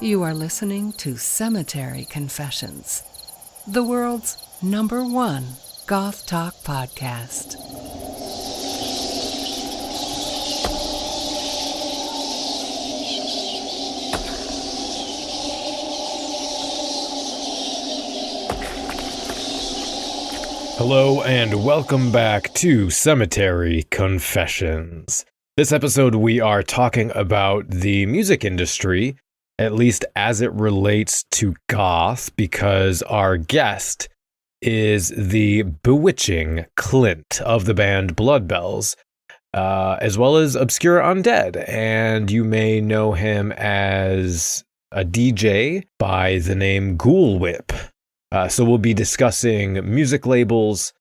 You are listening to Cemetery Confessions, the world's #1 goth talk podcast. Hello and welcome back to Cemetery Confessions. This episode we are talking about the music industry, at least as it relates to goth, because our guest is the bewitching Clint of the band Bloodbells, as well as Obscure Undead, and you may know him as a DJ by the name Ghoul Whip. So we'll be discussing music labels,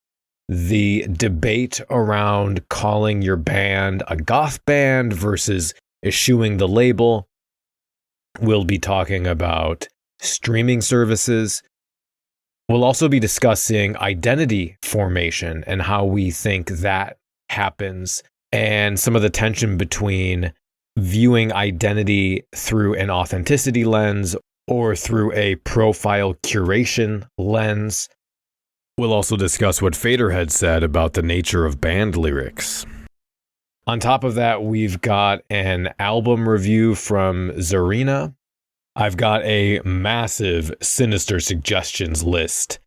the debate around calling your band a goth band versus eschewing the label. We'll be talking about streaming services. We'll also be discussing identity formation and how we think that happens, and some of the tension between viewing identity through an authenticity lens or through a profile curation lens. We'll also discuss what Faderhead said about the nature of band lyrics. On top of that, we've got an album review from Czarina. I've got a massive Sinister Suggestions list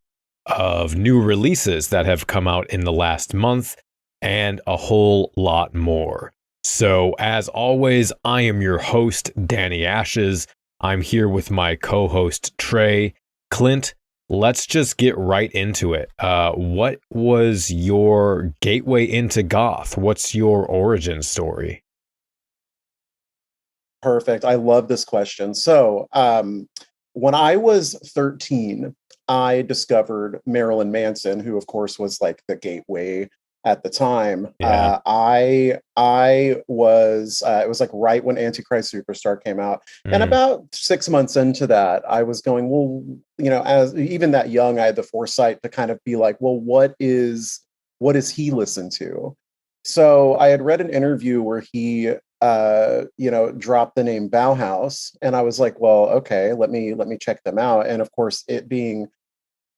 of new releases that have come out in the last month, and a whole lot more. So, as always, I am your host, Danny Ashes. I'm here with my co-host, Trey. Clint, let's just get right into it. What was your gateway into goth? What's your origin story? Perfect. I love this question. So, when I was 13, I discovered Marilyn Manson, who, of course, was like the gateway at the time. Yeah. I was it was like right when Antichrist Superstar came out, and about 6 months into that, I was going, well, you know, as even that young, I had the foresight to kind of be like, well, what is he listen to? So I had read an interview where he dropped the name Bauhaus, and I was like, well, okay, let me check them out. And of course, it being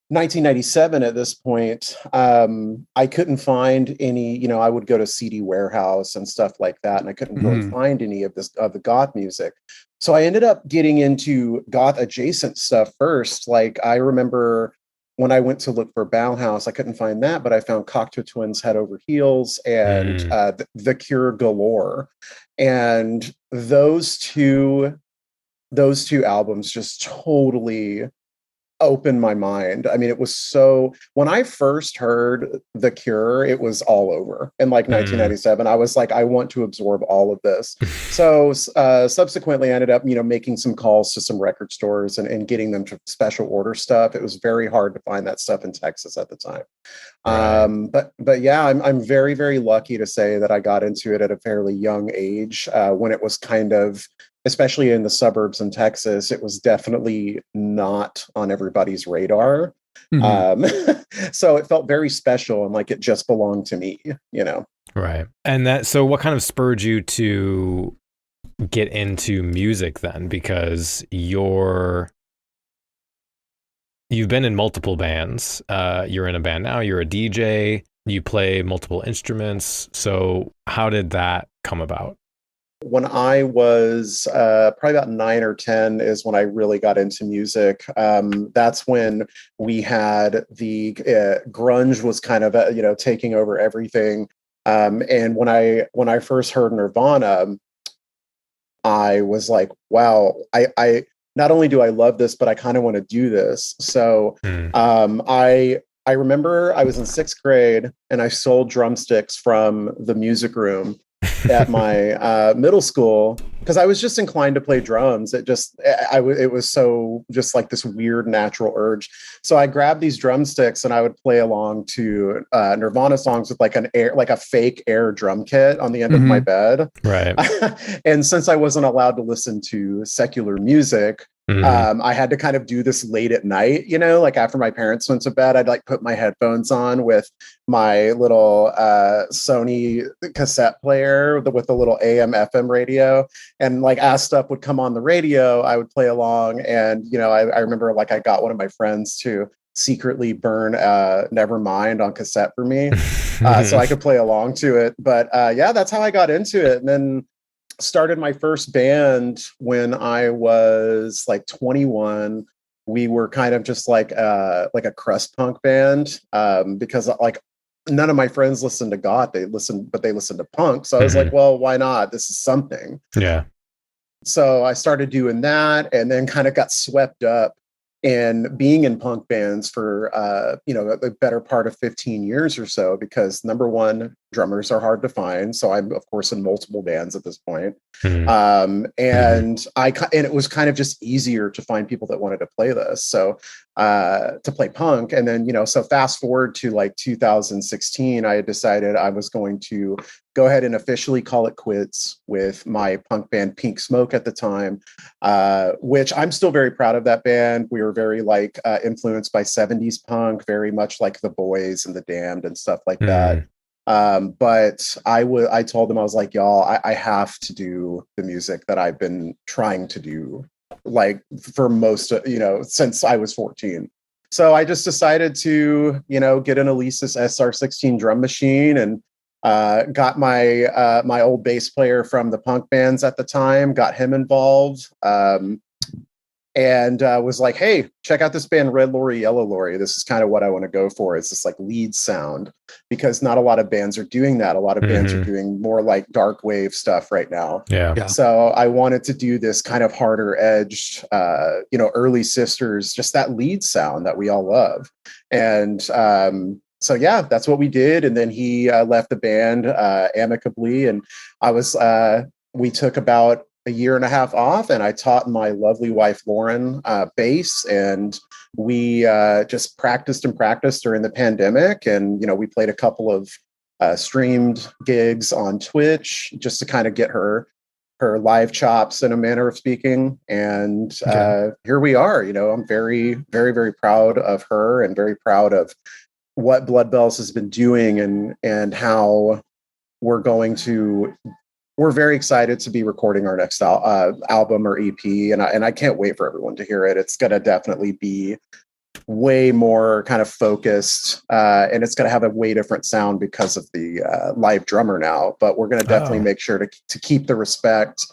1997 at this point, I couldn't find any, I would go to CD Warehouse and stuff like that, and I couldn't really find any of the goth music. So I ended up getting into goth adjacent stuff first. Like, I remember when I went to look for Bauhaus, I couldn't find that, but I found Cocteau Twins Head Over Heels and the Cure Galore. And those two albums just totally opened my mind. I mean, it was so, when I first heard The Cure, it was all over. In like 1997, I was like, I want to absorb all of this. So subsequently, I ended up, making some calls to some record stores and getting them to special order stuff. It was very hard to find that stuff in Texas at the time. Right. But yeah, I'm very, very lucky to say that I got into it at a fairly young age, when it was kind of, especially in the suburbs in Texas, it was definitely not on everybody's radar. So it felt very special and like it just belonged to me, Right. And so what kind of spurred you to get into music then? Because you've been in multiple bands. You're in a band now, you're a DJ, you play multiple instruments. So how did that come about? When I was probably about 9 or 10 is when I really got into music. That's when we had the grunge was kind of taking over everything. And when I first heard Nirvana, I was like, wow, I not only do I love this, but I kind of want to do this. So I remember I was in 6th grade and I sold drumsticks from the music room at my middle school because I was just inclined to play drums. It was so just like this weird natural urge. So I grabbed these drumsticks and I would play along to Nirvana songs with like a fake air drum kit on the end of my bed. Right. And since I wasn't allowed to listen to secular music, I had to kind of do this late at night, like after my parents went to bed, I'd like put my headphones on with my little Sony cassette player with a little AM FM radio, and like as stuff would come on the radio, I would play along. And I remember like I got one of my friends to secretly burn Nevermind on cassette for me, so I could play along to it. But yeah, that's how I got into it. And then started my first band when I was like 21. We were kind of just like a crust punk band, because like none of my friends listened to Goth. They listened to punk. So I was like, well, why not? This is something. Yeah. So I started doing that, and then kind of got swept up in being in punk bands for the better part of 15 years or so, because number one, drummers are hard to find. So I'm of course in multiple bands at this point. And it was kind of just easier to find people that wanted to play this. So to play punk. And then, so fast forward to like 2016, I had decided I was going to go ahead and officially call it quits with my punk band Pink Smoke at the time, which I'm still very proud of that band. We were very like influenced by 70s punk, very much like The Boys and The Damned and stuff like that. But I told them, I was like, y'all, I have to do the music that I've been trying to do like for most, since I was 14. So I just decided to, get an Alesis SR16 drum machine, and got my old bass player from the punk bands at the time, got him involved, and was like, hey, check out this band Red Lorry, Yellow Lorry. This is kind of what I want to go for. It's this like lead sound, because not a lot of bands are doing that. A lot of bands are doing more like dark wave stuff right now. Yeah. So I wanted to do this kind of harder edged, early Sisters, just that lead sound that we all love. And so yeah, that's what we did. And then he left the band amicably, and we took about a year and a half off, and I taught my lovely wife Lauren bass, and we just practiced during the pandemic. And we played a couple of streamed gigs on Twitch just to kind of get her live chops, in a manner of speaking. And here we are. I'm very, very, very proud of her, and very proud of what Blood Bells has been doing, and how we're very excited to be recording our next album or EP, and I can't wait for everyone to hear it. It's going to definitely be way more kind of focused, and it's going to have a way different sound because of the live drummer now. But we're going to definitely make sure to keep the respect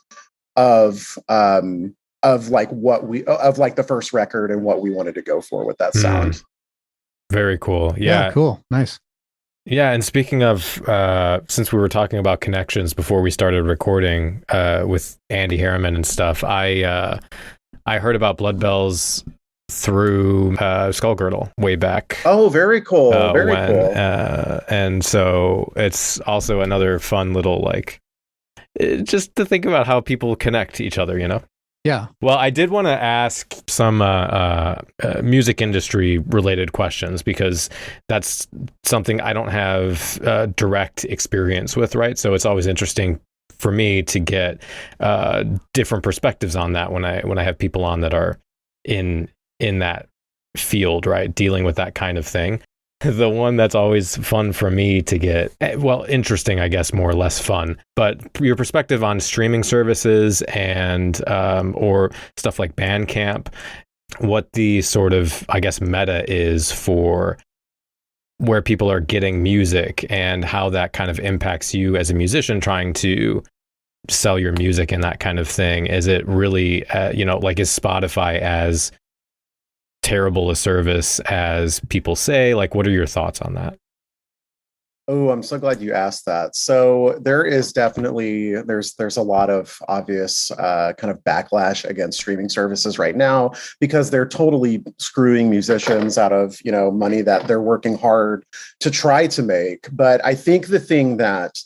of like the first record and what we wanted to go for with that sound. Very cool. Yeah, cool. Nice. Yeah, and speaking of, since we were talking about connections before we started recording with Andy Harriman and stuff, I heard about Blood Bells through Skullgirdle way back. Oh, very cool. Very cool. And so it's also another fun little, like, just to think about how people connect to each other, Yeah. Well, I did want to ask some music industry related questions, because that's something I don't have direct experience with, right? So it's always interesting for me to get different perspectives on that when I have people on that are in that field, right, dealing with that kind of thing. The one that's always fun for me to get, well, interesting, I guess, more or less fun, but your perspective on streaming services and or stuff like Bandcamp, what the sort of, I guess, meta is for where people are getting music, and how that kind of impacts you as a musician trying to sell your music and that kind of thing. Is it really, like, is Spotify as terrible a service as people say? Like, what are your thoughts on that? Oh, I'm so glad you asked that. So there is definitely, there's a lot of obvious kind of backlash against streaming services right now, because they're totally screwing musicians out of, money that they're working hard to try to make. But I think the thing that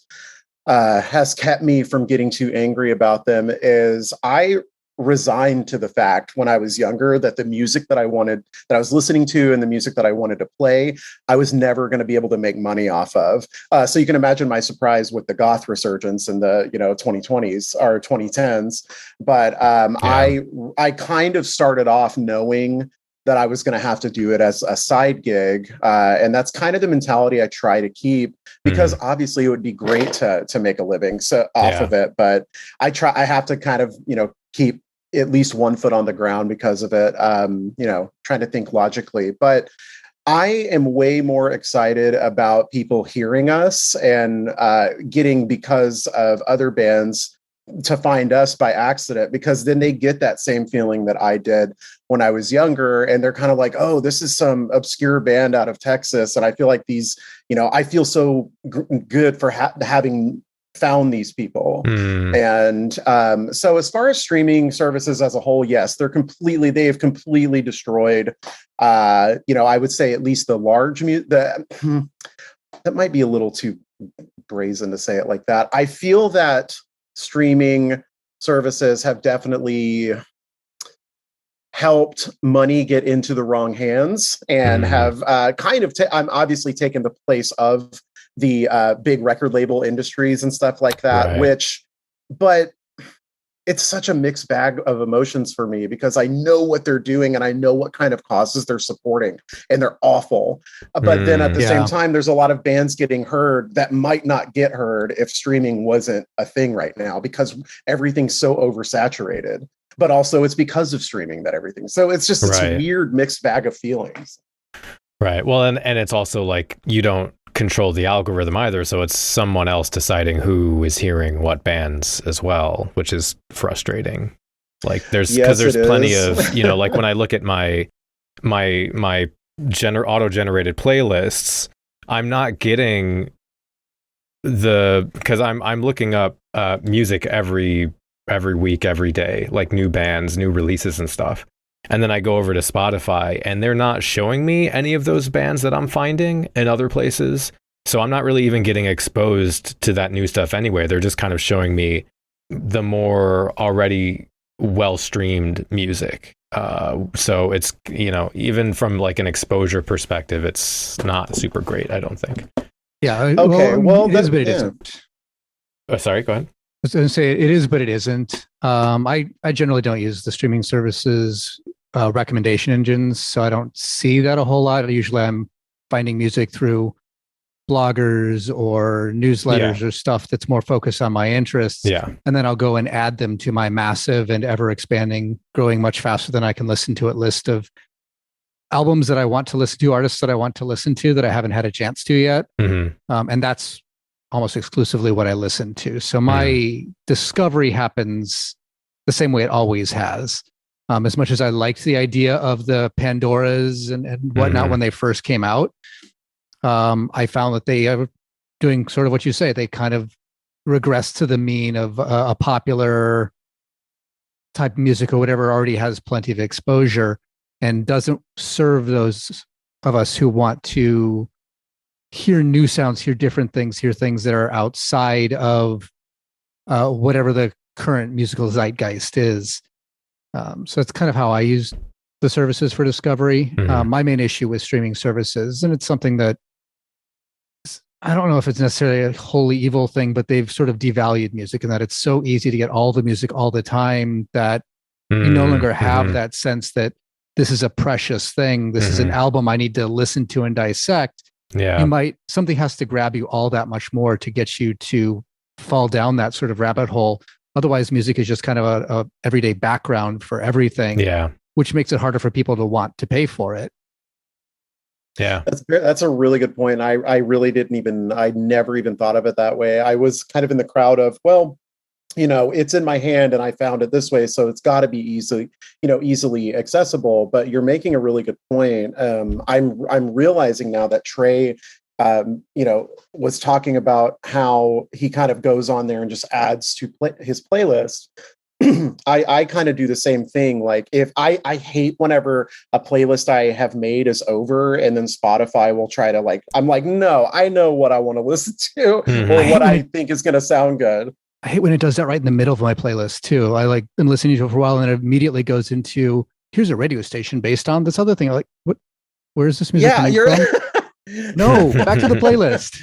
has kept me from getting too angry about them is I resigned to the fact when I was younger that the music that I was listening to and the music that I wanted to play, I was never going to be able to make money off of. So you can imagine my surprise with the goth resurgence in the 2020s or 2010s. But I kind of started off knowing that I was going to have to do it as a side gig. And that's kind of the mentality I try to keep, because obviously it would be great to make a living off of it. But I have to kind of, keep at least one foot on the ground because of it, trying to think logically. But I am way more excited about people hearing us and getting, because of other bands, to find us by accident, because then they get that same feeling that I did when I was younger. And they're kind of like, oh, this is some obscure band out of Texas. And I feel like these, I feel so good for having found these people. And so as far as streaming services as a whole, yes, they have completely destroyed, I would say at least the large that might be a little too brazen to say it like that. I feel that streaming services have definitely helped money get into the wrong hands and have I'm obviously taken the place of the big record label industries and stuff like that, but it's such a mixed bag of emotions for me, because I know what they're doing and I know what kind of causes they're supporting, and they're awful. But then at the same time, there's a lot of bands getting heard that might not get heard if streaming wasn't a thing right now, because everything's so oversaturated. But also it's because of streaming that everything. So it's just this weird mixed bag of feelings. Right. Well, and it's also like you don't control the algorithm either, so it's someone else deciding who is hearing what bands as well, which is frustrating. Like there's plenty of like when I look at my auto-generated playlists, I'm not getting because I'm looking up music every week, every day, like new bands, new releases and stuff. And then I go over to Spotify and they're not showing me any of those bands that I'm finding in other places. So I'm not really even getting exposed to that new stuff anyway. They're just kind of showing me the more already well-streamed music. So it's, even from like an exposure perspective, it's not super great, I don't think. Yeah. Okay. Well, it is, but it isn't. Oh, sorry, go ahead. I was going to say it is, but it isn't. I generally don't use the streaming services recommendation engines, so I don't see that a whole lot. Usually I'm finding music through bloggers or newsletters or stuff that's more focused on my interests. Yeah. And then I'll go and add them to my massive and ever expanding, growing much faster than I can listen to it list of albums that I want to listen to, artists that I want to listen to that I haven't had a chance to yet. And that's almost exclusively what I listen to. So my discovery happens the same way it always has. As much as I liked the idea of the Pandoras and whatnot when they first came out, I found that they are doing sort of what you say. They kind of regress to the mean of a popular type of music or whatever already has plenty of exposure and doesn't serve those of us who want to hear new sounds, hear different things, hear things that are outside of whatever the current musical zeitgeist is. So it's kind of how I use the services for discovery. My main issue with streaming services, and it's something that I don't know if it's necessarily a wholly evil thing, but they've sort of devalued music, and that it's so easy to get all the music all the time that you no longer have that sense that this is a precious thing. This is an album I need to listen to and dissect. Yeah. Something has to grab you all that much more to get you to fall down that sort of rabbit hole. Otherwise, music is just kind of a everyday background for everything. Yeah. Which makes it harder for people to want to pay for it. Yeah. That's a really good point. I never even thought of it that way. I was kind of in the crowd of, well, it's in my hand and I found it this way, so it's got to be easily accessible. But you're making a really good point. I'm realizing now that Trey, was talking about how he kind of goes on there and just adds to his playlist. I kind of do the same thing. Like if I hate whenever a playlist I have made is over and then Spotify will try to I'm like, no, I know what I want to listen to or what I think is going to sound good. I hate when it does that right in the middle of my playlist too. I like been listening to it for a while and it immediately goes into here's a radio station based on this other thing. I'm like, what? Where is this music coming from? No, back to the playlist.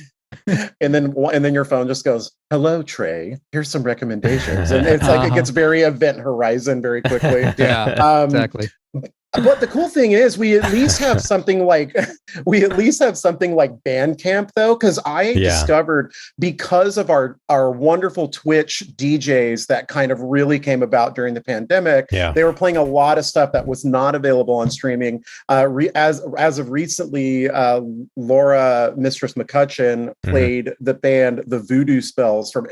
and then your phone just goes, "Hello, Trey. Here's some recommendations," and it's like it gets very Event Horizon very quickly. Yeah, exactly. But the cool thing is we at least have something like Bandcamp though, because I discovered because of our wonderful Twitch DJs that kind of really came about during the pandemic. They were playing a lot of stuff that was not available on streaming. As of recently, Laura Mistress McCutcheon played the band The Voodoo Spells from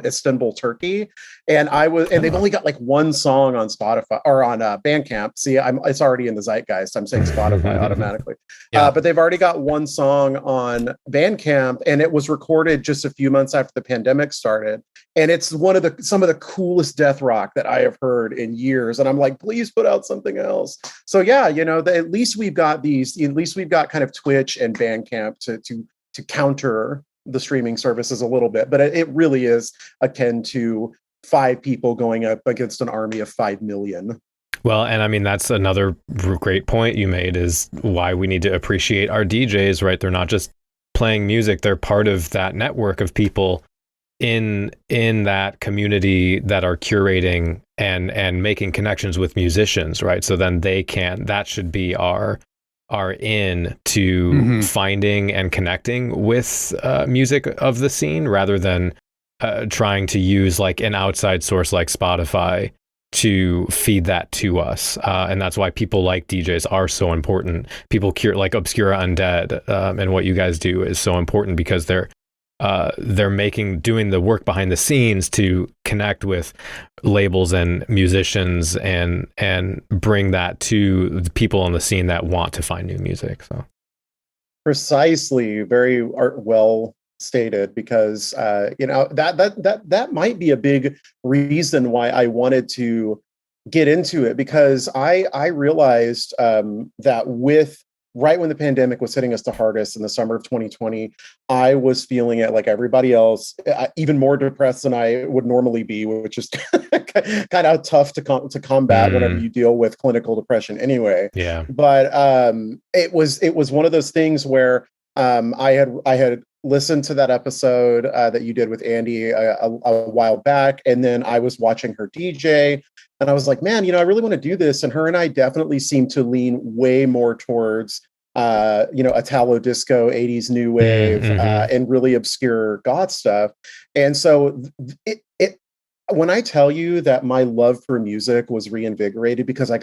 Istanbul, Turkey, and they've only got like one song on Spotify or on Bandcamp. See, it's already in the zeitgeist. I'm saying Spotify automatically. But they've already got one song on Bandcamp, and it was recorded just a few months after the pandemic started. And it's some of the coolest death rock that I have heard in years. And I'm like, please put out something else. So yeah, at least we've got kind of Twitch and Bandcamp to counter the streaming services a little bit. But it really is akin to 5 people going up against an army of 5 million. Well, and I mean, that's another great point you made is why we need to appreciate our DJs, right? They're not just playing music. They're part of that network of people in that community that are curating and making connections with musicians, right? So then that should be our in to finding and connecting with music of the scene rather than trying to use like an outside source like Spotify to feed that to us. And that's why people like DJs are so important. People like Obscura Undead and what you guys do is so important because they're doing the work behind the scenes to connect with labels and musicians and bring that to the people on the scene that want to find new music. So precisely, very well stated, because that might be a big reason why I wanted to get into it, because I realized that right when the pandemic was hitting us the hardest in the summer of 2020, I was feeling it like everybody else, even more depressed than I would normally be, which is kind of tough to combat whenever you deal with clinical depression anyway. Yeah. But it was one of those things where I had listened to that episode that you did with Andy a while back, and then I was watching her DJ, and I was like, man, I really want to do this. And her and I definitely seem to lean way more towards, Italo disco, 80s new wave, and really obscure goth stuff. And so when I tell you that my love for music was reinvigorated because I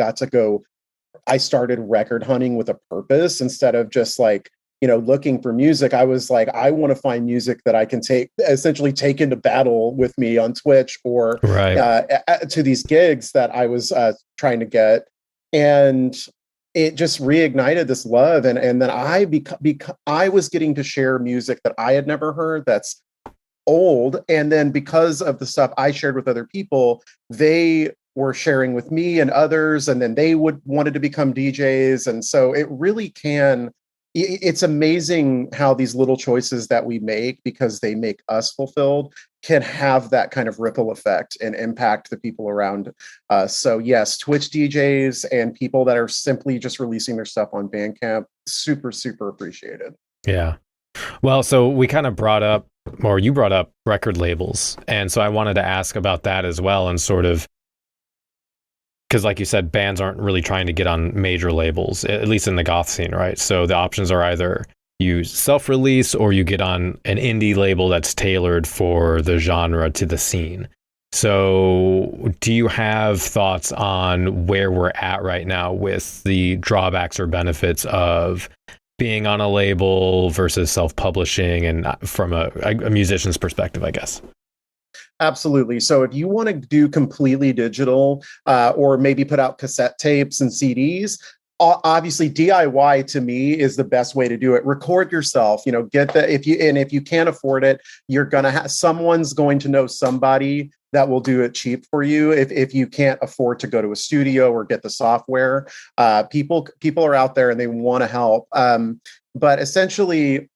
started record hunting with a purpose instead of just like, looking for music. I was like, I want to find music that I can essentially take into battle with me on Twitch or to these gigs that I was trying to get. And it just reignited this love. And then I was getting to share music that I had never heard that's old. And then because of the stuff I shared with other people, they were sharing with me and others, and then they wanted to become DJs. And so it really it's amazing how these little choices that we make, because they make us fulfilled, can have that kind of ripple effect and impact the people around us. So yes, Twitch DJs and people that are simply just releasing their stuff on Bandcamp, super, super appreciated. Yeah. Well, so we kind of you brought up record labels. And so I wanted to ask about that as well, and sort of, because like you said, bands aren't really trying to get on major labels, at least in the goth scene, right? So the options are either you self-release or you get on an indie label that's tailored for the genre to the scene. So do you have thoughts on where we're at right now with the drawbacks or benefits of being on a label versus self-publishing, and from a musician's perspective, I guess? Absolutely. So if you want to do completely digital, or maybe put out cassette tapes and CDs, obviously DIY to me is the best way to do it. Record yourself, if you can't afford it, you're going to someone's going to know somebody that will do it cheap for you. If you can't afford to go to a studio or get the software, people are out there and they want to help. But essentially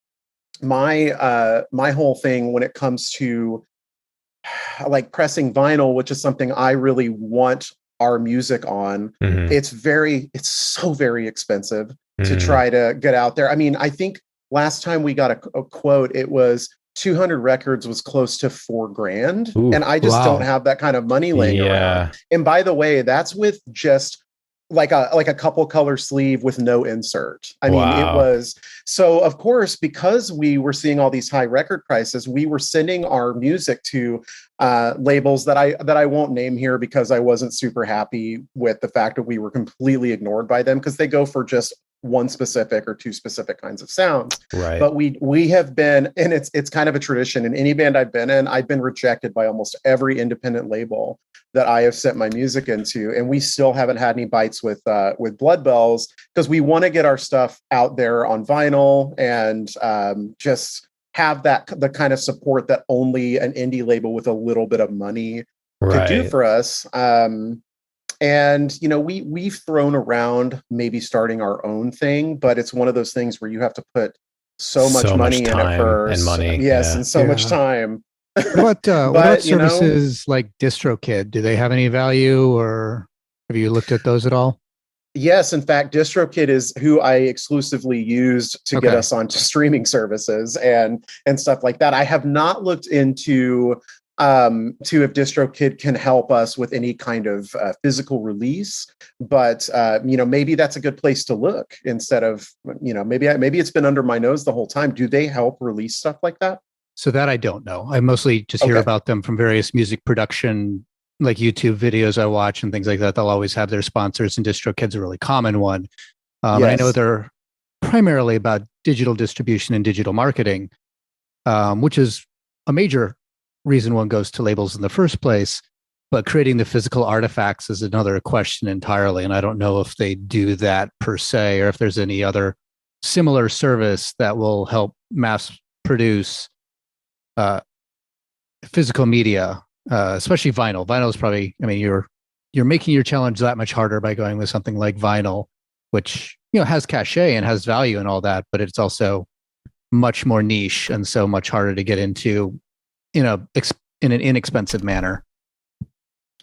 my whole thing when it comes to like pressing vinyl, which is something I really want our music on, it's so very expensive to try to get out there. I mean, I think last time we got a quote, it was 200 records was close to $4,000. And I just don't have that kind of money laying around. And by the way, that's with just like a couple color sleeve with no insert. I mean, it was so, of course, because we were seeing all these high record prices, we were sending our music to labels that I won't name here because I wasn't super happy with the fact that we were completely ignored by them, because they go for just one specific or two specific kinds of sounds. Right. But we have been, and it's kind of a tradition in any band I've been in, I've been rejected by almost every independent label that I have sent my music into. And we still haven't had any bites with Blood Bells, because we want to get our stuff out there on vinyl and just have the kind of support that only an indie label with a little bit of money could do for us. And, you know, we've thrown around maybe starting our own thing, but it's one of those things where you have to put so much money in it first. And money. Yes. And so much time. What about services like DistroKid? Do they have any value, or have you looked at those at all? Yes. In fact, DistroKid is who I exclusively used to get us onto streaming services and stuff like that. I have not looked into if DistroKid can help us with any kind of physical release, but you know, maybe that's a good place to look instead of, you know, maybe it's been under my nose the whole time. Do they help release stuff like that? So that I don't know. I mostly just hear about them from various music production, like YouTube videos I watch and things like that. They'll always have their sponsors, and DistroKid's a really common one. And I know they're primarily about digital distribution and digital marketing, which is a major reason one goes to labels in the first place. But creating the physical artifacts is another question entirely. And I don't know if they do that per se, or if there's any other similar service that will help mass produce physical media, especially vinyl. Vinyl is probably, I mean, you're making your challenge that much harder by going with something like vinyl, which, you know, has cachet and has value and all that, but it's also much more niche and so much harder to get into, in an inexpensive manner.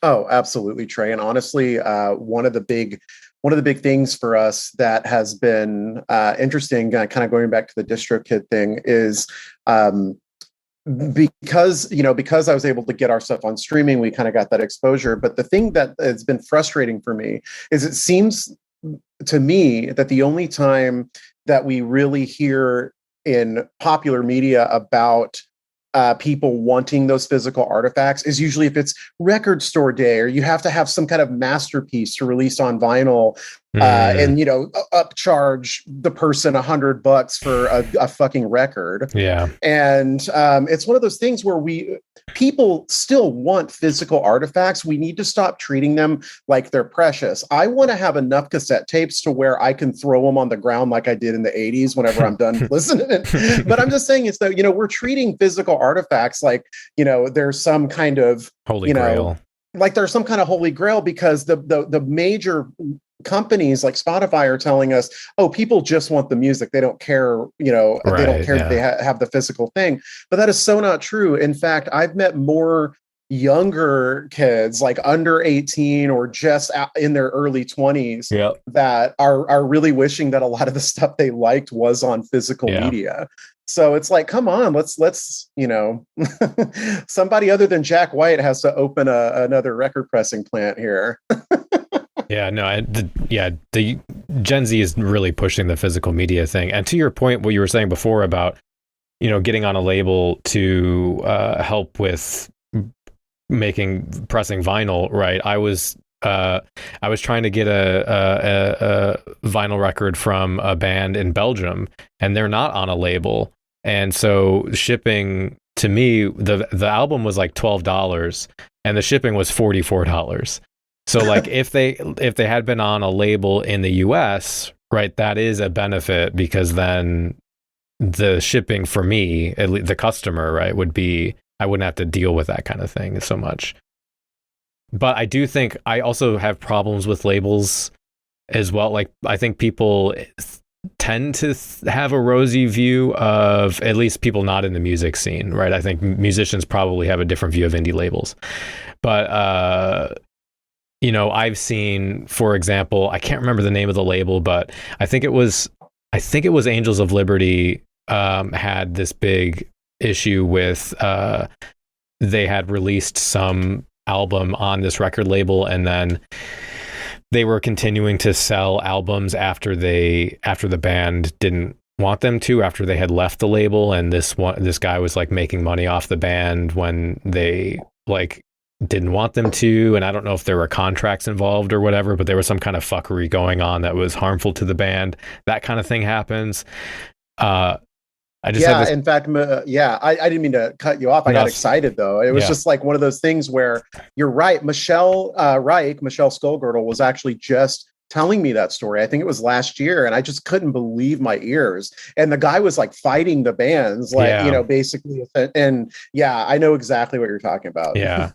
Oh, absolutely, Trey. And honestly, one of the big things for us that has been interesting, kind of going back to the DistroKid thing, is because I was able to get our stuff on streaming, we kind of got that exposure. But the thing that has been frustrating for me is it seems to me that the only time that we really hear in popular media about people wanting those physical artifacts is usually if it's record store day, or you have to have some kind of masterpiece to release on vinyl, and, you know, upcharge the person $100 for a fucking record. Yeah. And it's one of those things where people still want physical artifacts. We need to stop treating them like they're precious. I want to have enough cassette tapes to where I can throw them on the ground like I did in the 80s whenever I'm done listening. But I'm just saying, it's that, you know, we're treating physical artifacts like, you know, there's some kind of holy grail. Like there's some kind of holy grail, because the major companies like Spotify are telling us, oh, people just want the music. They don't care, you know, they don't care that they have the physical thing. But that is so not true. In fact, I've met more younger kids, like under 18 or just in their early 20s, that are really wishing that a lot of the stuff they liked was on physical media. So it's like, come on, let's, you know, somebody other than Jack White has to open another record pressing plant here. The Gen Z is really pushing the physical media thing. And to your point, what you were saying before about, you know, getting on a label to help with pressing vinyl, right? I was trying to get a vinyl record from a band in Belgium, and they're not on a label. And so shipping, to me, the album was like $12 and the shipping was $44. So like if they had been on a label in the US, right, that is a benefit, because then the shipping for me, at least the customer, right, would be, I wouldn't have to deal with that kind of thing so much. But I do think I also have problems with labels as well. Like, I think people tend to have a rosy view of, at least people not in the music scene, right? I think musicians probably have a different view of indie labels. But, you know, I've seen, for example, I can't remember the name of the label, but I think it was Angels of Liberty had this big issue with, they had released some album on this record label, and then they were continuing to sell albums after the band didn't want them to, after they had left the label, and this guy was like making money off the band when they like didn't want them to, and I don't know if there were contracts involved or whatever, but there was some kind of fuckery going on that was harmful to the band. That kind of thing happens. I didn't mean to cut you off. I got excited though. It was just like one of those things where you're right. Michelle Skullgirdle was actually just telling me that story. I think it was last year, and I just couldn't believe my ears. And the guy was like fighting the bands, like, you know, basically. And yeah, I know exactly what you're talking about. Yeah.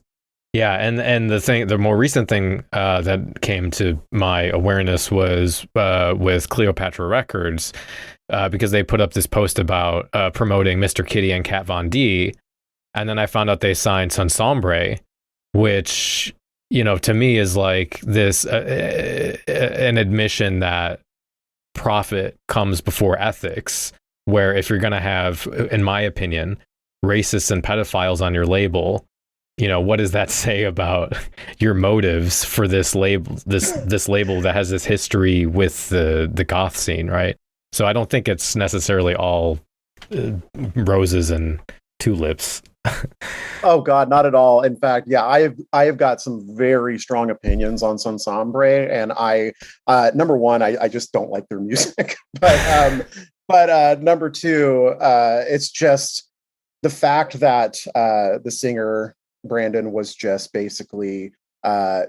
Yeah, and the more recent thing that came to my awareness was with Cleopatra Records, because they put up this post about promoting Mr. Kitty and Kat Von D, and then I found out they signed Sangre, which, you know, to me is like this an admission that profit comes before ethics, where if you're going to have, in my opinion, racists and pedophiles on your label, you know, what does that say about your motives for this label, this label that has this history with the goth scene, right? So I don't think it's necessarily all roses and tulips. Oh God, not at all. In fact, yeah, I have got some very strong opinions on Sangre, and I number one, I just don't like their music, but number two, it's just the fact that the singer Brandon was just basically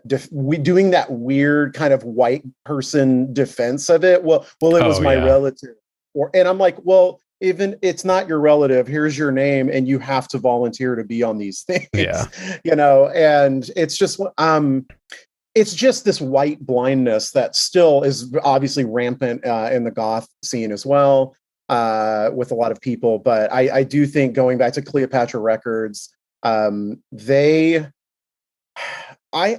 doing that weird kind of white person defense of it. Well, it was my relative, and I'm like, well, even it's not your relative. Here's your name, and you have to volunteer to be on these things. Yeah, you know, and it's just this white blindness that still is obviously rampant in the goth scene as well, with a lot of people. But I do think, going back to Cleopatra Records, I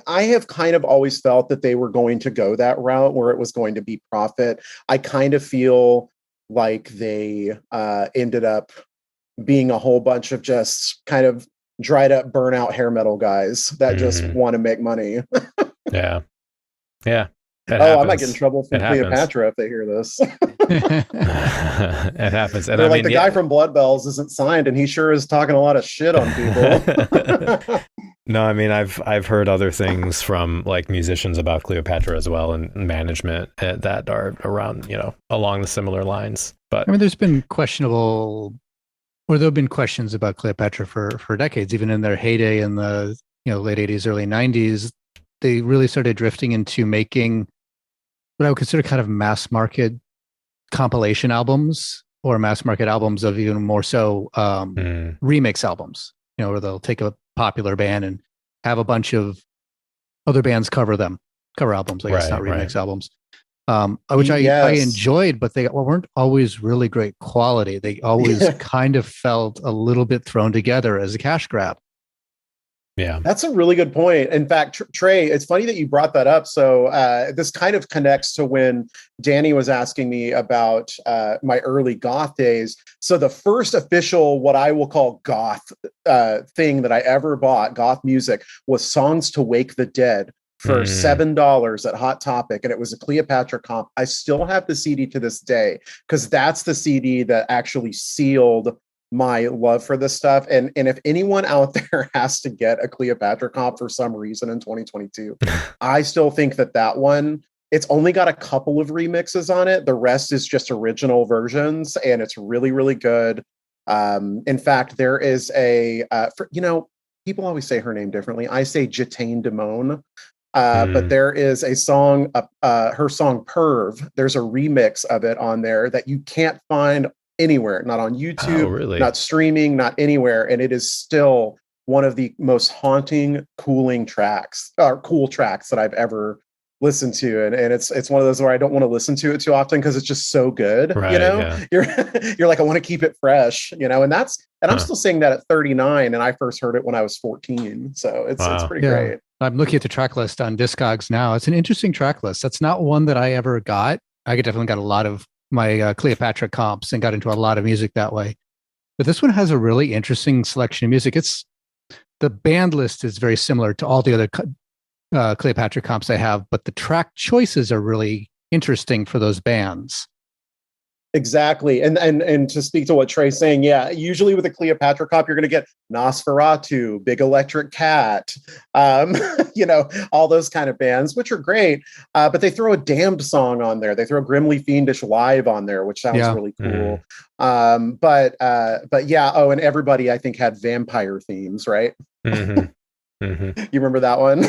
have kind of always felt that they were going to go that route where it was going to be profit. I kind of feel like they ended up being a whole bunch of just kind of dried up, burnout hair metal guys that just want to make money. Yeah. I might get in trouble from Cleopatra if they hear this. It happens. And they're the guy from Blood Bells isn't signed, and he sure is talking a lot of shit on people. No, I mean, I've heard other things from like musicians about Cleopatra as well, and management that are around, you know, along the similar lines. But I mean, there have been questions about Cleopatra for decades, even in their heyday in the, you know, late 80s, early 90s. They really started drifting into making what I would consider kind of mass market compilation albums, or mass market albums of even more so remix albums, you know, where they'll take a popular band and have a bunch of other bands cover albums, I guess, not remix albums, which I enjoyed, but they weren't always really great quality. They always kind of felt a little bit thrown together as a cash grab. Yeah, that's a really good point. In fact, Trey, it's funny that you brought that up. So this kind of connects to when Danny was asking me about my early goth days. So the first official, what I will call goth thing that I ever bought, goth music, was Songs to Wake the Dead for $7 at Hot Topic, and it was a Cleopatra comp. I still have the CD to this day, because that's the CD that actually sealed my love for this stuff. And if anyone out there has to get a Cleopatra comp for some reason in 2022, I still think that one, it's only got a couple of remixes on it. The rest is just original versions, and it's really, really good. In fact, there is people always say her name differently. I say Jatane Damone. But there is a song, her song Perv. There's a remix of it on there that you can't find anywhere, not on YouTube, not streaming, not anywhere. And it is still one of the most haunting, cool tracks that I've ever listen to, and it's one of those where I don't want to listen to it too often because it's just so good. Right, you know, yeah. you're like, I want to keep it fresh, you know, and I'm still saying that at 39, and I first heard it when I was 14, so it's pretty great. I'm looking at the track list on Discogs now. It's an interesting track list. That's not one that I ever got. I definitely got a lot of my Cleopatra comps and got into a lot of music that way. But this one has a really interesting selection of music. The band list is very similar to all the other Cleopatra comps I have, but the track choices are really interesting for those bands. Exactly. And to speak to what Trey's saying, yeah, usually with a Cleopatra comp, you're going to get Nosferatu, Big Electric Cat, you know, all those kind of bands, which are great. But they throw a Damned song on there. They throw Grimly Fiendish Live on there, which sounds really cool. But yeah. Oh, and everybody, I think, had vampire themes, right? You remember that one?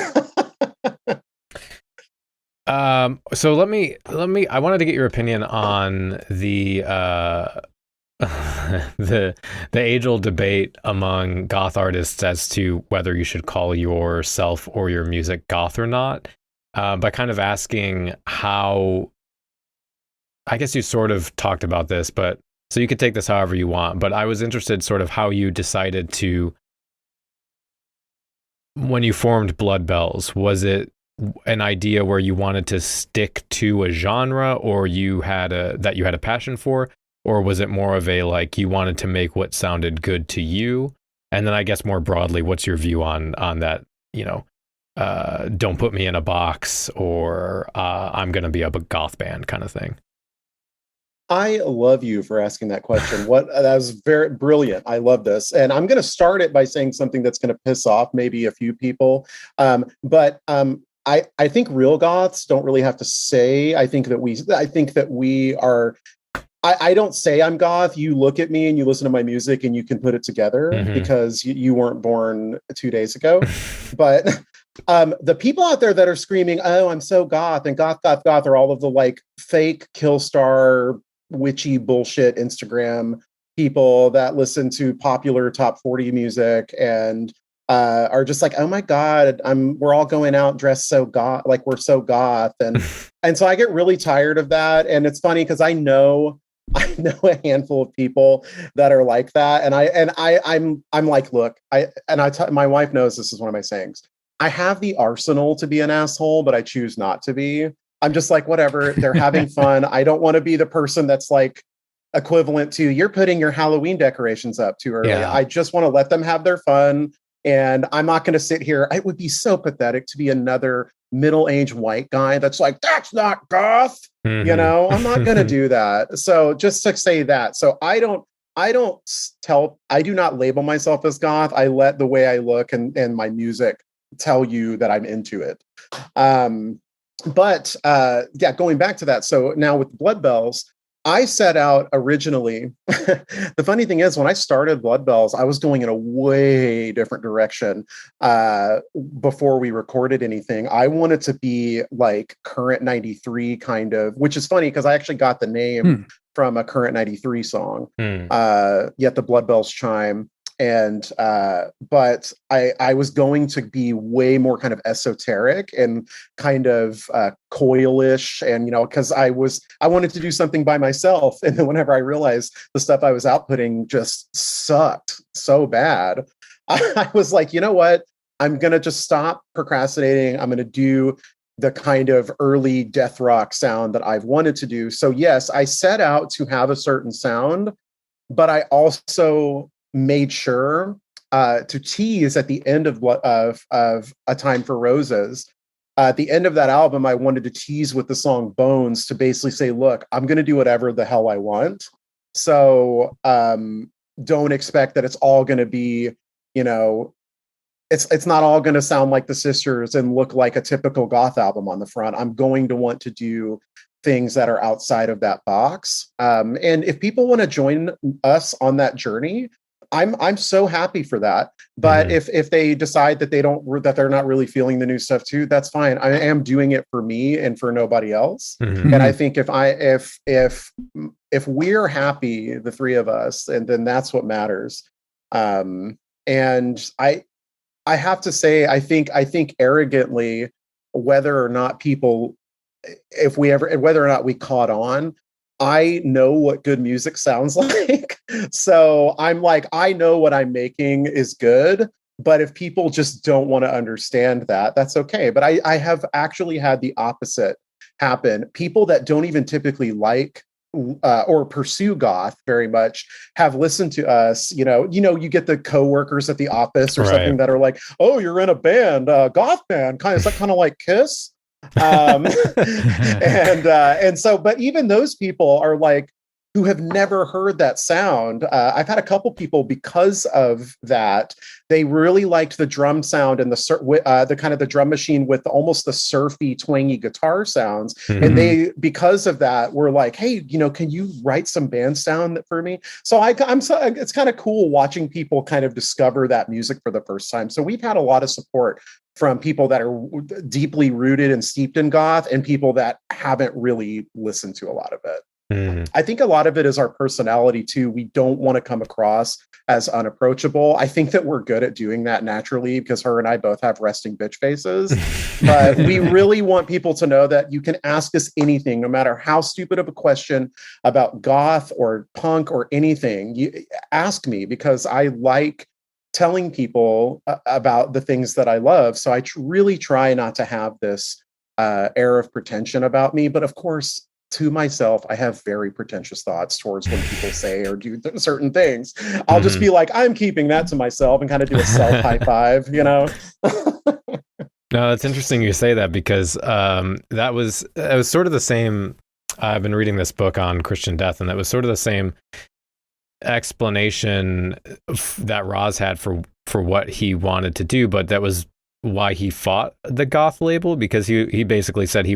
So let me, I wanted to get your opinion on the the age-old debate among goth artists as to whether you should call yourself or your music goth or not, by kind of asking how, I guess you sort of talked about this, but so you could take this however you want, but I was interested sort of how you decided to, when you formed Blood Bells, was it an idea where you wanted to stick to a genre, or you had a passion for, or was it more of a, like, you wanted to make what sounded good to you? And then I guess more broadly, what's your view on that, you know, don't put me in a box, or I'm going to be a goth band kind of thing? I love you for asking that question. That was very brilliant. I love this. And I'm going to start it by saying something that's going to piss off maybe a few people. I think real goths don't really have to say. I think that we are. I don't say I'm goth. You look at me and you listen to my music and you can put it together because you weren't born 2 days ago. But the people out there that are screaming, "Oh, I'm so goth," and goth are all of the like fake Killstar witchy bullshit Instagram people that listen to popular top 40 music and are just like, oh my God, we're all going out dressed so goth, like we're so goth. And so I get really tired of that. And it's funny because I know a handful of people that are like that. And I'm like, look, my wife knows this is one of my sayings. I have the arsenal to be an asshole, but I choose not to be. I'm just like, whatever, they're having fun. I don't want to be the person that's like equivalent to, you're putting your Halloween decorations up too early. Yeah. I just want to let them have their fun. And I'm not going to sit here. It would be so pathetic to be another middle-aged white guy that's like, that's not goth. You know, I'm not going to do that. So just to say that. So I do not label myself as goth. I let the way I look and my music tell you that I'm into it. But going back to that. So now with Blood Bells, I set out originally. The funny thing is, when I started Blood Bells, I was going in a way different direction. Before we recorded anything, I wanted to be like Current 93 kind of, which is funny because I actually got the name from a Current 93 song. Yet the Blood Bells chime. And but I was going to be way more kind of esoteric and kind of coilish, and you know, because I wanted to do something by myself, and then whenever I realized the stuff I was outputting just sucked so bad, I was like, you know what? I'm gonna just stop procrastinating. I'm gonna do the kind of early death rock sound that I've wanted to do. So yes, I set out to have a certain sound, but I also made sure to tease at the end of A Time for Roses. At the end of that album, I wanted to tease with the song Bones to basically say, look, I'm going to do whatever the hell I want. So don't expect that it's all going to be, you know, it's not all going to sound like the Sisters and look like a typical goth album on the front. I'm going to want to do things that are outside of that box. And if people want to join us on that journey, I'm so happy for that. But if they decide that they're not really feeling the new stuff too, that's fine. I am doing it for me and for nobody else. And I think if we're happy, the three of us, and then that's what matters. And I have to say, I think arrogantly, whether or not whether or not we caught on. I know what good music sounds like. So I'm like, I know what I'm making is good. But if people just don't want to understand that, that's okay. But I have actually had the opposite happen. People that don't even typically like or pursue goth very much have listened to us. You get the coworkers at the office or something that are like, "Oh, you're in a band, goth band." Is that kind of like Kiss? And so, but even those people are like, who have never heard that sound. I've had a couple people, because of that, they really liked the drum sound and the kind of the drum machine with almost the surfy, twangy guitar sounds. Mm-hmm. And they, because of that, were like, "Hey, can you write some band sound for me?" So it's kind of cool watching people kind of discover that music for the first time. So we've had a lot of support from people that are deeply rooted and steeped in goth, and people that haven't really listened to a lot of it. I think a lot of it is our personality too. We don't want to come across as unapproachable. I think that we're good at doing that naturally, because her and I both have resting bitch faces. But we really want people to know that you can ask us anything, no matter how stupid of a question about goth or punk or anything. You ask me, because I like telling people about the things that I love. So I really try not to have this air of pretension about me. But of course, to myself, I have very pretentious thoughts towards when people say or do certain things. I'll just be like, I'm keeping that to myself, and kind of do a self high five, No, it's interesting you say that, because it was sort of the same. I've been reading this book on Christian death, and that was sort of the same explanation that Roz had for what he wanted to do, but that was why he fought the goth label, because he basically said he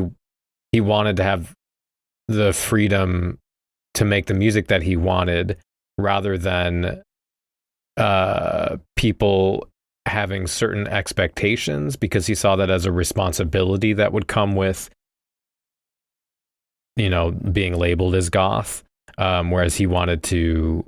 wanted to have the freedom to make the music that he wanted, rather than people having certain expectations, because he saw that as a responsibility that would come with being labeled as goth, whereas he wanted to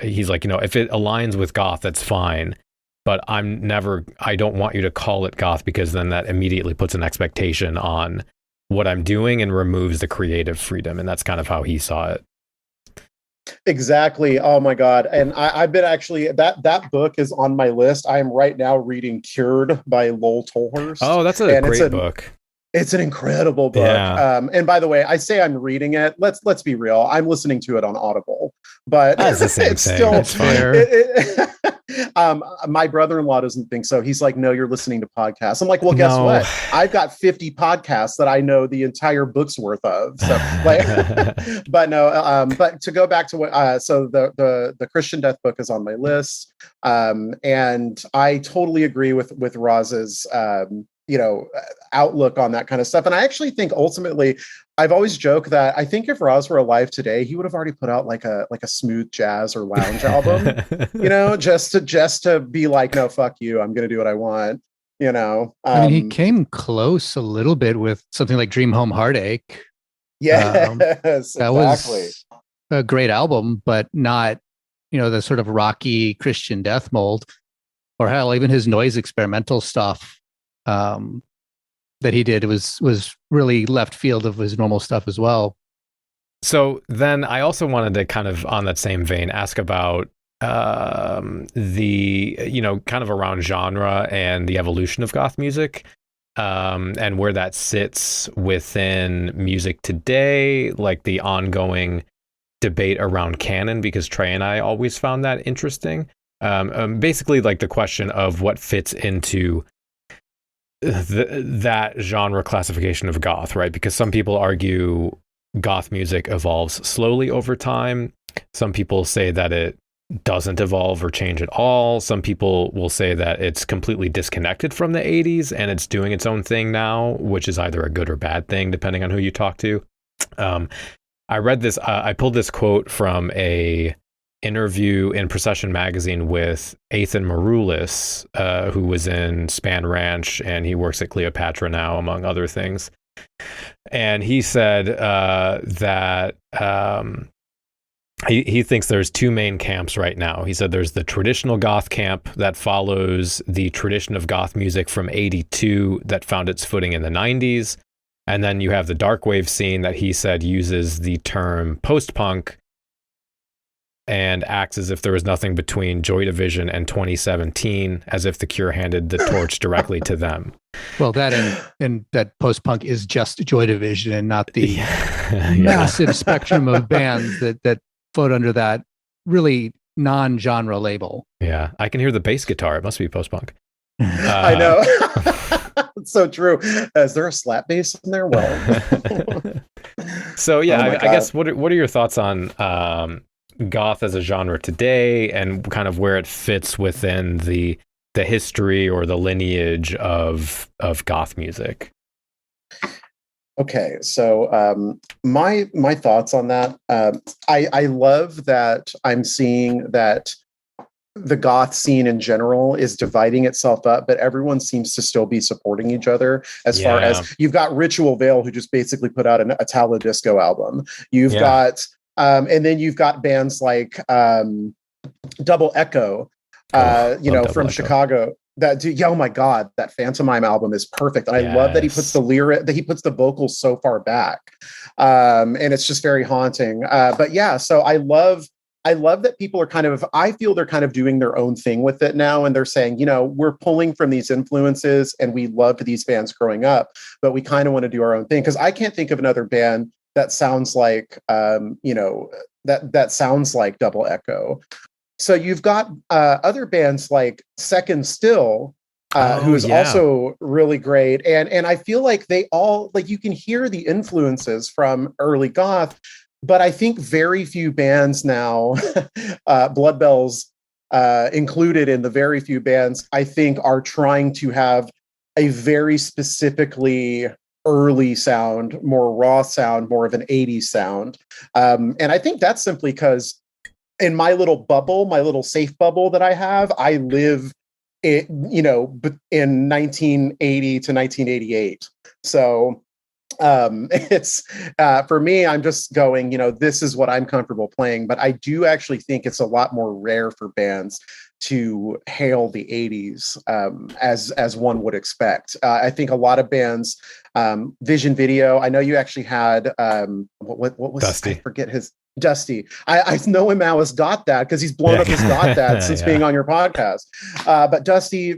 he's like, if it aligns with goth, that's fine, but I don't want you to call it goth, because then that immediately puts an expectation on what I'm doing and removes the creative freedom. And that's kind of how he saw it. Exactly. Oh my God. And I've been actually, that book is on my list. I am right now reading Cured by Lowell Tolhurst. Oh, that's a great book. It's an incredible book. Yeah. And by the way, I say I'm reading it. Let's be real. I'm listening to it on Audible, but that's the same it's thing. Still it's fair. My brother-in-law doesn't think so. He's like, "No, you're listening to podcasts." I'm like, "Well, guess what? I've got 50 podcasts that I know the entire book's worth of." So, but no. But to go back to what, so the Christian death book is on my list, and I totally agree with Roz's outlook on that kind of stuff. And I actually think ultimately, I've always joked that I think if Roz were alive today, he would have already put out like a smooth jazz or lounge album, just to be like, "No, fuck you, I'm going to do what I want." I mean, he came close a little bit with something like Dream Home Heartache. Yes, that was a great album, but not, the sort of rocky Christian death mold, or hell, even his noise experimental stuff that he did was really left field of his normal stuff as well. So then I also wanted to kind of, on that same vein, ask about the kind of around genre and the evolution of goth music, and where that sits within music today, like the ongoing debate around canon, because Trey and I always found that interesting. Basically, like the question of what fits into that genre classification of goth, right? Because some people argue goth music evolves slowly over time. Some people say that it doesn't evolve or change at all. Some people will say that it's completely disconnected from the 80s and it's doing its own thing now, which is either a good or bad thing, depending on who you talk to. I read this, I pulled this quote from a interview in Procession magazine with Ethan Maroulis, who was in Span Ranch, and he works at Cleopatra now, among other things. And he said that he thinks there's two main camps right now. He said there's the traditional goth camp that follows the tradition of goth music from 82 that found its footing in the 90s. And then you have the dark wave scene that he said uses the term post-punk and acts as if there was nothing between Joy Division and 2017, as if The Cure handed the torch directly to them. Well, that and that post-punk is just Joy Division and not the massive spectrum of bands that float under that really non-genre label. Yeah, I can hear the bass guitar. It must be post-punk. I know. It's so true. Is there a slap bass in there? Well. So yeah, I guess what are your thoughts on goth as a genre today, and kind of where it fits within the history or the lineage of goth music? Okay, so my thoughts on that. I love that I'm seeing that the goth scene in general is dividing itself up, but everyone seems to still be supporting each other. As far as you've got Ritual Veil, who just basically put out a Italo disco album. You've got and then you've got bands like Double Echo, from Chicago. That dude, oh my God, that Phantomime album is perfect. And I love that he puts the vocals so far back. And it's just very haunting. But yeah, so I love that people are I feel they're kind of doing their own thing with it now. And they're saying, we're pulling from these influences and we loved these bands growing up, but we kind of want to do our own thing. Cause I can't think of another band that sounds like, that sounds like Double Echo. So you've got other bands like Second Still, who is also really great. And I feel like they all, like, you can hear the influences from early goth, but I think very few bands now, Blood Bells included in the very few bands, I think are trying to have a very specifically early sound, more raw sound, more of an 80s sound. And I think that's simply because in my little bubble, my little safe bubble that I have, I live in 1980 to 1988. So it's for me, I'm just going, this is what I'm comfortable playing. But I do actually think it's a lot more rare for bands to hail the 80s as one would expect. I think a lot of bands, Vision Video, I know you actually had what was Dusty. I forget his Dusty. I know him now as Got That because he's blown up as Got That since being on your podcast. But Dusty,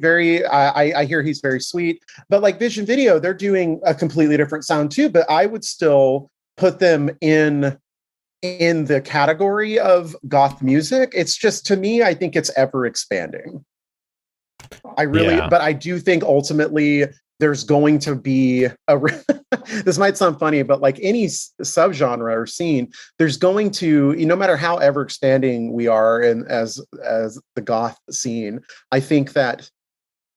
I hear he's very sweet. But like Vision Video, they're doing a completely different sound too. But I would still put them in the category of goth music. It's just, to me, I think it's ever expanding. But I do think ultimately there's going to be this might sound funny, but like any subgenre or scene, there's going to, no matter how ever expanding we are as the goth scene, I think that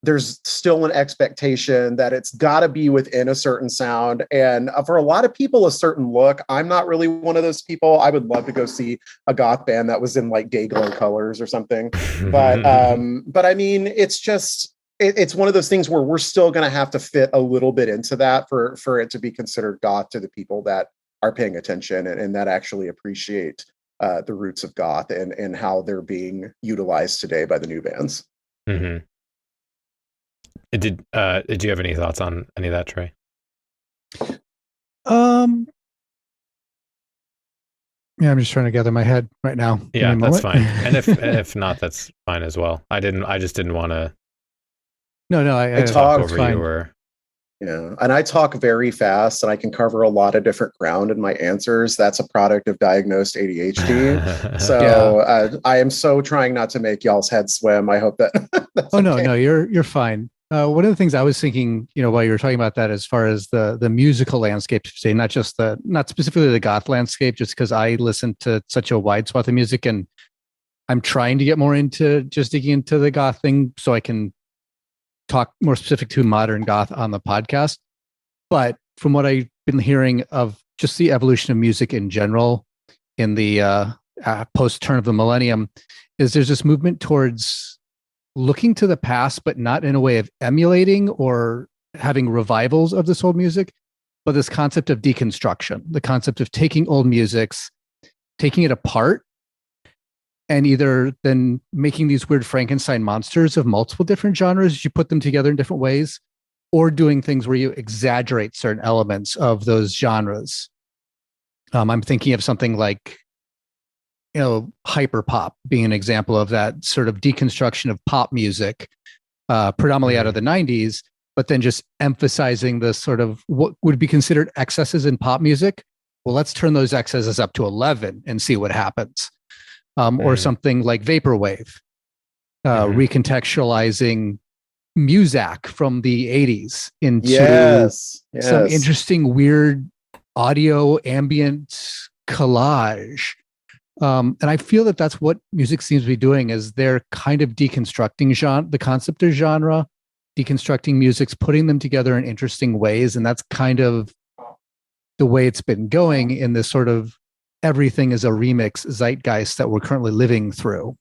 there's still an expectation that it's got to be within a certain sound. And for a lot of people, a certain look. I'm not really one of those people. I would love to go see a goth band that was in like Day Glow colors or something. But I mean, it's just, it's one of those things where we're still going to have to fit a little bit into that for it to be considered goth to the people that are paying attention and that actually appreciate the roots of goth and how they're being utilized today by the new bands. Mm-hmm. Did you have any thoughts on any of that, Trey? Yeah, I'm just trying to gather my head right now. Yeah, that's fine. And if not, that's fine as well. I just didn't want to. No, I talk over fine. You or. Yeah, and I talk very fast, and I can cover a lot of different ground in my answers. That's a product of diagnosed ADHD. So I am so trying not to make y'all's heads swim. I hope that. No, you're fine. One of the things I was thinking, while you were talking about that, as far as the musical landscape, say not specifically the goth landscape, just because I listen to such a wide swath of music, and I'm trying to get more into just digging into the goth thing, so I can talk more specific to modern goth on the podcast. But from what I've been hearing of just the evolution of music in general in the post turn of the millennium, is there's this movement towards looking to the past, but not in a way of emulating or having revivals of this old music, but this concept of deconstruction, the concept of taking old musics, taking it apart and either then making these weird Frankenstein monsters of multiple different genres, you put them together in different ways, or doing things where you exaggerate certain elements of those genres. I'm thinking of something like, hyper pop being an example of that sort of deconstruction of pop music, predominantly out of the 90s, but then just emphasizing the sort of what would be considered excesses in pop music. Well, let's turn those excesses up to 11 and see what happens. Or something like vaporwave, recontextualizing Muzak from the 80s into some interesting, weird audio ambient collage. And I feel that that's what music seems to be doing, is they're kind of deconstructing the concept of genre, deconstructing musics, putting them together in interesting ways. And that's kind of the way it's been going in this sort of everything is a remix zeitgeist that we're currently living through.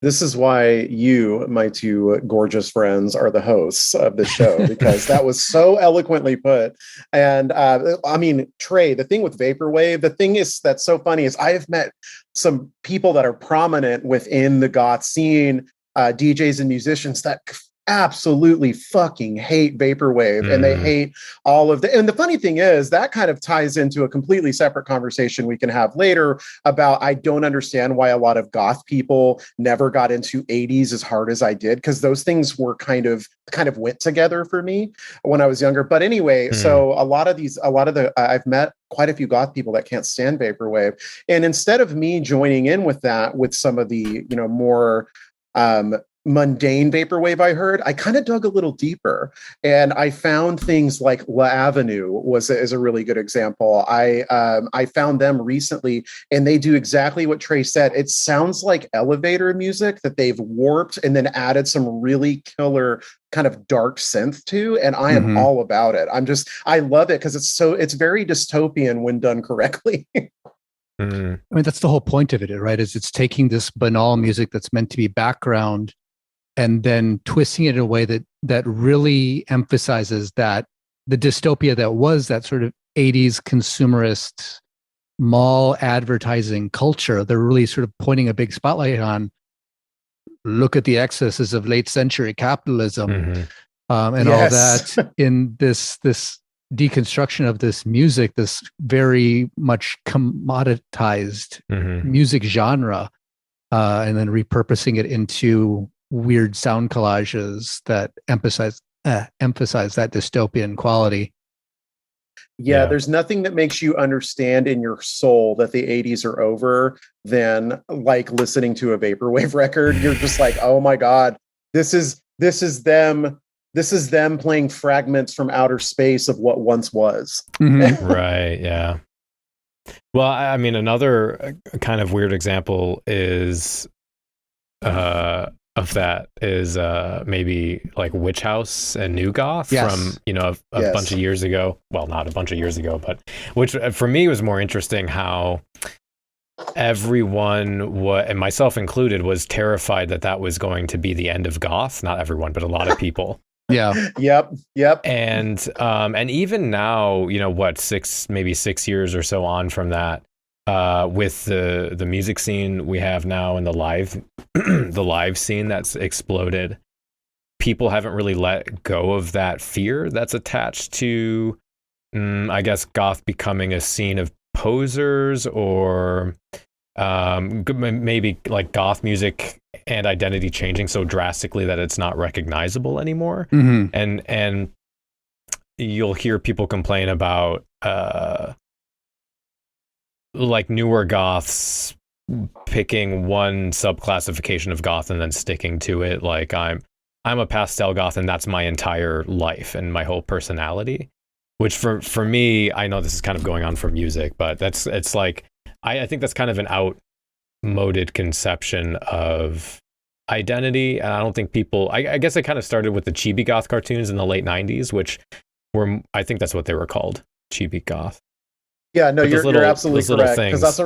This is why you, my two gorgeous friends, are the hosts of the show, because that was so eloquently put. And I mean, Trey, the thing with vaporwave, the thing is that's so funny is I have met some people that are prominent within the goth scene, DJs and musicians that absolutely fucking hate vaporwave, and they hate all of the, and the funny thing is that kind of ties into a completely separate conversation we can have later about, I don't understand why a lot of goth people never got into 80s as hard as I did, because those things were kind of went together for me when I was younger. But anyway, so a lot of the I've met quite a few goth people that can't stand vaporwave, and instead of me joining in with that with some of the more mundane vaporwave I kind of dug a little deeper, and I found things like La Avenue is a really good example. I found them recently, and they do exactly what Trey said. It sounds like elevator music that they've warped and then added some really killer kind of dark synth to, and I am all about it. I love it because it's very dystopian when done correctly. I mean, that's the whole point of it, right? Is it's taking this banal music that's meant to be background and then twisting it in a way that really emphasizes that the dystopia that was that sort of 80s consumerist mall advertising culture. They're really sort of pointing a big spotlight on, look at the excesses of late century capitalism, and all that in this deconstruction of this music, this very much commoditized music genre, and then repurposing it into weird sound collages that emphasize that dystopian quality. Yeah, there's nothing that makes you understand in your soul that the 80s are over than like listening to a vaporwave record. You're just like, oh my God, this is them playing fragments from outer space of what once was. Right, yeah. Well, I mean, another kind of weird example is of that is maybe like Witch House and New Goth from a bunch of years ago. Well, not a bunch of years ago, but which for me was more interesting how everyone, and myself included, was terrified that was going to be the end of goth. Not everyone, but a lot of people. Yep. And even now, 6 years or so on from that, with the music scene we have now and the live scene that's exploded, people haven't really let go of that fear that's attached to, I guess, goth becoming a scene of posers, or maybe like goth music and identity changing so drastically that it's not recognizable anymore. And you'll hear people complain about like newer goths picking one subclassification of goth and then sticking to it. Like I'm a pastel goth and that's my entire life and my whole personality, which for me, I know this is kind of going on for music, but it's like, I think that's kind of an outmoded conception of identity. And I don't think people, I guess it kind of started with the chibi goth cartoons in the late 90s, which were, I think that's what they were called, chibi goth. Yeah, no, you're absolutely correct. Because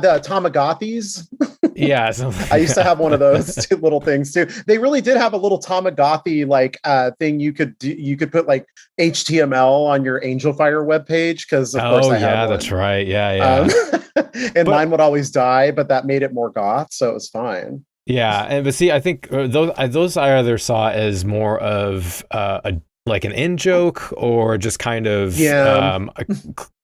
The Tamagotchis. Yeah, I used to have one of those two little things too. They really did have a little Tamagotchi thing you could do. You could put like HTML on your Angel Fire webpage because of course I had one. That's right. Yeah. And mine would always die, but that made it more goth, so it was fine. Yeah, but see, I think those I either saw as more of like an in joke or just kind of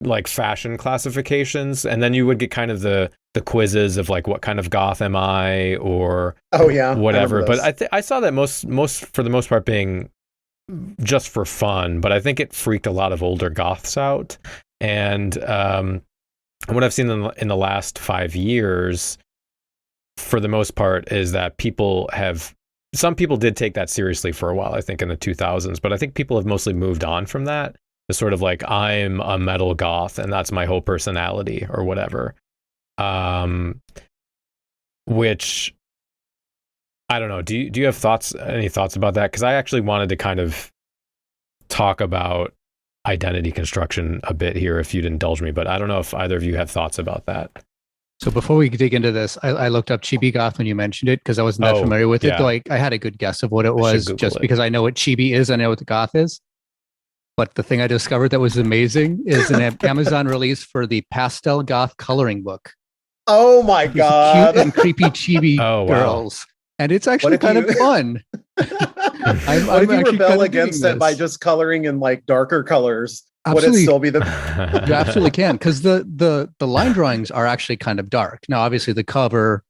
like fashion classifications, and then you would get kind of the quizzes of like what kind of goth am I or whatever. But I saw that most for the most part being just for fun, but I think it freaked a lot of older goths out. And what I've seen in the last 5 years, for the most part, is that some people did take that seriously for a while, I think in the 2000s, but I think people have mostly moved on from that. It's sort of like, I'm a metal goth and that's my whole personality or whatever. Which, I don't know. Do you have any thoughts about that? Because I actually wanted to kind of talk about identity construction a bit here, if you'd indulge me, but I don't know if either of you have thoughts about that. So before we dig into this, I looked up chibi goth when you mentioned it because I wasn't that familiar with it. Though I had a good guess of what it was just because I know what chibi is. I know what the goth is. But the thing I discovered that was amazing is an Amazon release for the pastel goth coloring book. Oh my God. Cute and creepy chibi girls. And it's actually kind of fun. What if you rebel against it by just coloring in like darker colors? Absolutely. Would it still be the You absolutely can, because the line drawings are actually kind of dark. Now, obviously, the cover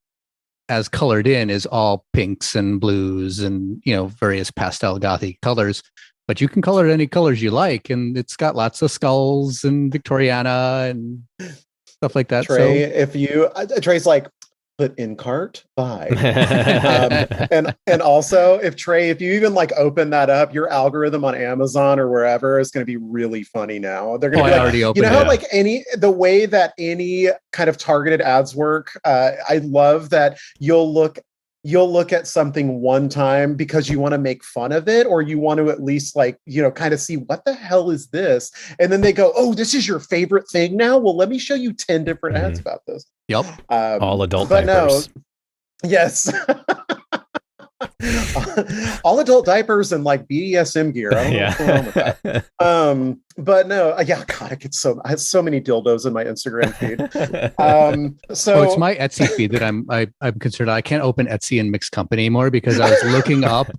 as colored in is all pinks and blues and various pastel gothic colors. But you can color it any colors you like, and it's got lots of skulls and Victoriana and stuff like that. Trey, Trey's like, put in cart, buy. and also, if you even like open that up, your algorithm on Amazon or wherever is going to be really funny now. They're going to be already opened how like the way that any kind of targeted ads work. I love that you'll look at something one time because you want to make fun of it, or you want to at least like, kind of see what the hell is this? And then they go, oh, this is your favorite thing now? Well, let me show you 10 different ads about this. Yep. All adult diapers. No, yes. All adult diapers and like BDSM gear. I don't know what's going on with that. But no, God, I have so many dildos in my Instagram feed. So it's my Etsy feed that I'm concerned. I can't open Etsy and mix company anymore because I was looking up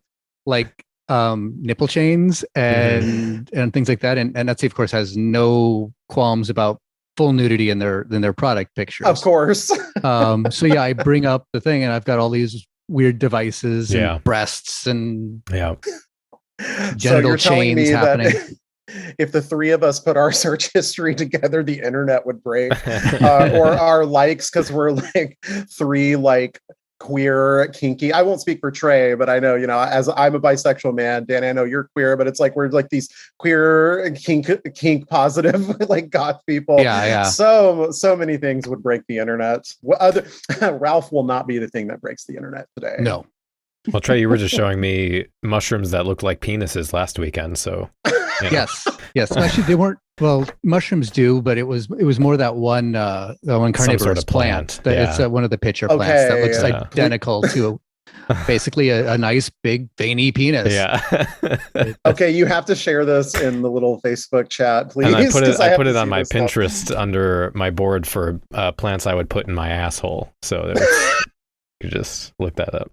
like nipple chains and things like that. And Etsy, of course, has no qualms about full nudity in their product pictures. Of course. So yeah, I bring up the thing and I've got all these weird devices and breasts and genital chains happening. If the three of us put our search history together, the internet would break. Or our likes, because we're like three like queer, kinky. I won't speak for Trey, but I know, as I'm a bisexual man, Dan, I know you're queer, but it's like we're like these queer kink positive like goth people. Yeah. So many things would break the internet. Ralph will not be the thing that breaks the internet today. No. Well, Trey, you were just showing me mushrooms that look like penises last weekend, so Yes. Actually, they weren't. Well, mushrooms do, but it was more that one carnivorous sort of plant. It's one of the pitcher plants that looks identical to basically a nice big veiny penis. Yeah. Okay, you have to share this in the little Facebook chat, please. And I put it on my Pinterest under my board for plants I would put in my asshole. So you just look that up.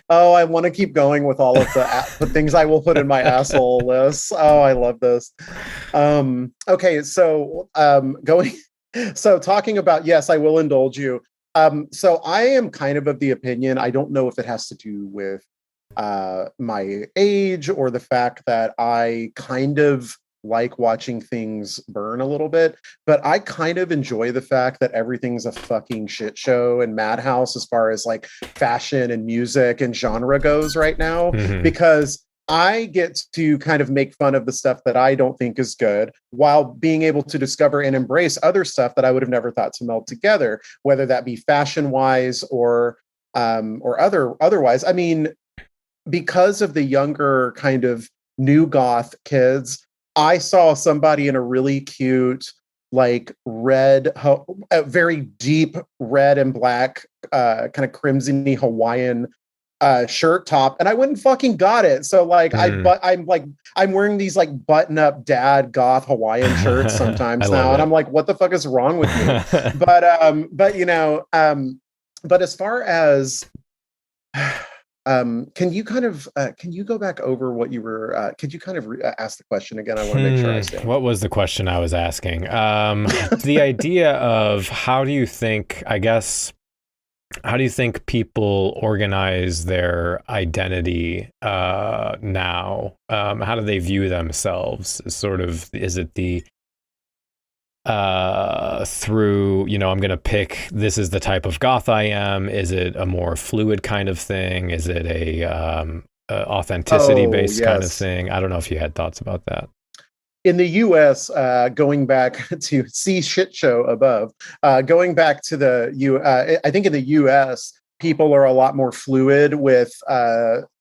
Oh, I want to keep going with all of the things I will put in my asshole list. Oh, I love this. Okay, so talking about, yes, I will indulge you. So I am kind of the opinion, I don't know if it has to do with my age or the fact that I kind of like watching things burn a little bit, but I kind of enjoy the fact that everything's a fucking shit show and madhouse as far as like fashion and music and genre goes right now, because I get to kind of make fun of the stuff that I don't think is good while being able to discover and embrace other stuff that I would have never thought to meld together, whether that be fashion wise or otherwise. I mean, because of the younger kind of new goth kids, I saw somebody in a really cute, like very deep red and black, kind of crimsony Hawaiian shirt top, and I went and fucking got it. So like I'm wearing these like button up dad goth Hawaiian shirts sometimes now, and I'm like, what the fuck is wrong with me? but you know, but as far as can you go back over what you were could you kind of ask the question again? I want to make sure I understand. What was the question I was asking? The idea of how do you think people organize their identity now? How do they view themselves? Is it the through, you know, I'm going to pick, this is the type of goth I am? Is it a more fluid kind of thing? Is it a authenticity based kind of thing? I don't know if you had thoughts about that. In the US, going back to see shit show above, going back to I think in the US, people are a lot more fluid with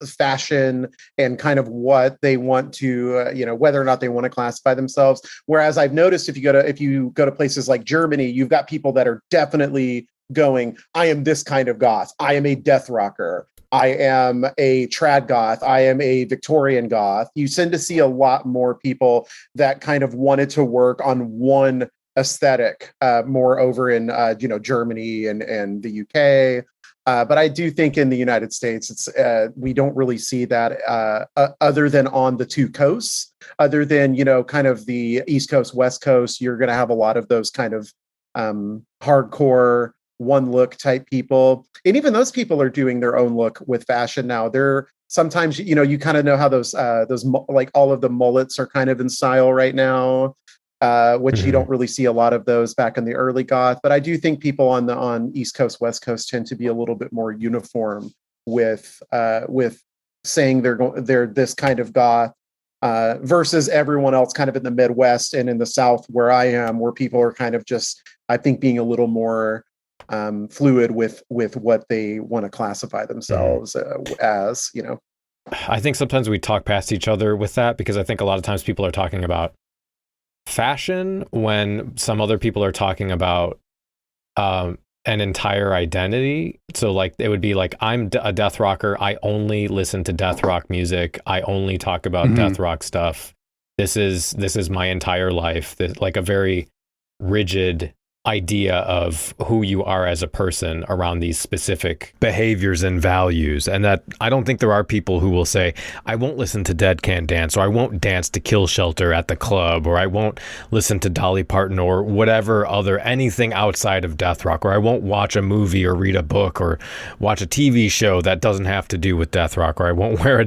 fashion and kind of what they want to, you know, whether or not they want to classify themselves. Whereas I've noticed if you go to places like Germany, you've got people that are definitely going, I am this kind of goth. I am a death rocker. I am a trad goth. I am a Victorian goth. You tend to see a lot more people that kind of wanted to work on one aesthetic, more over in, you know, Germany and the UK. But I do think in the United States, it's we don't really see that other than on the two coasts. Other than, you know, kind of the East Coast, West Coast, you're going to have a lot of those kind of hardcore one look type people. And even those people are doing their own look with fashion now. They're sometimes, you know, you kind of know how those like all of the mullets are kind of in style right now. Which you don't really see a lot of those back in the early goth. But I do think people on East Coast, West Coast tend to be a little bit more uniform with saying they're this kind of goth versus everyone else kind of in the Midwest and in the South where I am, where people are kind of just, I think, being a little more fluid with what they want to classify themselves as, you know. I think sometimes we talk past each other with that, because I think a lot of times people are talking about fashion when some other people are talking about an entire identity. So like it would be like, I'm a death rocker, I only listen to death rock music, I only talk about death rock stuff, this is my entire life. Like a very rigid idea of who you are as a person around these specific behaviors and values. And that I don't think there are people who will say, I won't listen to Dead Can Dance, or I won't dance to Kill Shelter at the club, or I won't listen to Dolly Parton, or whatever other, anything outside of death rock, or I won't watch a movie or read a book or watch a TV show that doesn't have to do with death rock, or I won't wear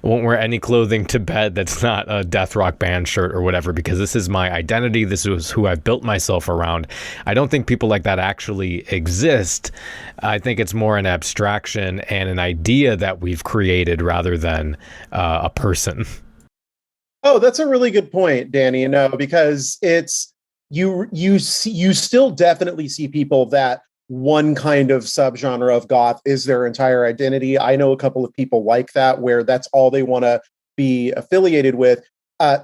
won't wear any clothing to bed that's not a death rock band shirt or whatever, because this is my identity, this is who I've built myself around. I don't think people like that actually exist. I think it's more an abstraction and an idea that we've created rather than a person. Oh, that's a really good point, Danny. You know, because it's you still definitely see people that one kind of subgenre of goth is their entire identity. I know a couple of people like that, where that's all they want to be affiliated with.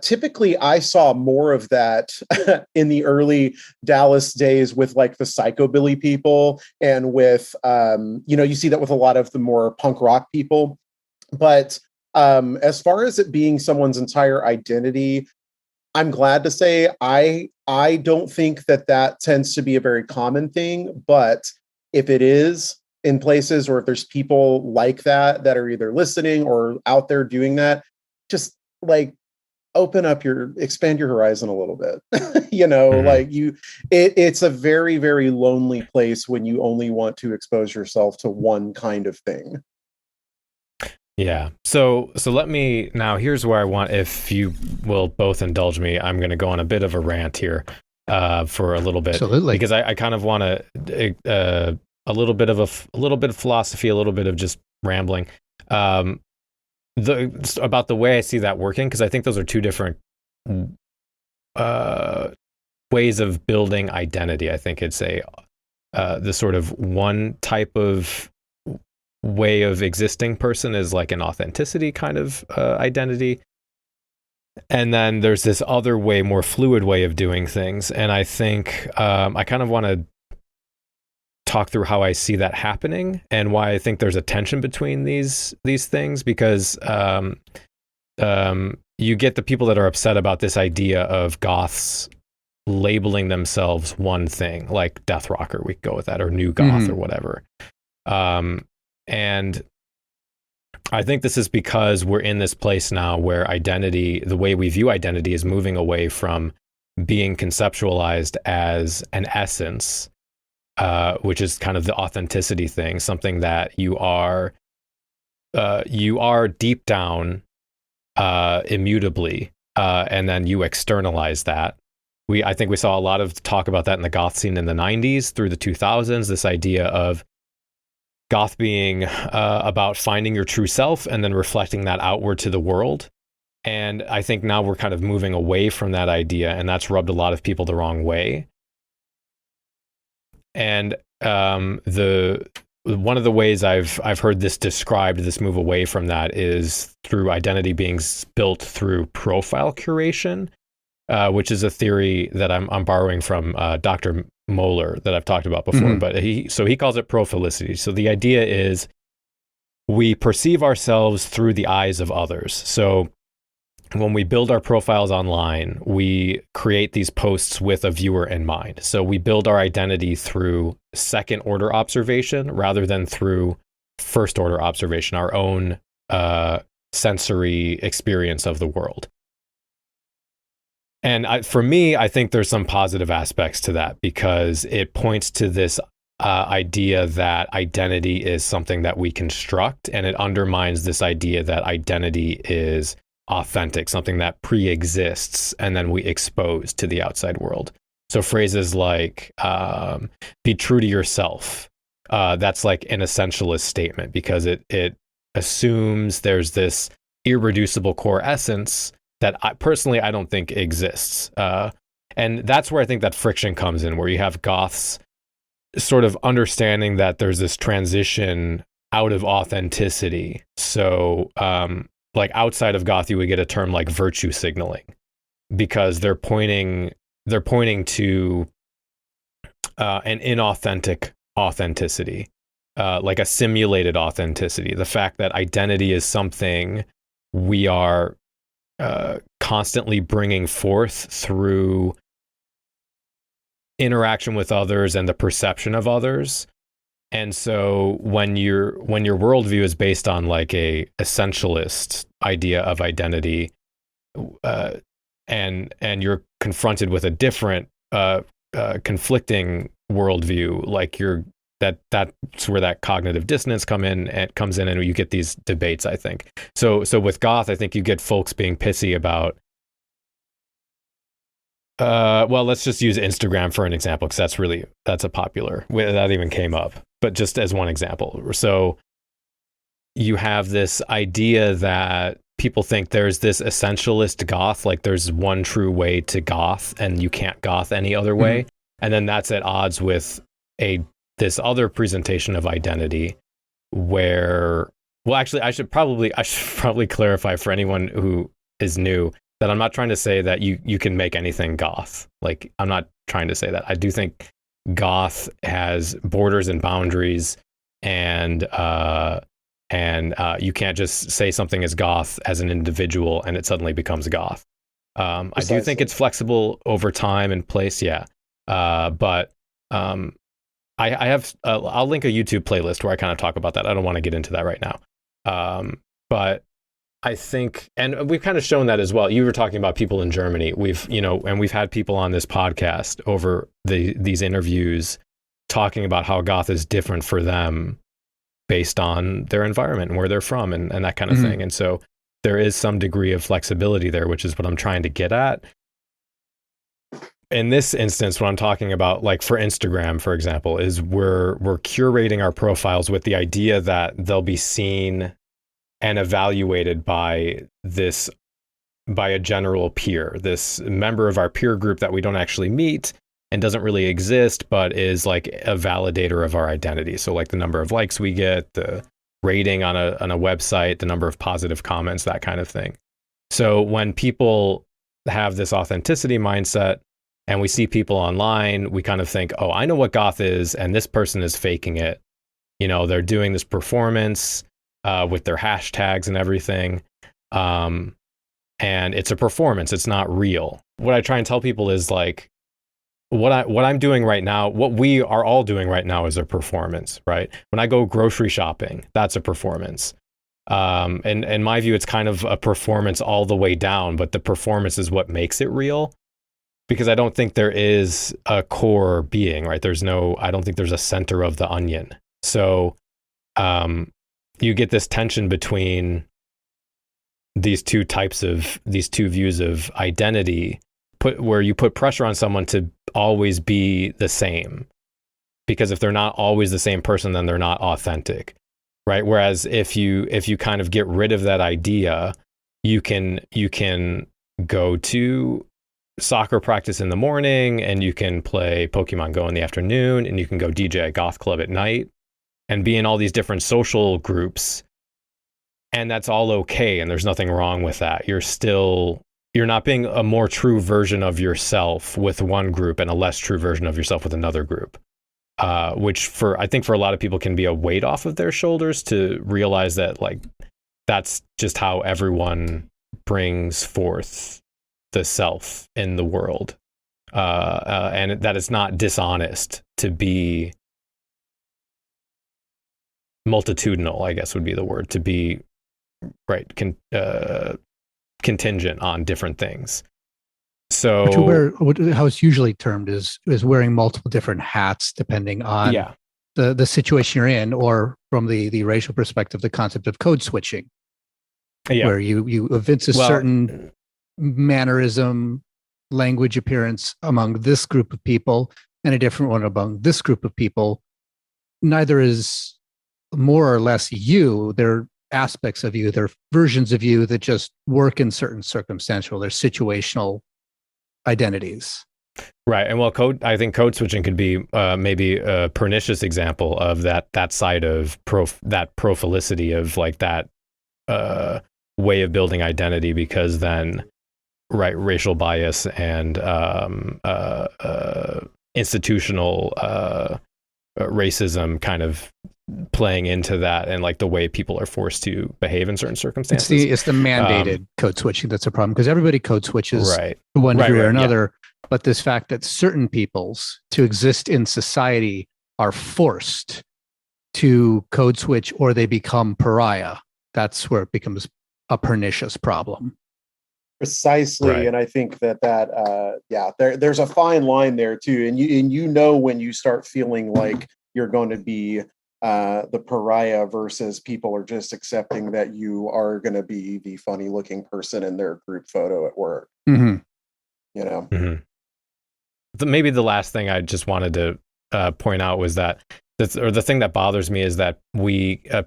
Typically, I saw more of that in the early Dallas days with like the psychobilly people, and with, you know, you see that with a lot of the more punk rock people. But as far as it being someone's entire identity, I'm glad to say I don't think that tends to be a very common thing. But if it is in places, or if there's people like that are either listening or out there doing that, just like expand your horizon a little bit. You know, like it's a very, very lonely place when you only want to expose yourself to one kind of thing. Yeah. So let me, now here's where I want, if you will both indulge me, I'm going to go on a bit of a rant here for a little bit. Absolutely. Because I kind of want to, a little bit of philosophy, a little bit of just rambling. About the way I see that working, because I think those are two different ways of building identity. I think it's the sort of one type of way of existing person is like an authenticity kind of identity, And then there's this other way, more fluid way of doing things. And I think I kind of want to talk through how I see that happening and why I think there's a tension between these things, because you get the people that are upset about this idea of goths labeling themselves one thing, like death rocker, we could go with that, or new goth or whatever. And I think this is because we're in this place now where identity, the way we view identity, is moving away from being conceptualized as an essence, which is kind of the authenticity thing, something that you are deep down, immutably, and then you externalize that. I think we saw a lot of talk about that in the goth scene in the 90s through the 2000s, this idea of goth being about finding your true self and then reflecting that outward to the world. And I think now we're kind of moving away from that idea, and that's rubbed a lot of people the wrong way. And one of the ways I've heard this described, this move away from that, is through identity being built through profile curation, which is a theory that I'm borrowing from Dr. Moeller that I've talked about before. But he calls it prophilicity. So the idea is we perceive ourselves through the eyes of others. So when we build our profiles online, we create these posts with a viewer in mind. So we build our identity through second order observation rather than through first order observation, our own sensory experience of the world. And for me, I think there's some positive aspects to that, because it points to this idea that identity is something that we construct, and it undermines this idea that identity is authentic, something that pre-exists and then we expose to the outside world. So phrases like be true to yourself, that's like an essentialist statement, because it assumes there's this irreducible core essence that I don't think exists. And that's where I think that friction comes in, where you have goths sort of understanding that there's this transition out of authenticity. So like outside of goth, you would get a term like virtue signaling, because they're pointing to an inauthentic authenticity, like a simulated authenticity. The fact that identity is something we are constantly bringing forth through interaction with others and the perception of others. And so when your worldview is based on like a essentialist idea of identity, and you're confronted with a different conflicting worldview, like that's where that cognitive dissonance comes in, and you get these debates, I think. So with goth, I think you get folks being pissy about well, let's just use Instagram for an example, because that's a popular, that even came up, but just as one example. So you have this idea that people think there's this essentialist goth, like there's one true way to goth and you can't goth any other way. And then that's at odds with this other presentation of identity where, well, actually, I should probably clarify for anyone who is new that I'm not trying to say that you can make anything goth. Like, I'm not trying to say that. I do think goth has borders and boundaries, and you can't just say something is goth as an individual and it suddenly becomes goth. I do think it's flexible over time and place, yeah. But I have I'll link a YouTube playlist where I kind of talk about that. I don't want to get into that right now. But I think, and we've kind of shown that as well. You were talking about people in Germany. We've had people on this podcast over these interviews talking about how goth is different for them based on their environment and where they're from and that kind of thing. And so there is some degree of flexibility there, which is what I'm trying to get at. In this instance, what I'm talking about, like for Instagram, for example, is we're curating our profiles with the idea that they'll be seen and evaluated by a general peer, this member of our peer group that we don't actually meet and doesn't really exist, but is like a validator of our identity. So like the number of likes we get, the rating on a website, the number of positive comments, that kind of thing. So when people have this authenticity mindset and we see people online, we kind of think, oh, I know what goth is, and this person is faking it. You know, they're doing this performance with their hashtags and everything. And it's a performance. It's not real. What I try and tell people is like, what I'm doing right now, what we are all doing right now is a performance, right? When I go grocery shopping, that's a performance. And in my view, it's kind of a performance all the way down, but the performance is what makes it real. Because I don't think there is a core being, right? I don't think there's a center of the onion. So you get this tension between these two views of identity, where you put pressure on someone to always be the same. Because if they're not always the same person, then they're not authentic, right? Whereas if you kind of get rid of that idea, you can go to soccer practice in the morning, and you can play Pokemon Go in the afternoon, and you can go DJ at Goth Club at night and be in all these different social groups. And that's all okay. And there's nothing wrong with that. You're not being a more true version of yourself with one group and a less true version of yourself with another group. Which I think for a lot of people can be a weight off of their shoulders to realize that like, that's just how everyone brings forth the self in the world, and that it's not dishonest to be multitudinal, I guess would be the word, to be right contingent on different things. So how it's usually termed is wearing multiple different hats depending on the situation you're in, or from the racial perspective, the concept of code switching, where you evince a certain mannerism, language, appearance among this group of people and a different one among this group of people. Neither is more or less you. They're aspects of you. They're versions of you that just work in certain circumstantial, they're situational identities. Right. And I think code switching could be maybe a pernicious example of that side of that prophilicity of like that way of building identity, because then racial bias and institutional racism kind of playing into that, and like the way people are forced to behave in certain circumstances. It's the mandated code switching that's a problem, because everybody code switches to one degree or another. Yeah. But this fact that certain peoples to exist in society are forced to code switch, or they become pariah, that's where it becomes a pernicious problem. Precisely. Right. And I think there's a fine line there too. And you know when you start feeling like you're going to be the pariah versus people are just accepting that you are going to be the funny looking person in their group photo at work. Mm-hmm. You know? Mm-hmm. Maybe the last thing I just wanted to point out was that the thing that bothers me is that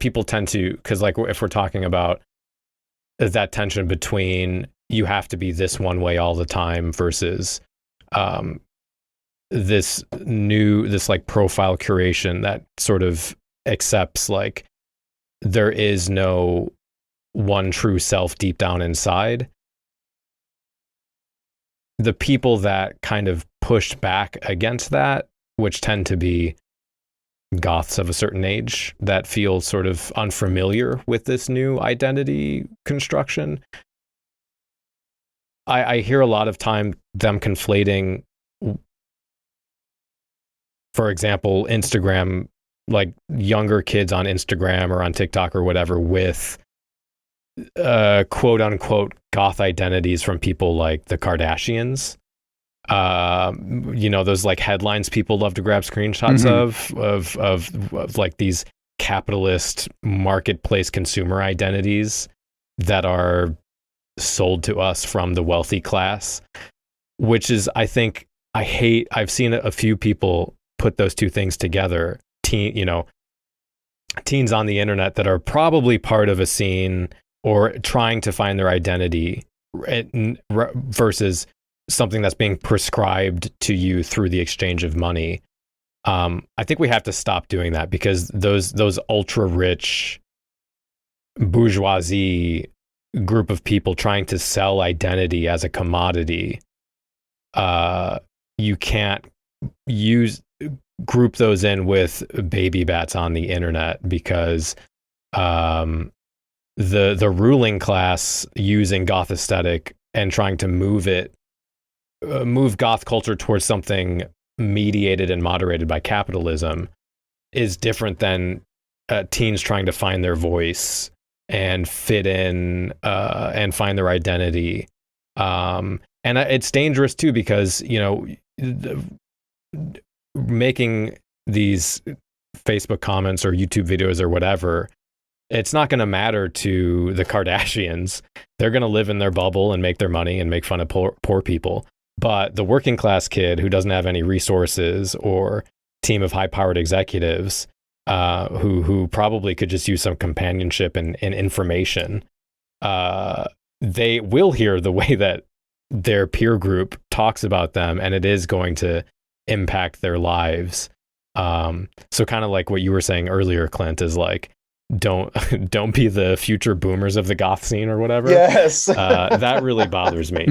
people tend to, because like if we're talking about that tension between you have to be this one way all the time versus this like profile curation that sort of accepts like there is no one true self deep down inside. The people that kind of push back against that, which tend to be goths of a certain age that feel sort of unfamiliar with this new identity construction, I hear a lot of time them conflating, for example, Instagram, like younger kids on Instagram or on TikTok or whatever, with quote unquote goth identities from people like the Kardashians. Those like headlines people love to grab screenshots of like these capitalist marketplace consumer identities that are sold to us from the wealthy class, which is, I think, I've seen a few people put those two things together. Teens on the internet that are probably part of a scene or trying to find their identity versus something that's being prescribed to you through the exchange of money. I think we have to stop doing that, because those ultra rich bourgeoisie group of people trying to sell identity as a commodity, you can't group those in with baby bats on the internet, because the ruling class using goth aesthetic and trying to move goth culture towards something mediated and moderated by capitalism is different than teens trying to find their voice and fit in and find their identity. And it's dangerous too, because, you know, making these Facebook comments or YouTube videos or whatever, it's not going to matter to the Kardashians. They're going to live in their bubble and make their money and make fun of poor people. But the working class kid who doesn't have any resources or team of high-powered executives who probably could just use some companionship and information, they will hear the way that their peer group talks about them, and it is going to impact their lives. So kind of like what you were saying earlier, Clint, is like, don't be the future boomers of the goth scene or whatever. Yes. That really bothers me.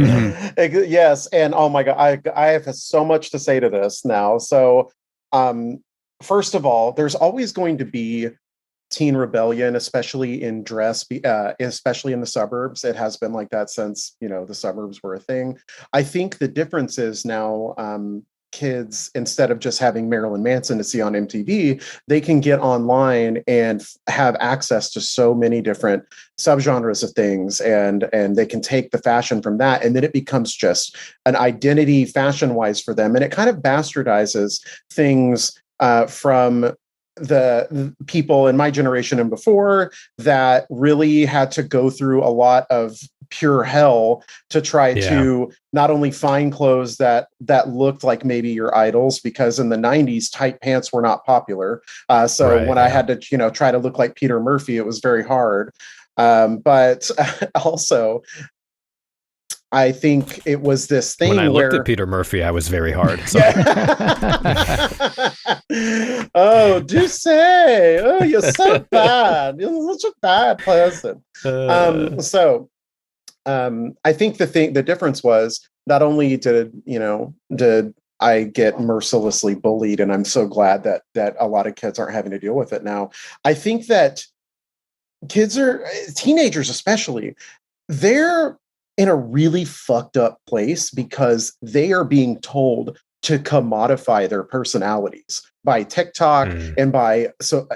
Yes. And oh my God, I have so much to say to this now. So first of all, there's always going to be teen rebellion, especially in dress, especially in the suburbs. It has been like that since, you know, the suburbs were a thing. I think the difference is now kids, instead of just having Marilyn Manson to see on MTV, they can get online and have access to so many different subgenres of things, and they can take the fashion from that, and then it becomes just an identity fashion-wise for them, and it kind of bastardizes things from the people in my generation and before that really had to go through a lot of pure hell to try to not only find clothes that looked like maybe your idols, because in the 90s tight pants were not popular. I had to, you know, try to look like Peter Murphy, it was very hard. But also, I think it was this thing when I where... looked at Peter Murphy, I was very hard. Oh, do say, oh, you're so bad. You're such a bad person. I think the difference was, not only did I get mercilessly bullied, and I'm so glad that a lot of kids aren't having to deal with it now. I think that teenagers especially, they're in a really fucked up place because they are being told to commodify their personalities by TikTok and by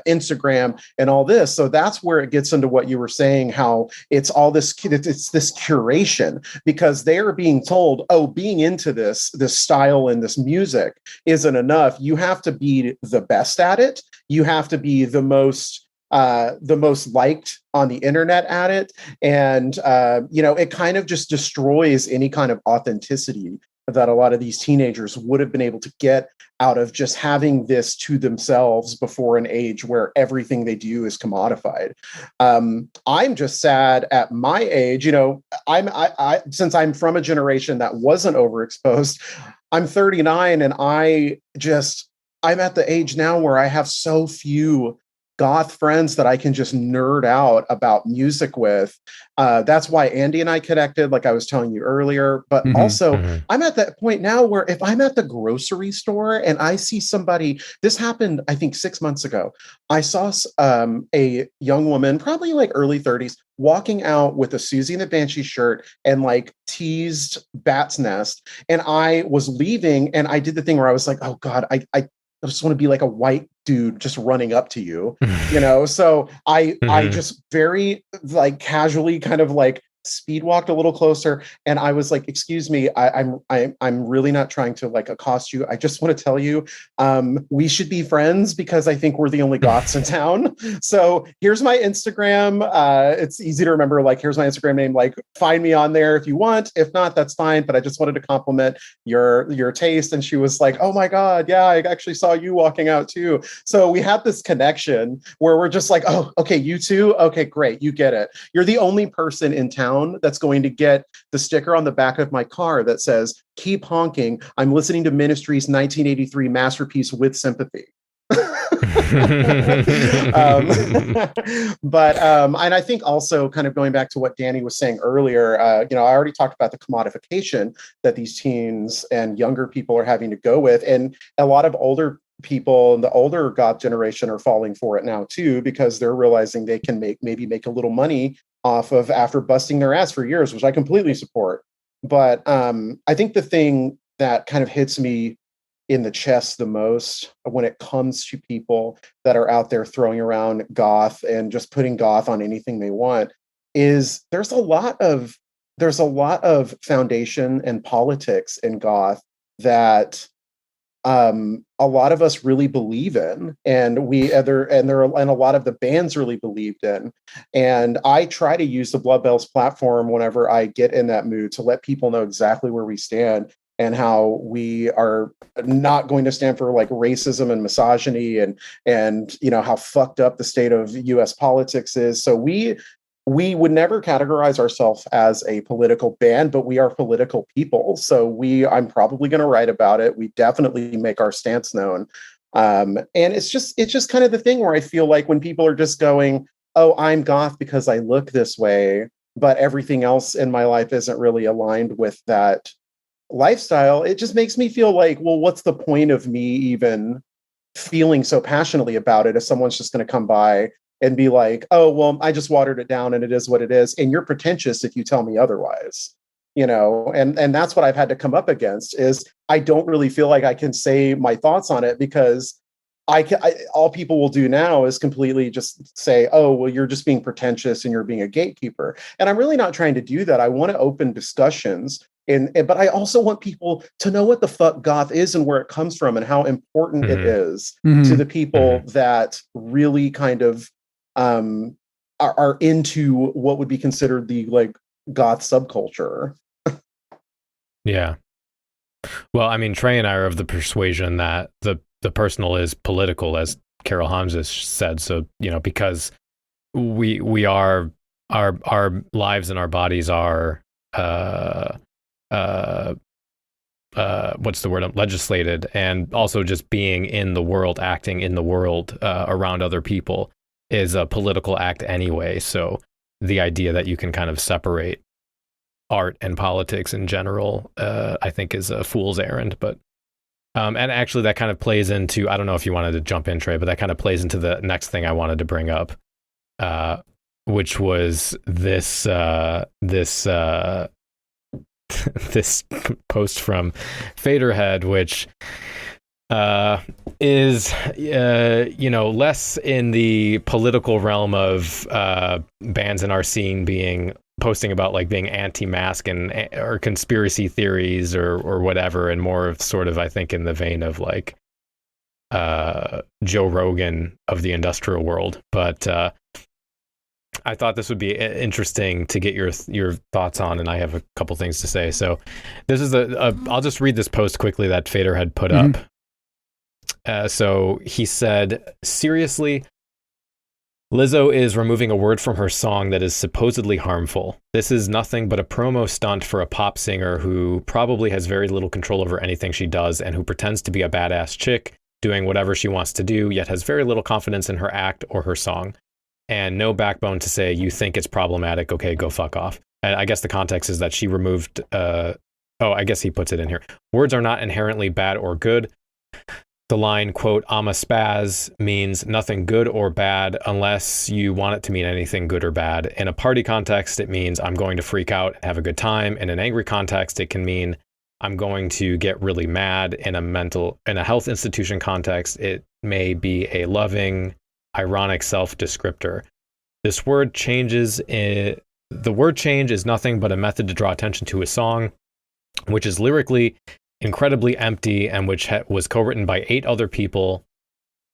Instagram and all this. So that's where it gets into what you were saying, how it's all this, it's this curation, because they are being told, oh, being into this style and this music isn't enough. You have to be the best at it. You have to be the most liked on the internet at it. And, it kind of just destroys any kind of authenticity that a lot of these teenagers would have been able to get out of just having this to themselves before an age where everything they do is commodified. I'm just sad at my age, since I'm from a generation that wasn't overexposed. I'm 39, and I'm at the age now where I have so few goth friends that I can just nerd out about music with. That's why Andy and I connected, like I was telling you earlier. But I'm at that point now where if I'm at the grocery store and I see somebody, this happened, I think 6 months ago. I saw a young woman, probably like early 30s, walking out with a Susie and the Banshee shirt and like teased Bat's Nest. And I was leaving, and I did the thing where I was like, oh God, I just want to be like a white dude just running up to you, So I just very like casually kind of like speed walked a little closer, and I was like, excuse me, I'm really not trying to like accost you. I just want to tell you, we should be friends because I think we're the only goths in town. So here's my Instagram. It's easy to remember. Like, here's my Instagram name. Like, find me on there if you want. If not, that's fine. But I just wanted to compliment your taste. And she was like, oh my God, yeah, I actually saw you walking out too. So we had this connection where we're just like, oh, okay, you too. Okay, great. You get it. You're the only person in town that's going to get the sticker on the back of my car that says, keep honking, I'm listening to Ministry's 1983 masterpiece with sympathy. And I think also kind of going back to what Danny was saying earlier, I already talked about the commodification that these teens and younger people are having to go with, and a lot of older people in the older goth generation are falling for it now too, because they're realizing they can make a little money off of after busting their ass for years, which I completely support. But I think the thing that kind of hits me in the chest the most when it comes to people that are out there throwing around goth and just putting goth on anything they want is there's a lot of foundation and politics in goth that a lot of us really believe in, and a lot of the bands really believed in. And I try to use the Blood Bells platform whenever I get in that mood to let people know exactly where we stand and how we are not going to stand for like racism and misogyny and how fucked up the state of US politics is. So we would never categorize ourselves as a political band, but we are political people. So I'm probably going to write about it. We definitely make our stance known. And it's just kind of the thing where I feel like when people are just going, oh, I'm goth because I look this way, but everything else in my life isn't really aligned with that lifestyle, it just makes me feel like, well, what's the point of me even feeling so passionately about it if someone's just going to come by and be like, oh, well, I just watered it down and it is what it is. And you're pretentious if you tell me otherwise, and that's what I've had to come up against is I don't really feel like I can say my thoughts on it because all people will do now is completely just say, oh, well, you're just being pretentious and you're being a gatekeeper. And I'm really not trying to do that. I want to open discussions. But I also want people to know what the fuck goth is and where it comes from and how important it is to the people that really kind of are into what would be considered the like goth subculture. Yeah. Well, I mean, Trey and I are of the persuasion that the personal is political, as Carol Holmes has said. So, because we are our lives and our bodies are what's the word? Legislated, and also just being in the world, acting in the world around other people is a political act anyway. So the idea that you can kind of separate art and politics in general, I think is a fool's errand. But and actually that kind of plays into, I don't know if you wanted to jump in, Trey, but that kind of plays into the next thing I wanted to bring up, which was this this post from Faderhead, which is less in the political realm of bands in our scene posting about like being anti-mask or conspiracy theories or whatever, and more of sort of, I think, in the vein of like Joe Rogan of the industrial world. But I thought this would be interesting to get your thoughts on, and I have a couple things to say. So this is I'll just read this post quickly that Fader had put up. So he said, seriously, Lizzo is removing a word from her song that is supposedly harmful. This is nothing but a promo stunt for a pop singer who probably has very little control over anything she does and who pretends to be a badass chick doing whatever she wants to do, yet has very little confidence in her act or her song. And no backbone to say, you think it's problematic, okay, go fuck off. And I guess the context is that she removed, I guess he puts it in here. Words are not inherently bad or good. The line, quote, I'm a spaz means nothing good or bad unless you want it to mean anything good or bad. In a party context, it means I'm going to freak out and have a good time. In an angry context, it can mean I'm going to get really mad. In a health institution context, it may be a loving, ironic self-descriptor. The word change is nothing but a method to draw attention to a song, which is lyrically incredibly empty and which was co-written by 8 other people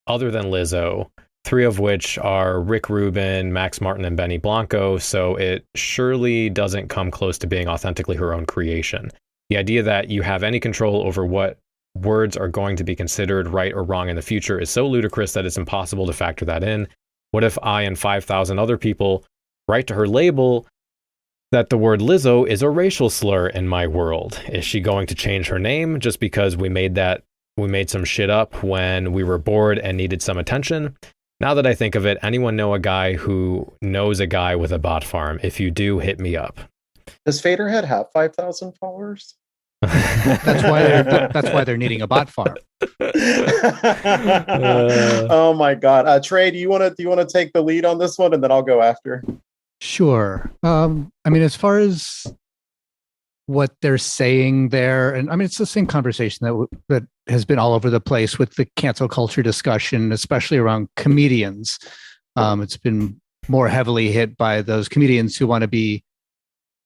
other than Lizzo, 3 of which are Rick Rubin, Max Martin, and Benny Blanco, so it surely doesn't come close to being authentically her own creation. The idea that you have any control over what words are going to be considered right or wrong in the future is so ludicrous that it's impossible to factor that in. What if I and 5,000 other people write to her label that the word Lizzo is a racial slur in my world? Is she going to change her name just because we made that we made some shit up when we were bored and needed some attention. Now that I think of it, anyone know a guy who knows a guy with a bot farm? If you do, hit me up. Does Faderhead have 5,000 followers? That's why they're needing a bot farm. Oh my god, Trey, do you want to take the lead on this one, and then I'll go after? Sure. I mean, as far as what they're saying there, and I mean, it's the same conversation that has been all over the place with the cancel culture discussion, especially around comedians. It's been more heavily hit by those comedians who want to be,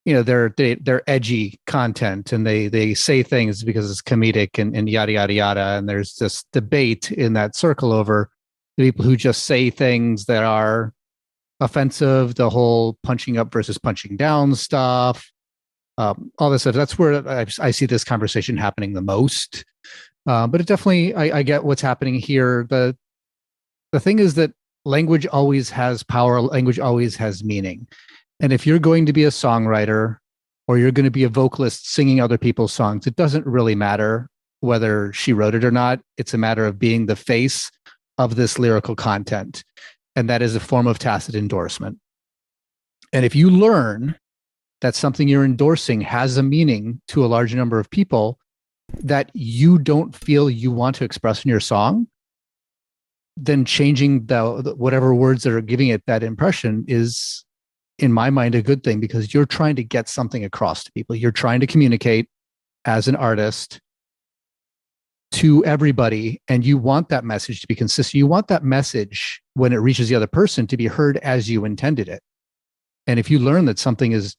they're edgy content, and they say things because it's comedic and yada yada yada. And there's this debate in that circle over the people who just say things that are offensive, the whole punching up versus punching down stuff, all this stuff. That's where I see this conversation happening the most. But it definitely, I get what's happening here. The thing is that language always has power. Language always has meaning. And if you're going to be a songwriter or you're going to be a vocalist singing other people's songs, it doesn't really matter whether she wrote it or not. It's a matter of being the face of this lyrical content. And that is a form of tacit endorsement. And if you learn that something you're endorsing has a meaning to a large number of people that you don't feel you want to express in your song, then changing the whatever words that are giving it that impression is, in my mind, a good thing, because you're trying to get something across to people. You're trying to communicate as an artist to everybody, and you want that message to be consistent. You want that message, when it reaches the other person, to be heard as you intended it. And if you learn that something is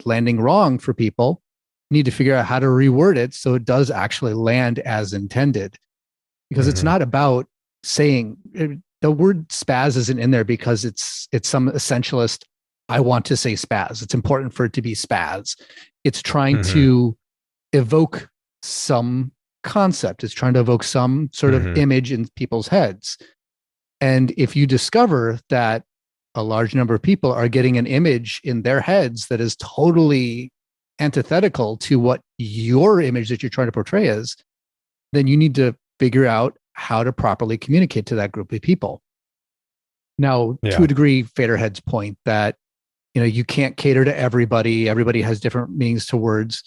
landing wrong for people, you need to figure out how to reword it so it does actually land as intended. Because it's not about saying, the word spaz isn't in there because it's some essentialist, I want to say spaz, it's important for it to be spaz. It's trying to evoke some concept. It's trying to evoke some sort of image in people's heads. And if you discover that a large number of people are getting an image in their heads that is totally antithetical to what your image that you're trying to portray is, then you need to figure out how to properly communicate to that group of people. Now, to a degree, Faderhead's point that, you can't cater to everybody. Everybody has different meanings to words.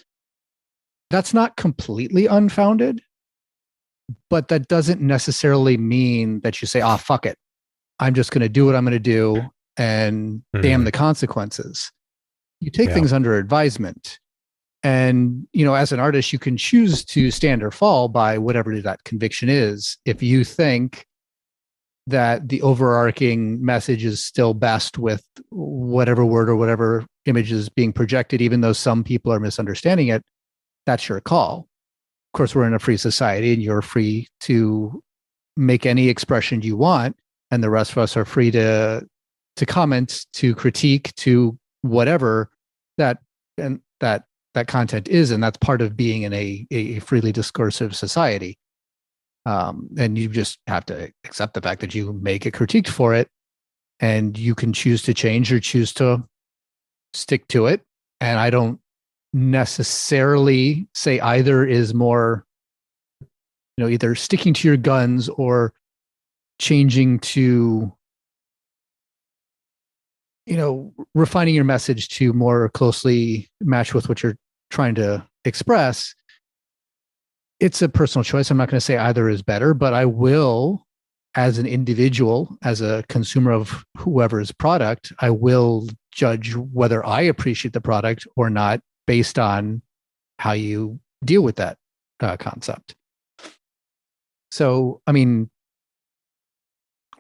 That's not completely unfounded, but that doesn't necessarily mean that you say, fuck it, I'm just going to do what I'm going to do, and damn the consequences. You take things under advisement. And, as an artist, you can choose to stand or fall by whatever that conviction is. If you think that the overarching message is still best with whatever word or whatever image is being projected, even though some people are misunderstanding it, that's your call. Of course, we're in a free society, and you're free to make any expression you want, and the rest of us are free to comment, to critique, to whatever that content is, and that's part of being in a freely discursive society. And you just have to accept the fact that you may get critiqued for it, and you can choose to change or choose to stick to it. And I don't necessarily say either is more, either sticking to your guns or changing to, refining your message to more closely match with what you're trying to express. It's a personal choice. I'm not going to say either is better, but I will, as an individual, as a consumer of whoever's product, I will judge whether I appreciate the product or not based on how you deal with that concept. So, I mean,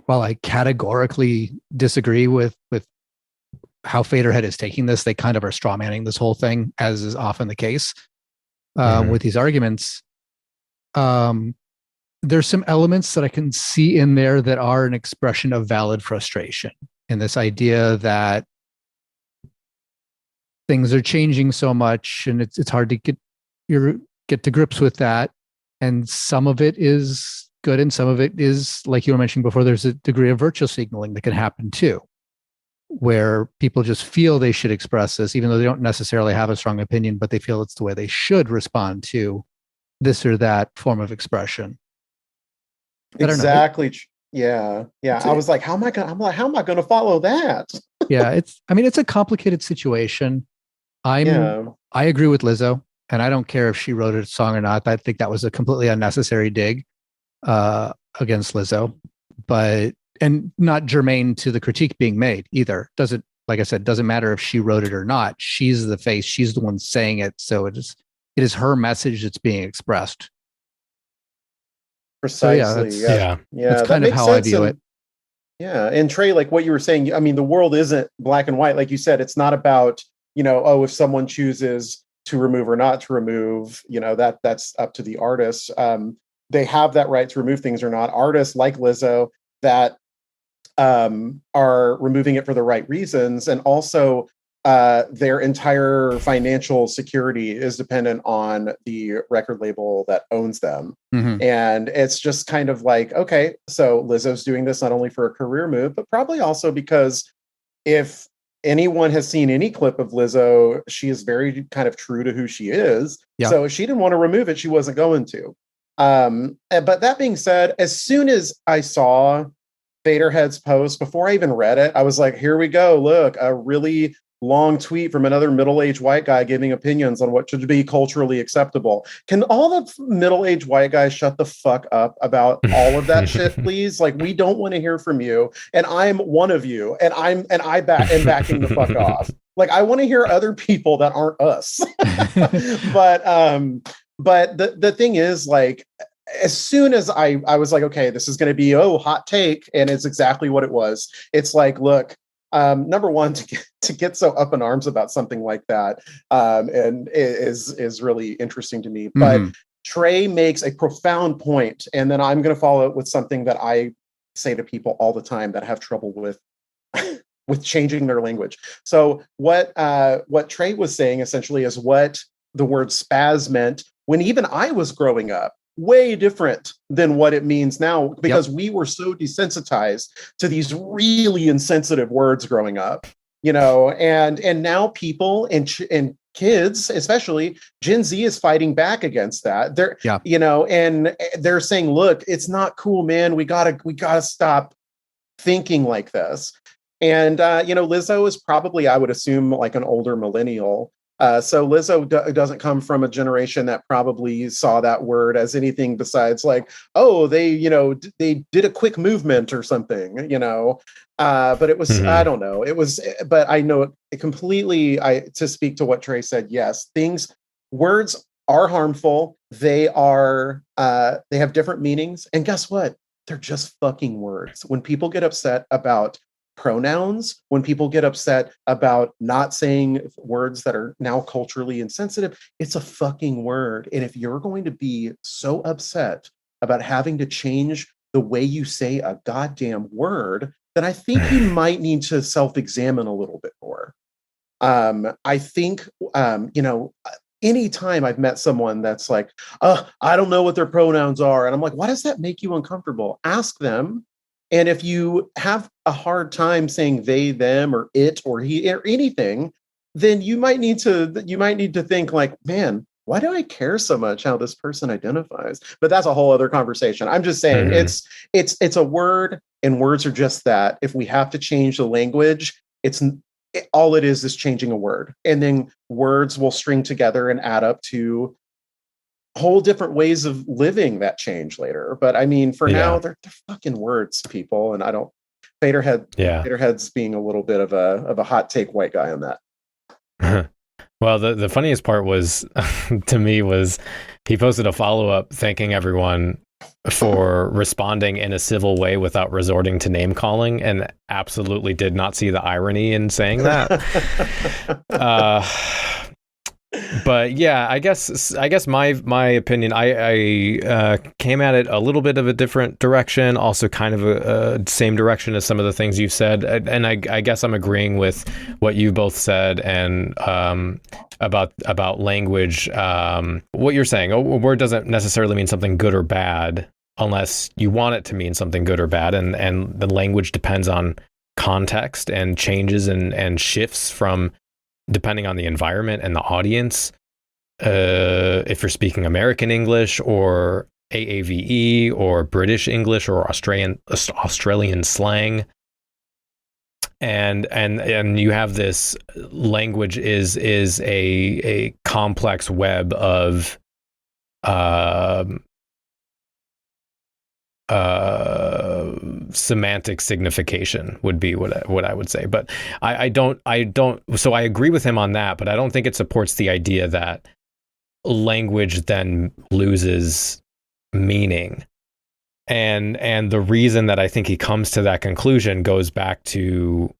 while I categorically disagree with how Faderhead is taking this, they kind of are straw manning this whole thing, as is often the case with these arguments. There's some elements that I can see in there that are an expression of valid frustration, and this idea that things are changing so much, and it's hard to get to grips with that. And some of it is good, and some of it is, like you were mentioning before, there's a degree of virtue signaling that can happen too, where people just feel they should express this, even though they don't necessarily have a strong opinion, but they feel it's the way they should respond to this or that form of expression. Exactly. Yeah. I was like, how am I going to follow that? Yeah. It's a complicated situation. I agree with Lizzo, and I don't care if she wrote a song or not. I think that was a completely unnecessary dig against Lizzo, and not germane to the critique being made either. Like I said, doesn't matter if she wrote it or not. She's the face. She's the one saying it. So it is her message that's being expressed. Precisely. So that's kind of how I view it. Yeah. And Trey, like what you were saying, I mean, the world isn't black and white. Like you said, it's not about, if someone chooses to remove or not to remove, that's up to the artist. They have that right to remove things or not. Artists like Lizzo that are removing it for the right reasons, and also their entire financial security is dependent on the record label that owns them. Mm-hmm. And it's just kind of like, okay, so Lizzo's doing this not only for a career move, but probably also because if anyone has seen any clip of Lizzo, she is very kind of true to who she is. Yeah. So she didn't want to remove it. She wasn't going to. But that being said, as soon as I saw Faderhead's post, before I even read it, I was like, here we go. Look, a really long tweet from another middle-aged white guy giving opinions on what should be culturally acceptable. Can all the middle-aged white guys shut the fuck up about all of that shit, please? Like, we don't want to hear from you. And I'm one of you. And I'm backing the fuck off. Like, I want to hear other people that aren't us. But the thing is, like, as soon as I was like, okay, this is going to be, hot take. And it's exactly what it was. It's like, look, number one, to get so up in arms about something like that, and is really interesting to me. But Trey makes a profound point, and then I'm going to follow it with something that I say to people all the time that have trouble with changing their language. So what Trey was saying essentially is what the word spaz meant when even I was growing up. Way different than what it means now, because we were so desensitized to these really insensitive words growing up, and now people and kids, especially Gen Z, is fighting back against that. And they're saying, look, it's not cool, man. We gotta stop thinking like this. And Lizzo is probably, I would assume, like an older millennial. So Lizzo doesn't come from a generation that probably saw that word as anything besides like, they did a quick movement or something, but it was, I don't know. It was, but I know it completely, to speak to what Trey said, yes, words are harmful. They are, they have different meanings. And guess what? They're just fucking words. When people get upset about pronouns, when people get upset about not saying words that are now culturally insensitive, it's a fucking word. And if you're going to be so upset about having to change the way you say a goddamn word, then I think you might need to self-examine a little bit more. I think, anytime I've met someone that's like, I don't know what their pronouns are. And I'm like, why does that make you uncomfortable? Ask them. And if you have a hard time saying they, them, or it, or he, or anything, then you might need to think like, man, why do I care so much how this person identifies? But that's a whole other conversation. I'm just saying it's a word, and words are just that. If we have to change the language, all it is changing a word, and then words will string together and add up to whole different ways of living that change later. But I mean, for now, they're fucking words, people. And I don't, Faderhead's being a little bit of a hot take white guy on that. Well, the funniest part was, to me, was he posted a follow-up thanking everyone for responding in a civil way without resorting to name calling, and absolutely did not see the irony in saying that. But yeah, I guess my opinion, I came at it a little bit of a different direction, also kind of a same direction as some of the things you said, and I guess I'm agreeing with what you both said, and about language. What you're saying, a word doesn't necessarily mean something good or bad unless you want it to mean something good or bad, and the language depends on context and changes and shifts from depending on the environment and the audience. if you're speaking American English or AAVE or British English or Australian slang. And you have this language is a complex web of semantic signification would be what I would say. But I don't so I agree with him on that, but I don't think it supports the idea that language then loses meaning. And the reason that I think he comes to that conclusion goes back to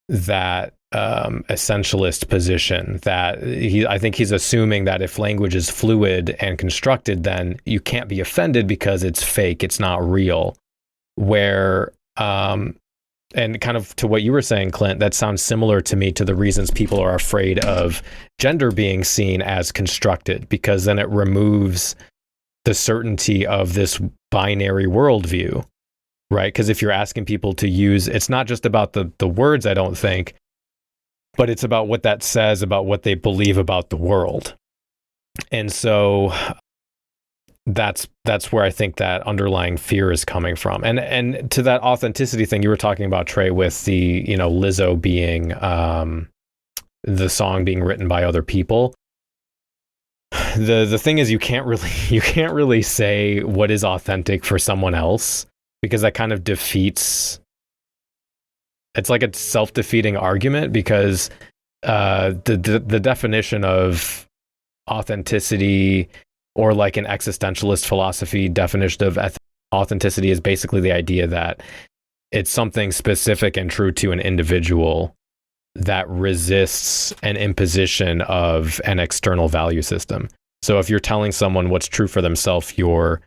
that essentialist position that I think he's assuming that if language is fluid and constructed, then you can't be offended because it's fake, it's not real. Where and kind of to what you were saying, Clint, that sounds similar to me to the reasons people are afraid of gender being seen as constructed, because then it removes the certainty of this binary worldview, right? Because if you're asking people to use, it's not just about the words, I don't think, but it's about what that says about what they believe about the world. And so that's where I think that underlying fear is coming from. And to that authenticity thing you were talking about, Trey, with the, Lizzo being the song being written by other people. The thing is, you can't really say what is authentic for someone else, because that kind of defeats. It's like a self-defeating argument, because the definition of authenticity, or like an existentialist philosophy definition of authenticity, is basically the idea that it's something specific and true to an individual that resists an imposition of an external value system. So if you're telling someone what's true for themselves, you're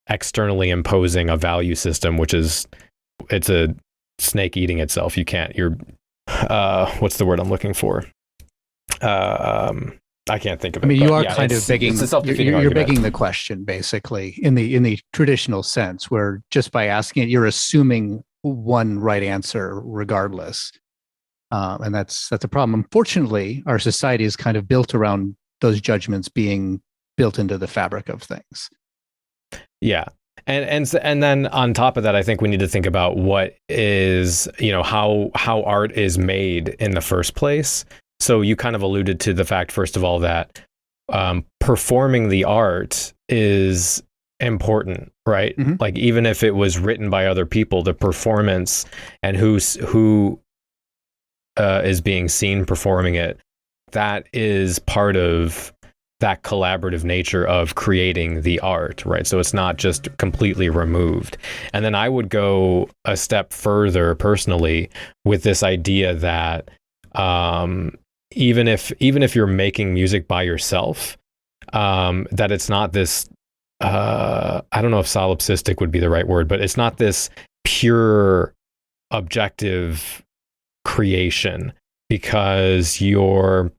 externally imposing a value system, it's a snake eating itself. You're what's the word I'm looking for? I can't think of it. I mean, you are kind of begging. You're begging the question, basically, in the traditional sense, where just by asking it, you're assuming one right answer regardless. And that's a problem. Unfortunately, our society is kind of built around those judgments being built into the fabric of things. Yeah. And then on top of that, I think we need to think about what is, how art is made in the first place. So you kind of alluded to the fact, first of all, that performing the art is important, right? Mm-hmm. Like, even if it was written by other people, the performance and who is being seen performing it, that is part of that collaborative nature of creating the art, right? So it's not just completely removed. And then I would go a step further personally with this idea that even if you're making music by yourself, that it's not this I don't know if solipsistic would be the right word, but it's not this pure objective creation, because you're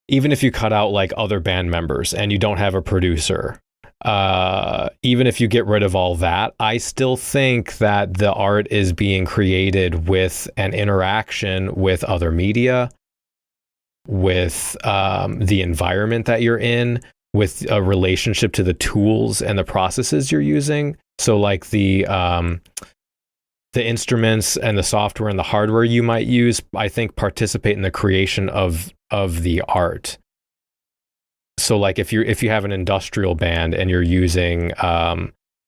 even if you cut out like other band members and you don't have a producer, even if you get rid of all that, I still think that the art is being created with an interaction with other media, with the environment that you're in, with a relationship to the tools and the processes you're using. So like the instruments and the software and the hardware you might use, I think, participate in the creation of the art. So like if you have an industrial band and you're using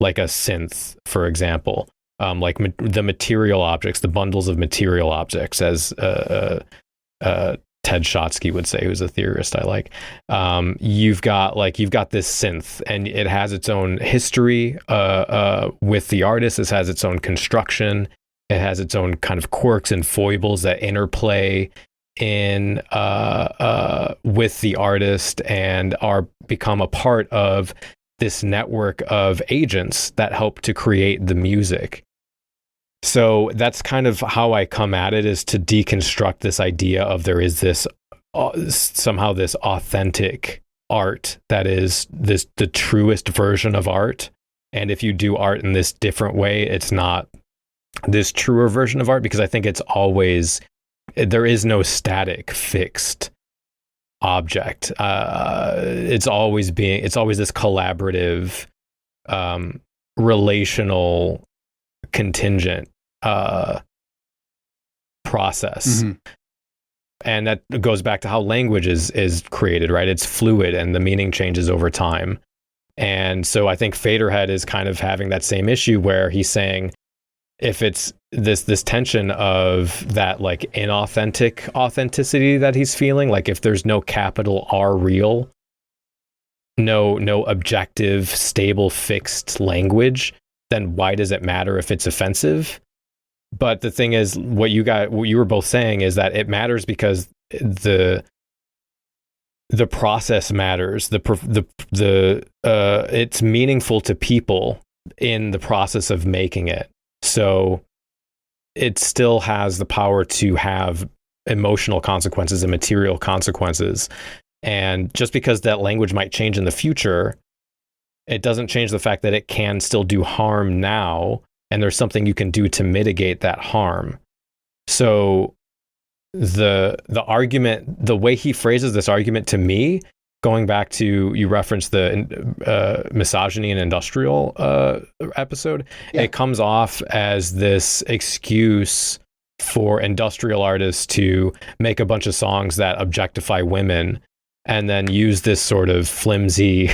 like a synth, for example, like the material objects, the bundles of material objects, as Ted Shotsky would say, who's a theorist I like. You've got this synth, and it has its own history with the artist. It has its own construction. It has its own kind of quirks and foibles that interplay in with the artist and become a part of this network of agents that help to create the music. So that's kind of how I come at it, is to deconstruct this idea of there is this somehow this authentic art that is the truest version of art. And if you do art in this different way, it's not this truer version of art, because I think it's always, there is no static, fixed object. It's always this collaborative, relational, contingent process. Mm-hmm. And that goes back to how language is created, right? It's fluid and the meaning changes over time. And so I think Faderhead is kind of having that same issue where he's saying, if it's this tension of that like inauthentic authenticity that he's feeling, like if there's no capital R real, no objective, stable, fixed language, then why does it matter if it's offensive? But the thing is, what you were both saying is that it matters because the process matters. It's meaningful to people in the process of making it. So it still has the power to have emotional consequences and material consequences. And just because that language might change in the future, it doesn't change the fact that it can still do harm now. And there's something you can do to mitigate that harm. So the argument, the way he phrases this argument to me, going back to, you referenced the misogyny and industrial episode, it comes off as this excuse for industrial artists to make a bunch of songs that objectify women and then use this sort of flimsy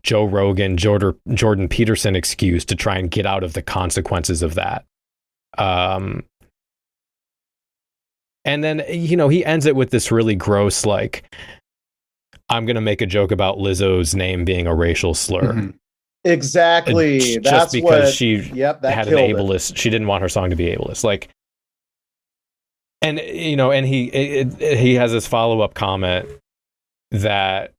Joe Rogan, Jordan Peterson excuse to try and get out of the consequences of that. And then, he ends it with this really gross, like, I'm going to make a joke about Lizzo's name being a racial slur. Mm-hmm. Exactly. Just That's because what, she had an ableist, she didn't want her song to be ableist. Like, and, and he has this follow-up comment that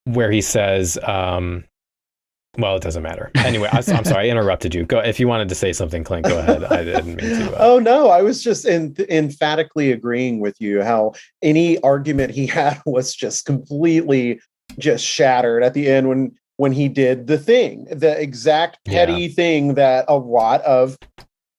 where he says, well, it doesn't matter. Anyway, I'm sorry, I interrupted you. Go, if you wanted to say something, Clint, go ahead. I didn't mean to. Oh, no, I was just emphatically agreeing with you how any argument he had was just completely just shattered at the end when he did the exact petty thing that a lot of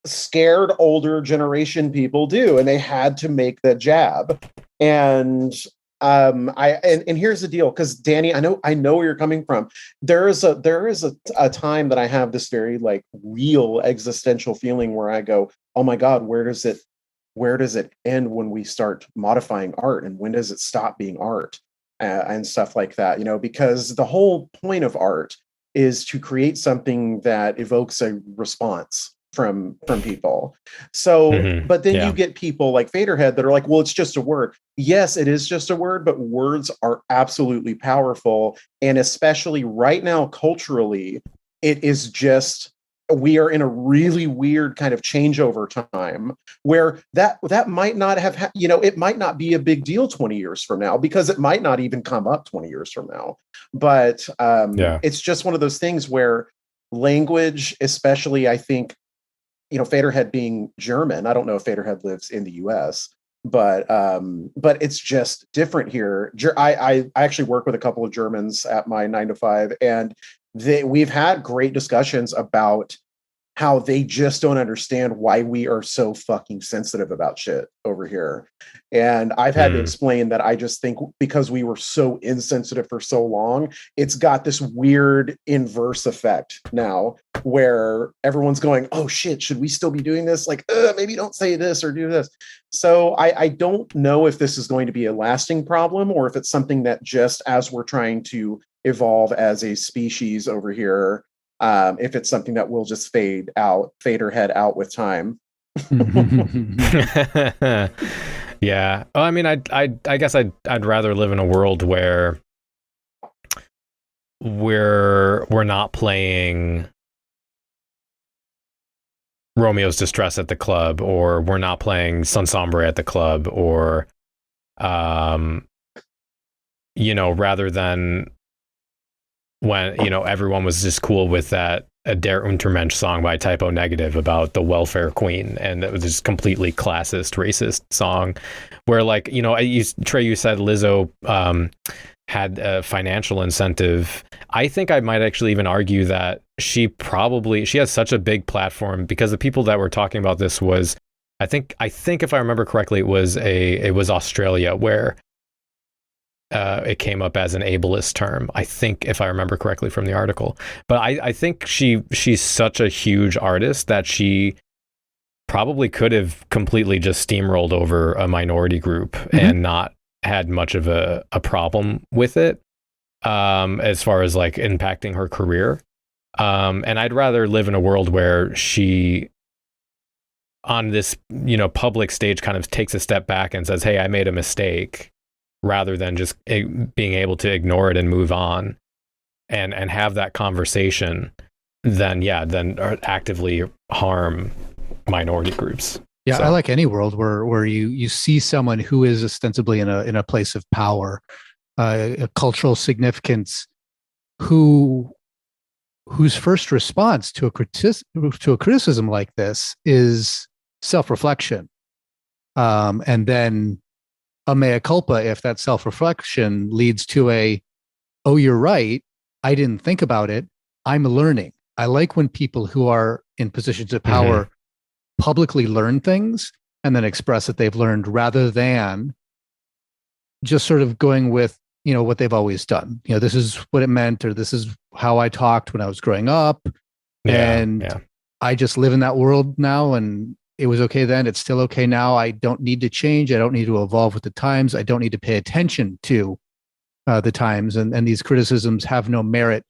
scared older generation people do, and they had to make the jab. And and here's the deal, because Danny, I know where you're coming from. There is a time that I have this very like real existential feeling where I go, oh my God, where does it end when we start modifying art, and when does it stop being art, and stuff like that, because the whole point of art is to create something that evokes a response from people. So, but then you get people like Faderhead that are like, well, it's just a word. Yes, it is just a word, but words are absolutely powerful. And especially right now, culturally, it is just, we are in a really weird kind of changeover time where that might not have, it might not be a big deal 20 years from now, because it might not even come up 20 years from now. But it's just one of those things where language, especially, I think, Faderhead being German, I don't know if Faderhead lives in the US, but it's just different here. I actually work with a couple of Germans at my 9-to-5, and we've had great discussions about how they just don't understand why we are so fucking sensitive about shit over here. And I've had to explain that I just think because we were so insensitive for so long, it's got this weird inverse effect now where everyone's going, oh shit, should we still be doing this? Like, maybe don't say this or do this. So I don't know if this is going to be a lasting problem, or if it's something that just as we're trying to evolve as a species over here, if it's something that will just Faderhead out with time. Yeah. Well, I mean, I guess I'd rather live in a world where we're not playing Romeo's Distress at the club, or we're not playing Sun Sombre at the club, or rather than when everyone was just cool with that Der Untermensch song by Typo Negative about the welfare queen, and it was just completely classist, racist song where, like, Trey, you said Lizzo had a financial incentive. I think I might actually even argue that she has such a big platform, because the people that were talking about this was, I think if I remember correctly, it was Australia, where it came up as an ableist term, I think, if I remember correctly from the article. But I think she's such a huge artist that she probably could have completely just steamrolled over a minority group and not had much of a problem with it, as far as like impacting her career. And I'd rather live in a world where she, on this, public stage, kind of takes a step back and says, hey, I made a mistake, rather than just being able to ignore it and move on and have that conversation, than actively harm minority groups. Yeah, So, I like any world where you see someone who is ostensibly in a place of power, a cultural significance, whose first response to a criticism like this is self-reflection, and then a mea culpa if that self-reflection leads to oh, you're right, I didn't think about it, I'm learning. I like when people who are in positions of power publicly learn things and then express that they've learned, rather than just sort of going with, what they've always done. This is what it meant, or this is how I talked when I was growing up. I just live in that world now, and it was okay then, it's still okay now. I don't need to change. I don't need to evolve with the times. I don't need to pay attention to the times. And these criticisms have no merit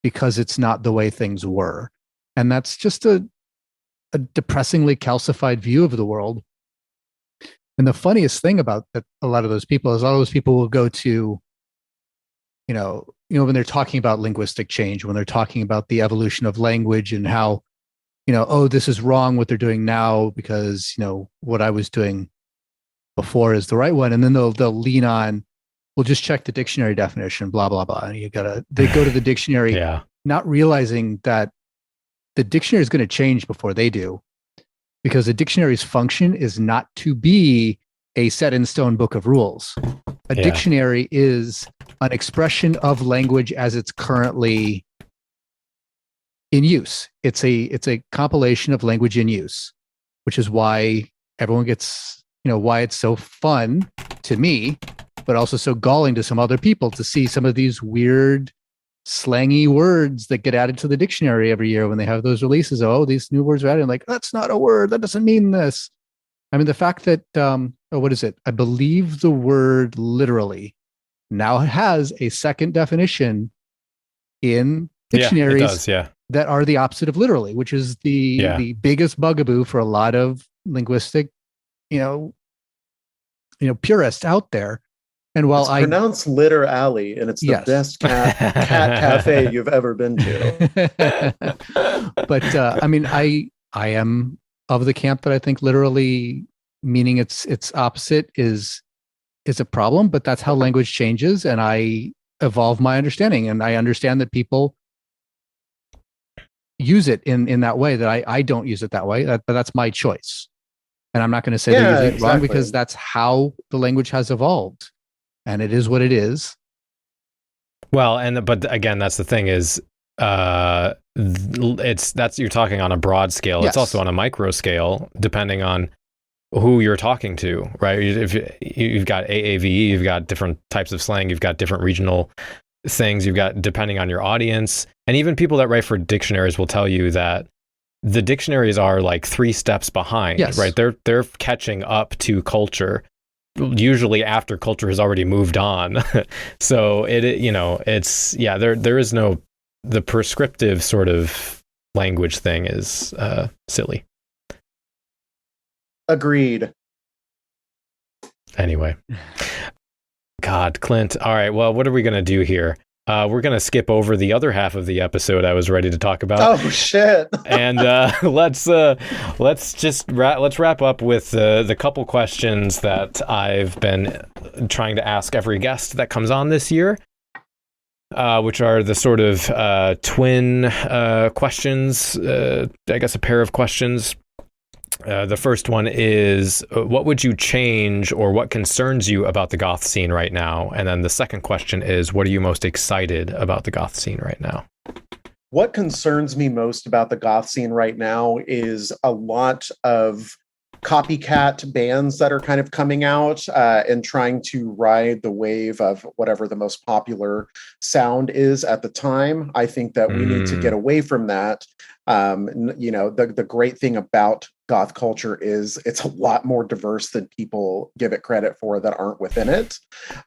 because it's not the way things were. And that's just a depressingly calcified view of the world. And the funniest thing about that, a lot of those people will go to, when they're talking about linguistic change, when they're talking about the evolution of language and how, oh, this is wrong what they're doing now because, what I was doing before is the right one. And then they'll lean on, we'll just check the dictionary definition, blah, blah, blah. And they go to the dictionary, not realizing that the dictionary is going to change before they do, because the dictionary's function is not to be a set in stone book of rules. A dictionary is an expression of language as it's currently in use. It's a compilation of language in use, which is why everyone gets, why it's so fun to me, but also so galling to some other people to see some of these weird slangy words that get added to the dictionary every year when they have those releases. Oh, these new words are added. Like, that's not a word. That doesn't mean this. I mean, the fact that, what is it? I believe the word literally now has a second definition in dictionaries that are the opposite of literally, which is the biggest bugaboo for a lot of linguistic, purists out there. And while it's pronounced Litter Alley, and it's the best cat cafe you've ever been to. But I am of the camp that I think literally meaning its opposite is a problem, but that's how language changes, and I evolve my understanding, and I understand that people use it in that way, that I don't use it that way, but that's my choice. And I'm not going to say they're using it wrong, because that's how the language has evolved. And it is what it is. Well, but again, that's the thing is, you're talking on a broad scale. Yes. It's also on a micro scale, depending on who you're talking to, right? If you've got AAVE, you've got different types of slang, you've got different regional things, you've got, depending on your audience, and even people that write for dictionaries will tell you that the dictionaries are like 3 steps behind, right? They're catching up to culture, usually after culture has already moved on. So there is no, the prescriptive sort of language thing is silly. Agreed. Anyway, God, Clint. All right. Well, what are we going to do here? We're going to skip over the other half of the episode I was ready to talk about. Oh shit. And let's wrap up with the couple questions that I've been trying to ask every guest that comes on this year, which are the sort of twin questions, I guess a pair of questions. The first one is, what would you change or what concerns you about the goth scene right now? And then the second question is, what are you most excited about the goth scene right now? What concerns me most about the goth scene right now is a lot of copycat bands that are kind of coming out and trying to ride the wave of whatever the most popular sound is at the time. I think that we need to get away from that. The great thing about goth culture is it's a lot more diverse than people give it credit for that aren't within it.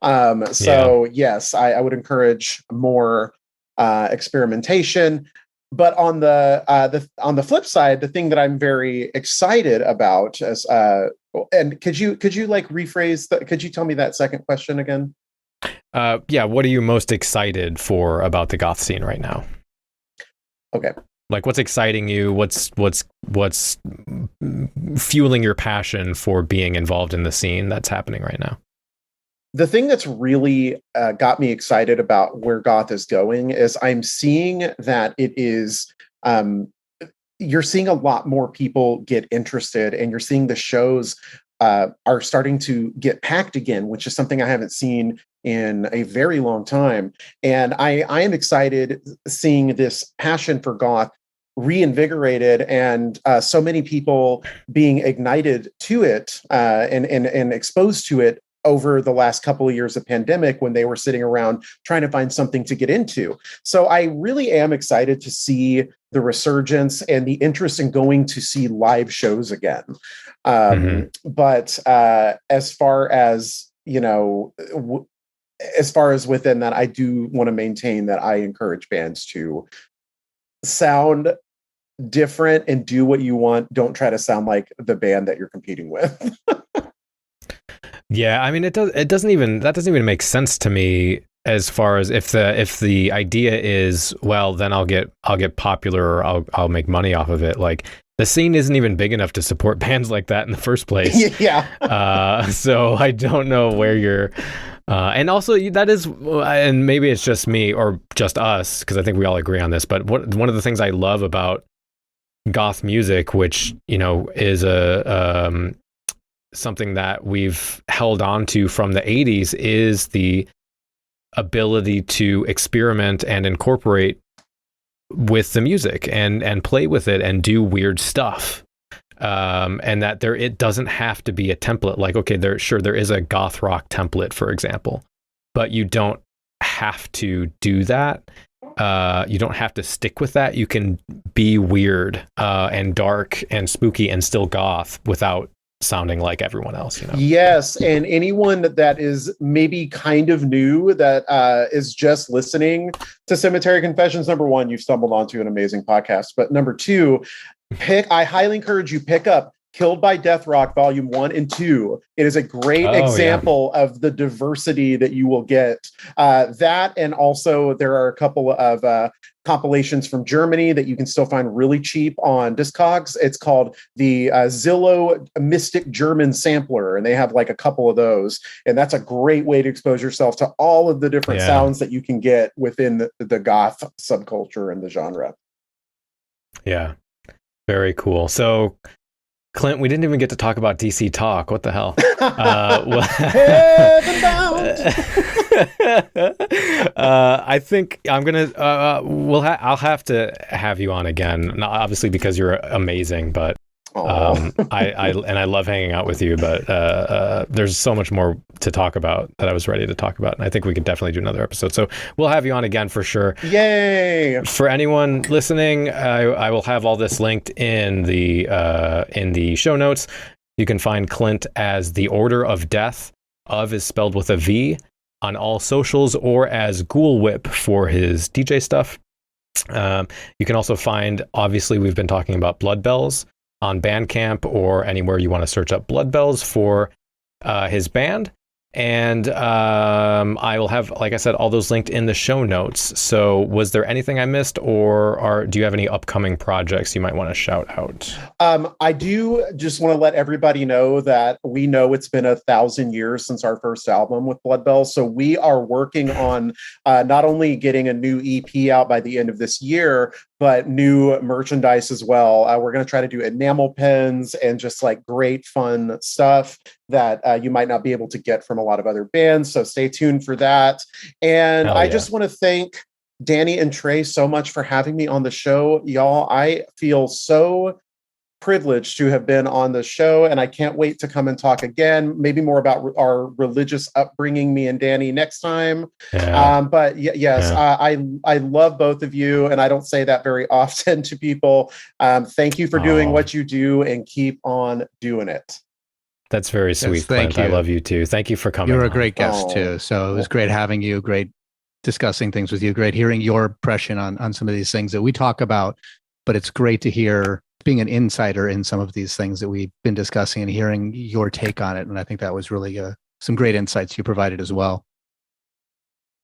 Yes, I would encourage more experimentation. But on the flip side, the thing that I'm very excited about is and could you like rephrase that? Could you tell me that second question again? What are you most excited for about the goth scene right now? Okay. Like, what's exciting you? What's fueling your passion for being involved in the scene that's happening right now? The thing that's really got me excited about where goth is going is I'm seeing that it is, you're seeing a lot more people get interested, and you're seeing the shows are starting to get packed again, which is something I haven't seen in a very long time. And I am excited seeing this passion for goth reinvigorated, and so many people being ignited to it and exposed to it over the last couple of years of pandemic, when they were sitting around trying to find something to get into. So I really am excited to see the resurgence and the interest in going to see live shows again. But as far as, as far as within that, I do want to maintain that I encourage bands to sound different and do what you want. Don't try to sound like the band that you're competing with. Yeah, I mean, that doesn't even make sense to me, as far as if the idea is, well, then I'll get popular, or I'll make money off of it. Like, the scene isn't even big enough to support bands like that in the first place. Yeah. So I don't know where you're. And also, that is, and maybe it's just me or just us, because I think we all agree on this. But one of the things I love about goth music, which is something that we've held on to from the 80s, is the ability to experiment and incorporate with the music and play with it and do weird stuff. And that it doesn't have to be a template. Like, okay, there is a goth rock template, for example, but you don't have to do that. You don't have to stick with that. You can be weird and dark and spooky and still goth without sounding like everyone else, Yes, and anyone that is maybe kind of new, that is just listening to Cemetery Confessions, number one, you've stumbled onto an amazing podcast. But number two, I highly encourage you pick up Killed by Death Rock Volume 1 and 2. It is a great example of the diversity that you will get. That, and also there are a couple of compilations from Germany that you can still find really cheap on Discogs. It's called the Zillow Mystic German Sampler, and they have like a couple of those. And that's a great way to expose yourself to all of the different sounds that you can get within the goth subculture and the genre. Yeah. Very cool. So, Clint, we didn't even get to talk about DC Talk. What the hell? I think I'm gonna. I'll have to have you on again. Not obviously because you're amazing, but I love hanging out with you. But there's so much more to talk about that I was ready to talk about, and I think we could definitely do another episode. So we'll have you on again for sure. Yay! For anyone listening, I will have all this linked in the show notes. You can find Clint as The Order of Death. Of is spelled with a V on all socials, or as Ghoul Whip for his DJ stuff. You can also find, obviously, we've been talking about Blood Bells on Bandcamp or anywhere you want to search up Blood Bells for his band. And I will have, like I said, all those linked in the show notes. So was there anything I missed, or do you have any upcoming projects you might want to shout out? I do just want to let everybody know that we know it's been 1,000 years since our first album with Blood Bells. So we are working on not only getting a new EP out by the end of this year, but new merchandise as well. We're going to try to do enamel pens and just like great fun stuff that you might not be able to get from a lot of other bands. So stay tuned for that. And I just want to thank Danny and Trey so much for having me on the show. Y'all, I feel so privileged to have been on the show, and I can't wait to come and talk again, maybe more about our religious upbringing, me and Danny, next time. But yes, I love both of you, and I don't say that very often to people. Thank you for doing what you do, and keep on doing it. That's very sweet. Yes, thank Clint. you. I love you too. Thank you for coming. You're a great guest too. So it was great having you. Great discussing things with you. Great hearing your impression on some of these things that we talk about. But it's great to hear being an insider in some of these things that we've been discussing and hearing your take on it. And I think that was really some great insights you provided as well.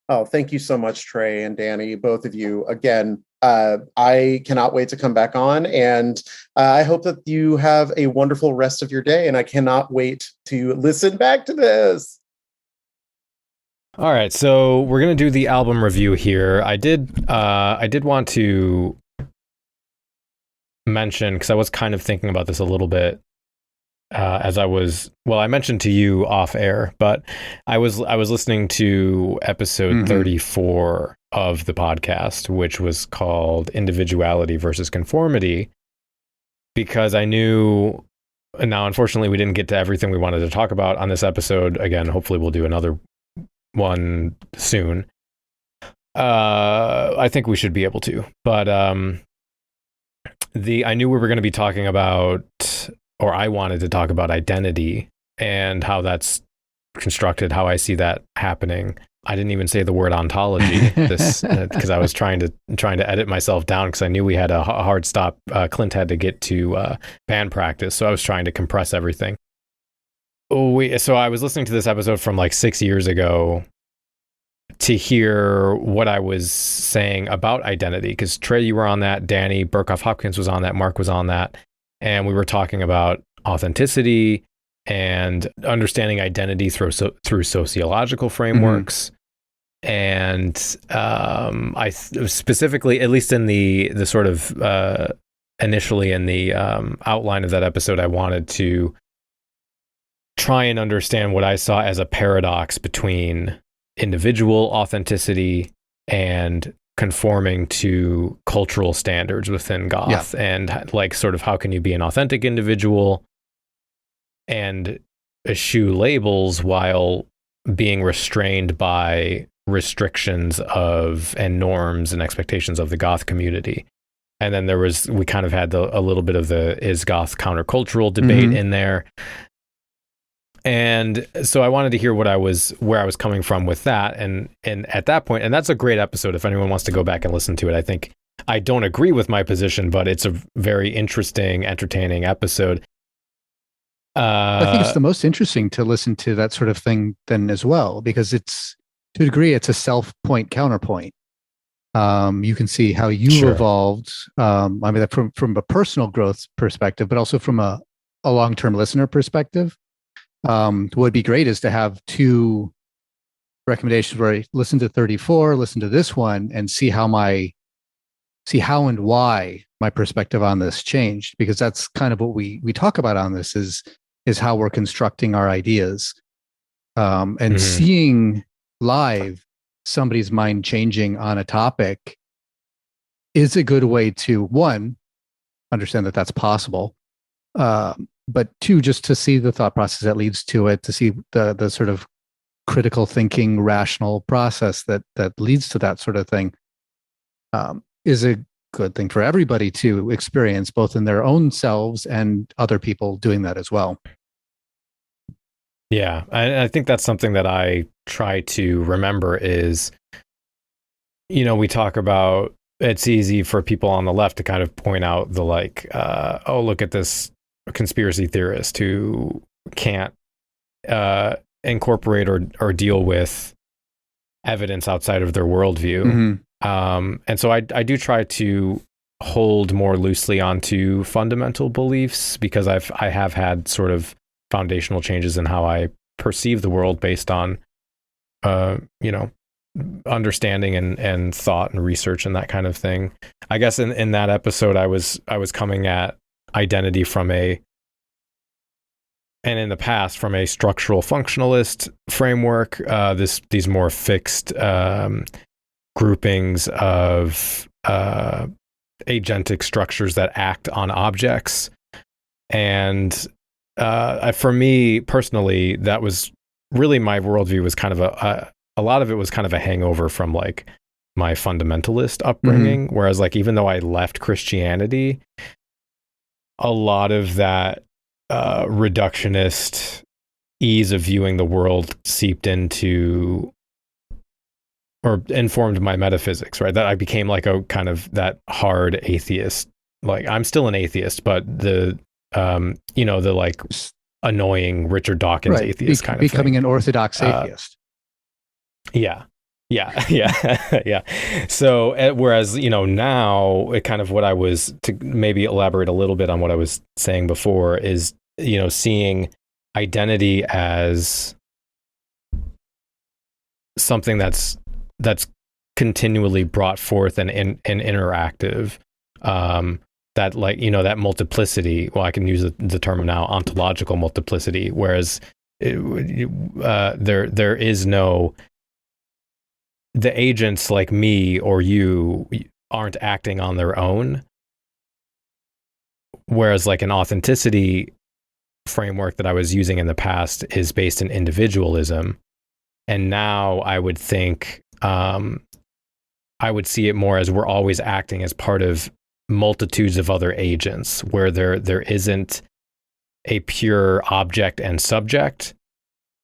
Oh, thank you so much, Trey and Danny, both of you. Again, I cannot wait to come back on, and I hope that you have a wonderful rest of your day, and I cannot wait to listen back to this. All right, so we're going to do the album review here. I did want to mention, because I was kind of thinking about this a little bit I mentioned to you off air, but I was listening to episode 34 of the podcast, which was called Individuality versus Conformity, because I knew, and now unfortunately we didn't get to everything we wanted to talk about on this episode. Again, hopefully we'll do another one soon. I think we should be able to, but I knew we were going to be talking about, or I wanted to talk about, identity and how that's constructed, how I see that happening. I didn't even say the word ontology this because I was trying to edit myself down, because I knew we had a hard stop. Clint had to get to band practice, so I was trying to compress everything. So I was listening to this episode from like 6 years ago to hear what I was saying about identity, because Trey, you were on that, Danny Burkhoff Hopkins was on that, Mark was on that, and we were talking about authenticity and understanding identity through sociological frameworks. And I specifically, at least in the sort of initially in the outline of that episode, I wanted to try and understand what I saw as a paradox between individual authenticity and conforming to cultural standards within Goth, and like sort of how can you be an authentic individual and eschew labels while being restrained by restrictions of and norms and expectations of the Goth community. And then we kind of had a little bit of the is Goth countercultural debate in there. And so I wanted to hear where I was coming from with that. And at that point, and that's a great episode if anyone wants to go back and listen to it. I think I don't agree with my position, but it's a very interesting, entertaining episode. I think it's the most interesting to listen to that sort of thing then as well, because it's, to a degree, it's a self-point counterpoint. You can see how you evolved. I mean, from a personal growth perspective, but also from a long-term listener perspective. What would be great is to have two recommendations where I listen to 34, listen to this one, and see how and why my perspective on this changed, because that's kind of what we talk about on this is how we're constructing our ideas. And seeing live somebody's mind changing on a topic is a good way to, one, understand that that's possible. But two, just to see the thought process that leads to it, to see the sort of critical thinking, rational process that leads to that sort of thing, is a good thing for everybody to experience, both in their own selves and other people doing that as well. Yeah, I think that's something that I try to remember is, we talk about, it's easy for people on the left to kind of point out the oh, look at this conspiracy theorist who can't incorporate or deal with evidence outside of their worldview. And so I do try to hold more loosely onto fundamental beliefs, because I have had sort of foundational changes in how I perceive the world based on understanding and thought and research and that kind of thing. I guess in that episode I was coming at identity from in the past from a structural functionalist framework, these more fixed groupings of agentic structures that act on objects, And for me personally, that was really my worldview was kind of a lot of it was kind of a hangover from like my fundamentalist upbringing. Whereas like, even though I left Christianity, a lot of that reductionist ease of viewing the world seeped into or informed my metaphysics, right? That I became like a kind of that hard atheist. Like, I'm still an atheist, but the the like annoying Richard Dawkins atheist kind of becoming thing. An orthodox atheist. Yeah. So, whereas, now it kind of what I was, to maybe elaborate a little bit on what I was saying before, is, seeing identity as something that's continually brought forth and interactive, that like, that multiplicity, well, I can use the term now, ontological multiplicity, whereas there is no, the agents like me or you aren't acting on their own. Whereas like an authenticity framework that I was using in the past is based in individualism. And now I would think, I would see it more as we're always acting as part of multitudes of other agents, where there isn't a pure object and subject,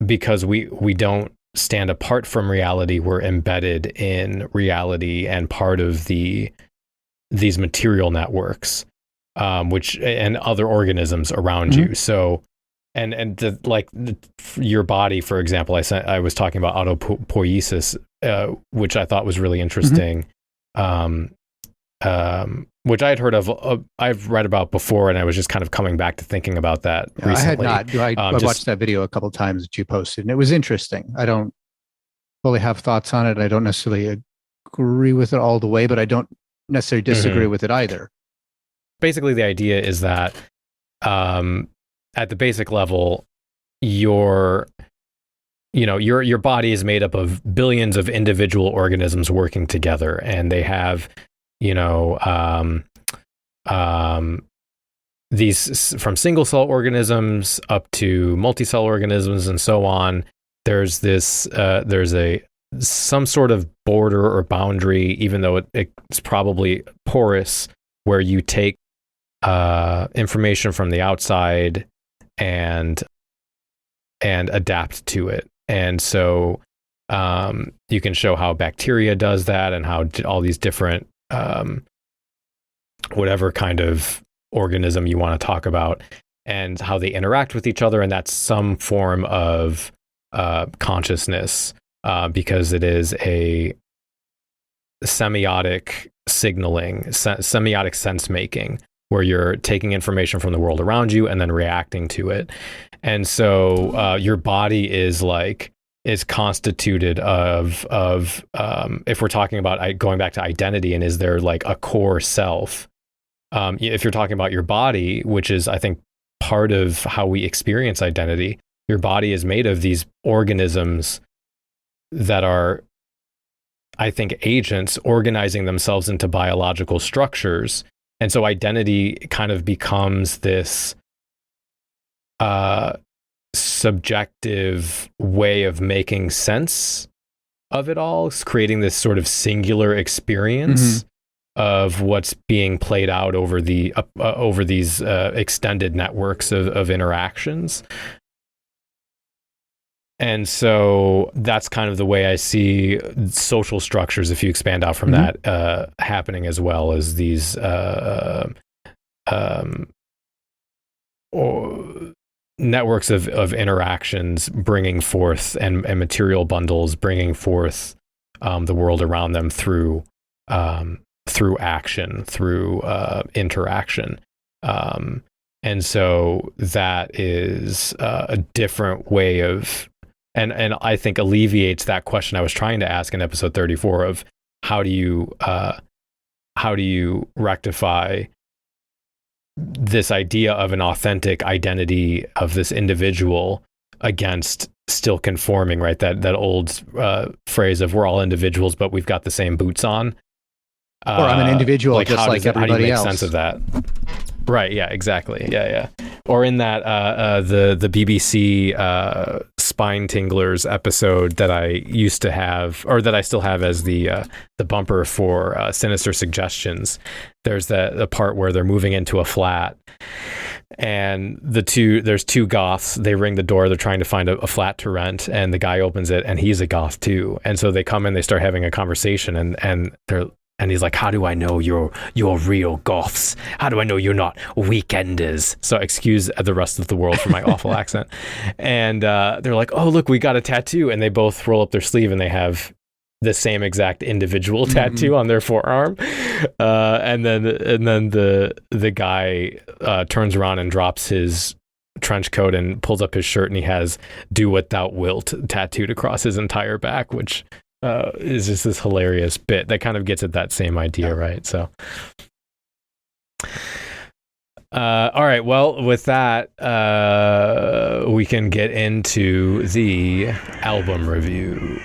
because we don't stand apart from reality. We're embedded in reality and part of these material networks, and other organisms around you. So, your body, for example, I was talking about autopoiesis, which I thought was really interesting. Which I had heard of, I've read about before, and I was just kind of coming back to thinking about that recently. I had not. I watched that video a couple of times that you posted, and it was interesting. I don't fully have thoughts on it. I don't necessarily agree with it all the way, but I don't necessarily disagree with it either. Basically, the idea is that at the basic level, your body is made up of billions of individual organisms working together, and they have these from single cell organisms up to multi-cell organisms and so on. There's some sort of border or boundary, even though it's probably porous, where you take information from the outside and adapt to it. And so you can show how bacteria does that, and how all these different whatever kind of organism you want to talk about, and how they interact with each other. And that's some form of consciousness, because it is a semiotic signaling, semiotic sense making, where you're taking information from the world around you and then reacting to it. And so your body is constituted of if we're talking about going back to identity, and is there like a core self? If you're talking about your body, which is, I think, part of how we experience identity, your body is made of these organisms that are, I think, agents organizing themselves into biological structures. And so identity kind of becomes this subjective way of making sense of it all, creating this sort of singular experience of what's being played out over these extended networks of interactions. And so that's kind of the way I see social structures, if you expand out from that, happening, as well as these networks of interactions bringing forth, and material bundles bringing forth the world around them through action, through interaction. And so that is a different way of, and I think alleviates that question I was trying to ask in episode 34 of how do you rectify this idea of an authentic identity of this individual against still conforming, right? That old phrase of we're all individuals, but we've got the same boots on. Or I'm an individual, just like everybody else. How do you make sense of that? Right. Yeah. Exactly. Yeah. Or in that the BBC Spine Tinglers episode that I used to have, or that I still have as the bumper for Sinister Suggestions. There's the part where they're moving into a flat, and there's two goths. They ring the door. They're trying to find a flat to rent, and the guy opens it, and he's a goth too. And so they come in. They start having a conversation, and he's like, how do I know you're real goths? How do I know you're not weekenders? So excuse the rest of the world for my awful accent. And they're like, oh, look, we got a tattoo. And they both roll up their sleeve and they have the same exact individual tattoo on their forearm. And then the guy turns around and drops his trench coat and pulls up his shirt, and he has "Do What Thou Wilt" tattooed across his entire back, which is just this hilarious bit that kind of gets at that same idea, right? So, all right. Well, with that, we can get into the album review.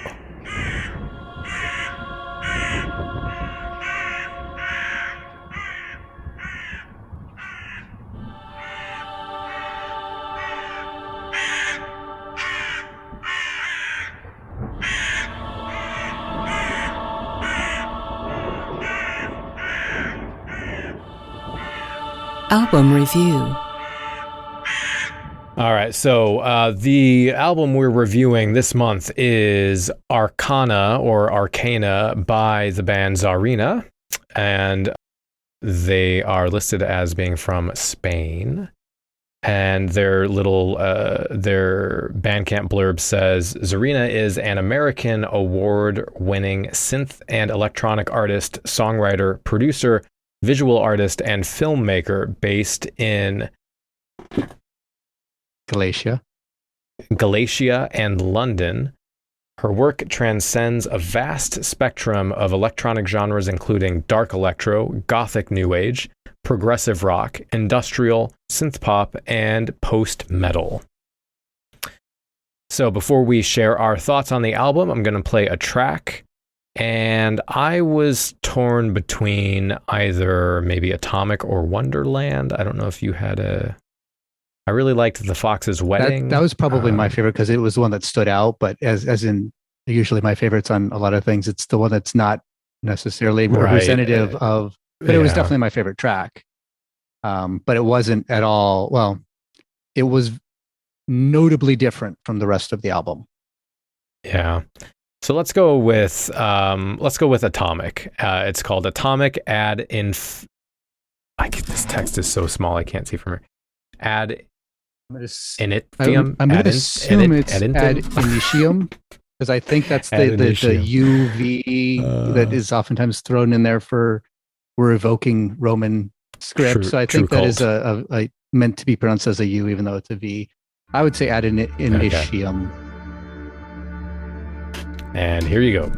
Album review. All right, so the album we're reviewing this month is Arcana or Arcana by the band Czarina, and they are listed as being from Spain. And their their Bandcamp blurb says, Czarina is an American award-winning synth and electronic artist, songwriter, producer, visual artist, and filmmaker based in Galicia and London. Her work transcends a vast spectrum of electronic genres, including dark electro, gothic new age, progressive rock, industrial, synth pop, and post-metal. So before we share our thoughts on the album, I'm going to play a track. And I was torn between either maybe Atomic or Wonderland. I don't know if you had I really liked The Fox's Wedding. That was probably my favorite because it was the one that stood out. But as in usually my favorites on a lot of things, it's the one that's not necessarily representative of. But it was definitely my favorite track. But it wasn't at all. Well, it was notably different from the rest of the album. Yeah. So let's go with Atomic. It's called Atomic Ad Inf. This text is so small I can't see from here. Ad Initium. I'm going to assume it's Ad Initium because I think that's the UV that is oftentimes thrown in there for we're evoking Roman script. So I think that is a meant to be pronounced as a U, even though it's a V. I would say Ad Initium. Okay. And here you go.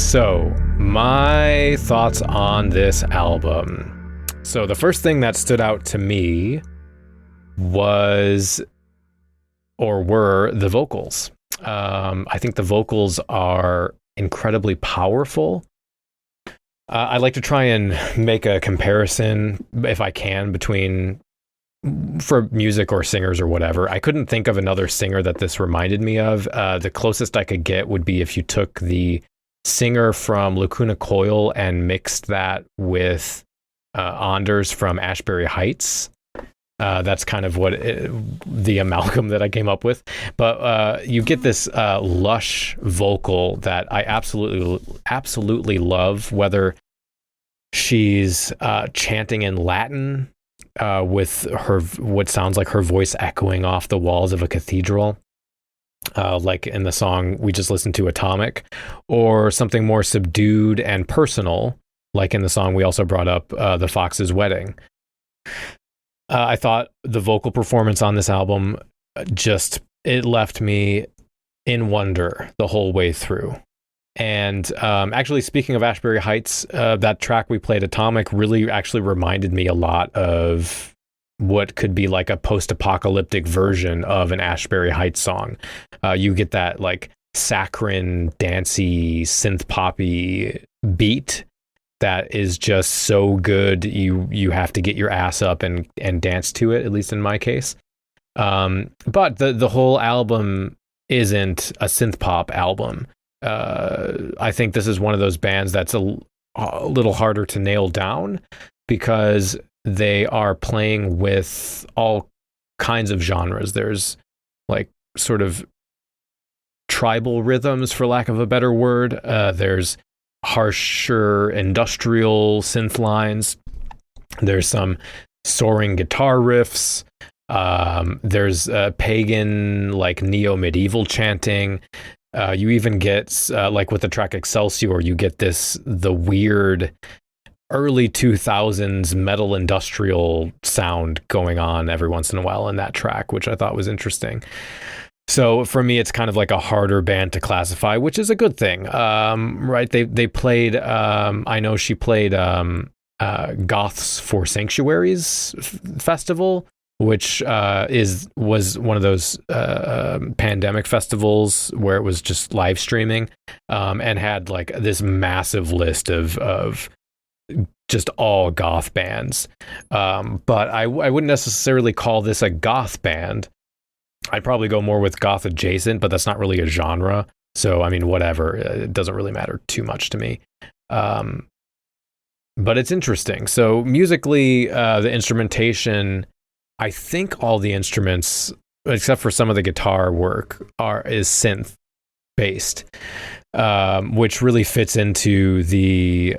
So, my thoughts on this album. So, the first thing that stood out to me were the vocals. I think the vocals are incredibly powerful. I like to try and make a comparison, if I can, between for music or singers or whatever. I couldn't think of another singer that this reminded me of. The closest I could get would be if you took the singer from Lacuna Coil and mixed that with Anders from Ashbury Heights. That's kind of the amalgam that I came up with. But you get this lush vocal that I absolutely love, whether she's chanting in Latin with what sounds like her voice echoing off the walls of a cathedral, like in the song we just listened to, Atomic, or something more subdued and personal, like in the song we also brought up, The Fox's Wedding. I thought the vocal performance on this album it left me in wonder the whole way through. And actually, speaking of Ashbury Heights, that track we played, Atomic, really actually reminded me a lot of what could be like a post-apocalyptic version of an Ashbury Heights song. You get that like saccharine, dancey, synth poppy beat that is just so good you have to get your ass up and dance to it, at least in my case. But the whole album isn't a synth pop album. I think this is one of those bands that's a little harder to nail down because they are playing with all kinds of genres. There's like sort of tribal rhythms, for lack of a better word. There's harsher industrial synth lines. There's some soaring guitar riffs. There's pagan, like neo-medieval chanting. You even get, like with the track Excelsior, you get the weird early 2000s metal industrial sound going on every once in a while in that track, which I thought was interesting. So for me, it's kind of like a harder band to classify, which is a good thing, right? They played, I know she played Goth's For Sanctuaries festival, which was one of those pandemic festivals where it was just live streaming, and had like this massive list of just all goth bands. But I wouldn't necessarily call this a goth band. I'd probably go more with goth adjacent, but that's not really a genre. So, I mean, whatever. It doesn't really matter too much to me. But it's interesting. So musically, the instrumentation, I think all the instruments, except for some of the guitar work, is synth based, which really fits into the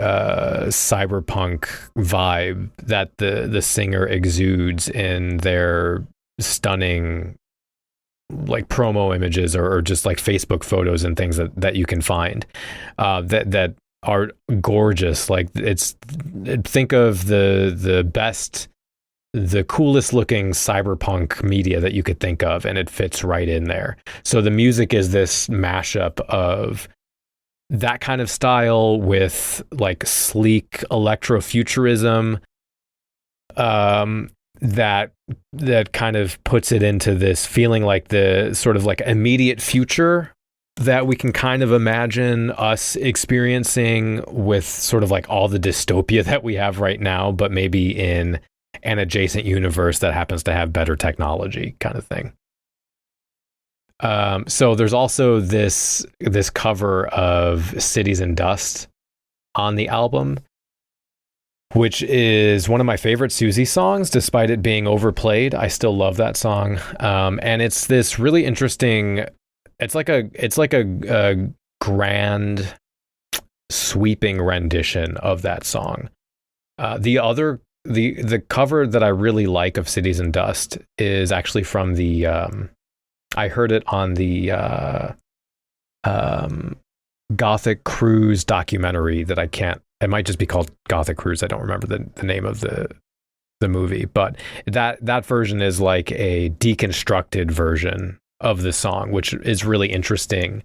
cyberpunk vibe that the singer exudes in their stunning like promo images or just like Facebook photos and things that you can find that are gorgeous. Like think of the best, the coolest looking cyberpunk media that you could think of, and it fits right in there. So the music is this mashup of that kind of style with like sleek electrofuturism, that kind of puts it into this feeling like the sort of like immediate future that we can kind of imagine us experiencing with sort of like all the dystopia that we have right now, but maybe in an adjacent universe that happens to have better technology kind of thing. So there's also this cover of Cities in Dust on the album, which is one of my favorite Susie songs, despite it being overplayed. I still love that song. And it's this really interesting, it's like a grand sweeping rendition of that song. The cover that I really like of Cities in Dust is actually from the I heard it on the Gothic Cruise documentary that it might just be called Gothic Cruise. I don't remember the name of the movie, but that version is like a deconstructed version of the song, which is really interesting,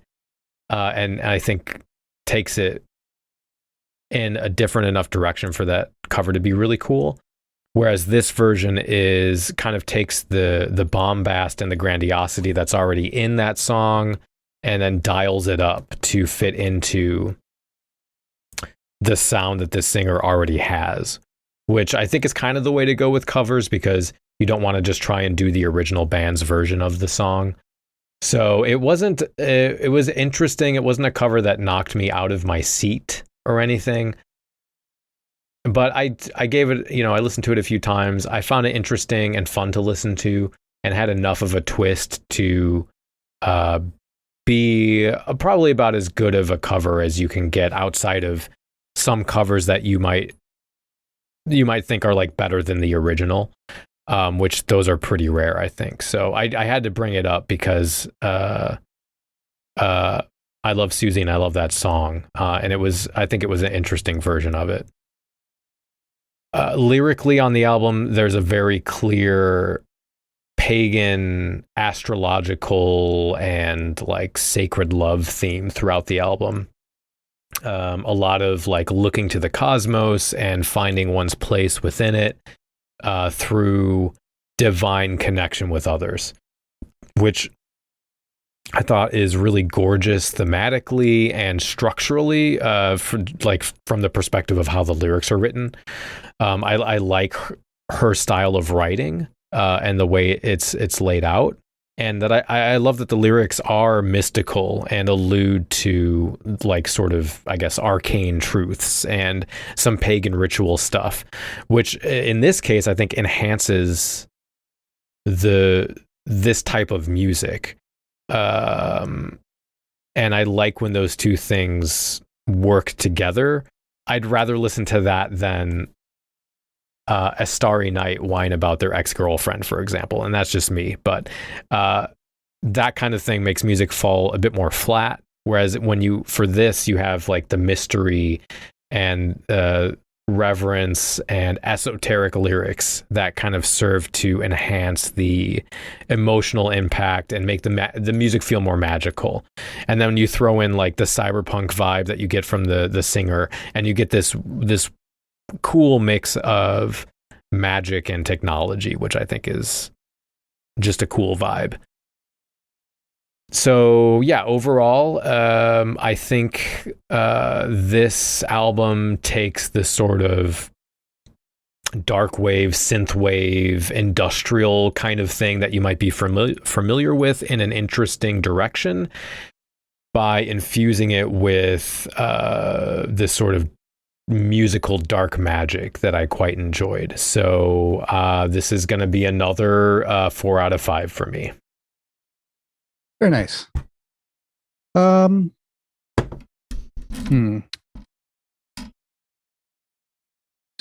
and I think takes it in a different enough direction for that cover to be really cool. Whereas this version is kind of takes the bombast and the grandiosity that's already in that song and then dials it up to fit into the sound that this singer already has, which I think is kind of the way to go with covers, because you don't want to just try and do the original band's version of the song. So it was interesting. It wasn't a cover that knocked me out of my seat or anything. But I gave it, I listened to it a few times. I found it interesting and fun to listen to, and had enough of a twist to be probably about as good of a cover as you can get outside of some covers that you might think are like better than the original, which those are pretty rare, I think. So I had to bring it up because I love Susie and I love that song, and I think it was an interesting version of it. Lyrically on the album, there's a very clear pagan, astrological, and like sacred love theme throughout the album. A lot of like looking to the cosmos and finding one's place within it through divine connection with others, which I thought is really gorgeous thematically and structurally, from the perspective of how the lyrics are written. I like her style of writing and the way it's laid out, and that I love that the lyrics are mystical and allude to like sort of, I guess, arcane truths and some pagan ritual stuff, which in this case I think enhances this type of music. And I like when those two things work together. I'd rather listen to that than A Starry Night whine about their ex-girlfriend, for example. And that's just me. But that kind of thing makes music fall a bit more flat. Whereas for this, you have like the mystery and reverence and esoteric lyrics that kind of serve to enhance the emotional impact and make the music feel more magical. And then when you throw in like the cyberpunk vibe that you get from the singer, and you get this cool mix of magic and technology, which I think is just a cool vibe. So yeah, overall, I think this album takes this sort of dark wave, synth wave, industrial kind of thing that you might be familiar with in an interesting direction by infusing it with this sort of musical dark magic that I quite enjoyed. So this is going to be another 4 out of 5 for me. Very nice. So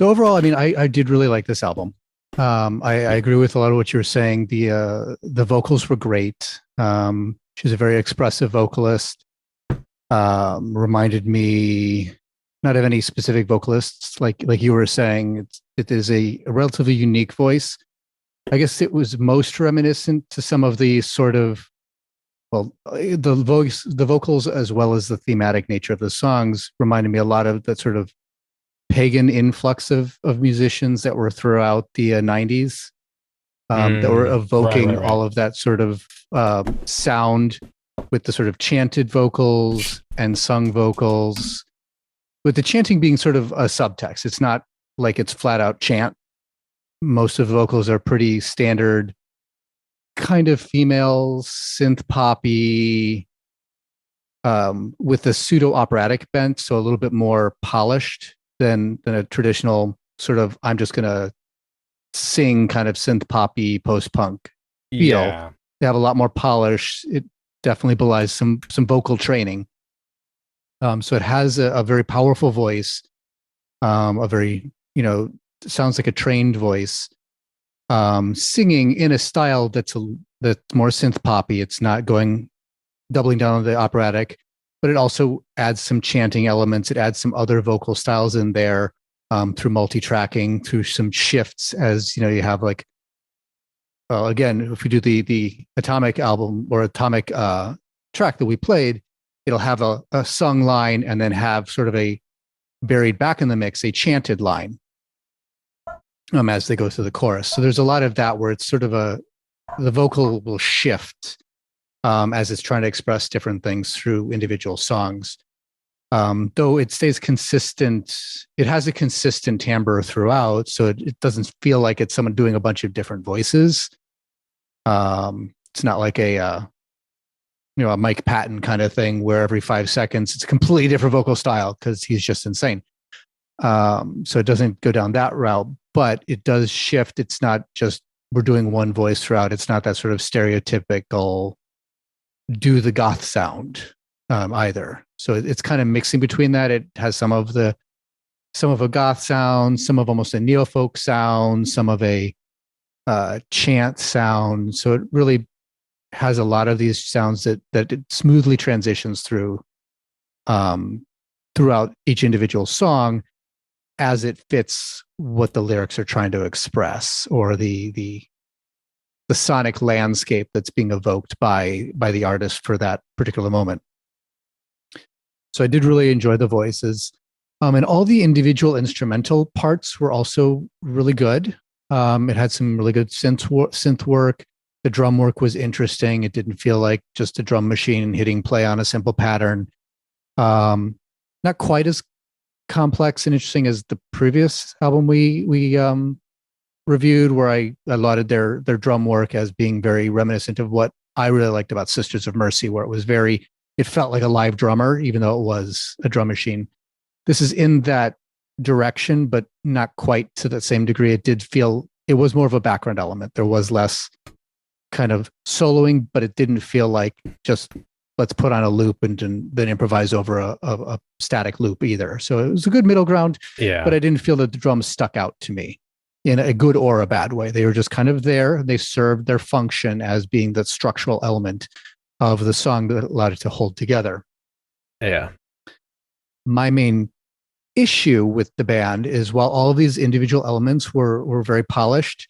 overall, I mean, I did really like this album. I agree with a lot of what you were saying. The vocals were great. She's a very expressive vocalist. Reminded me not of any specific vocalists, like you were saying. It is a relatively unique voice. I guess it was most reminiscent to some of the sort of, the vocals as well as the thematic nature of the songs reminded me a lot of that sort of pagan influx of musicians that were throughout the 90s that were evoking all of that sort of sound with the sort of chanted vocals and sung vocals, with the chanting being sort of a subtext. It's not like it's flat out chant. Most of the vocals are pretty standard, kind of female synth poppy, with a pseudo operatic bent, so a little bit more polished than a traditional sort of I'm just gonna sing kind of synth poppy post punk feel. Yeah. They have a lot more polish. It definitely belies some vocal training. So it has a very powerful voice, a very, sounds like a trained voice, singing in a style that's more synth poppy. It's not doubling down on the operatic, but it also adds some chanting elements. It adds some other vocal styles in there through multi-tracking, through some shifts, as you have like, again, if we do the Atomic album or Atomic track that we played, it'll have a sung line and then have sort of a buried back in the mix a chanted line as they go through the chorus. So there's a lot of that where it's sort of the vocal will shift as it's trying to express different things through individual songs. Though it stays consistent, it has a consistent timbre throughout, so it doesn't feel like it's someone doing a bunch of different voices. It's not like a Mike Patton kind of thing where every 5 seconds it's a completely different vocal style because he's just insane. So it doesn't go down that route, but it does shift. It's not just we're doing one voice throughout. It's not that sort of stereotypical do the goth sound either. So it's kind of mixing between that. It has some of a goth sound, some of almost a neo-folk sound, some of a chant sound. So it really has a lot of these sounds that it smoothly transitions through throughout each individual song as it fits what the lyrics are trying to express, or the sonic landscape that's being evoked by the artist for that particular moment. So I did really enjoy the voices. And all the individual instrumental parts were also really good. It had some really good synth work. The drum work was interesting. It didn't feel like just a drum machine hitting play on a simple pattern. Not quite as complex and interesting as the previous album we reviewed, where I lauded their drum work as being very reminiscent of what I really liked about Sisters of Mercy, where it felt like a live drummer, even though it was a drum machine. This is in that direction, but not quite to the same degree. It was more of a background element. There was less kind of soloing, but it didn't feel like just let's put on a loop and then improvise over a static loop either. So it was a good middle ground, but I didn't feel that the drums stuck out to me in a good or a bad way. They were just kind of there. They served their function as being the structural element of the song that allowed it to hold together. Yeah. My main issue with the band is while all of these individual elements were very polished,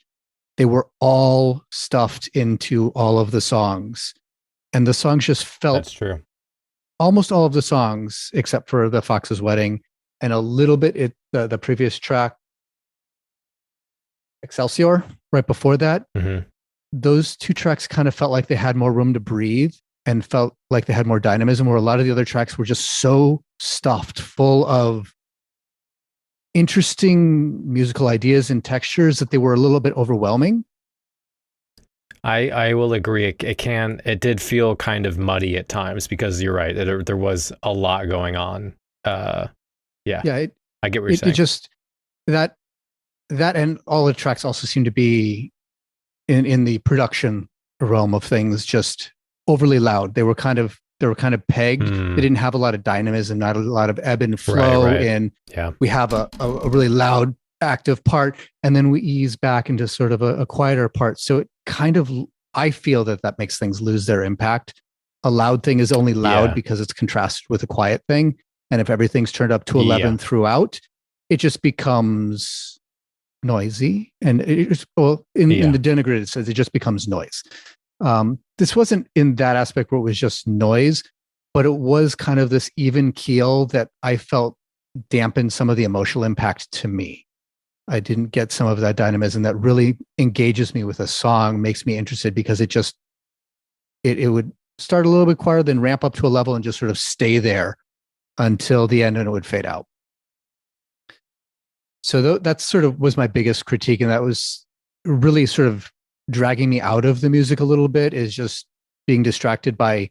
they were all stuffed into all of the songs. And the songs just felt... That's true. Almost all of the songs, except for the Fox's Wedding, and a little bit the previous track, Excelsior, right before that. Mm-hmm. Those two tracks kind of felt like they had more room to breathe and felt like they had more dynamism, where a lot of the other tracks were just so stuffed full of interesting musical ideas and textures that they were a little bit overwhelming. I will agree. It did feel kind of muddy at times, because you're right. There was a lot going on. I get what you're saying. It just that and all the tracks also seem to be in the production realm of things just overly loud. They were kind of pegged. They didn't have a lot of dynamism, not a lot of ebb and flow. Right. And we have a really loud active part, and then we ease back into sort of a quieter part. So it kind of, I feel that makes things lose their impact. A loud thing is only loud because it's contrasted with a quiet thing. And if everything's turned up to 11 throughout, it just becomes noisy. And in the denigrated it says it just becomes noise. This wasn't in that aspect where it was just noise, but it was kind of this even keel that I felt dampened some of the emotional impact to me. I didn't get some of that dynamism that really engages me with a song, makes me interested, because it would start a little bit quieter, then ramp up to a level and just sort of stay there until the end, and it would fade out. So that sort of was my biggest critique, and that was really sort of dragging me out of the music a little bit, is just being distracted by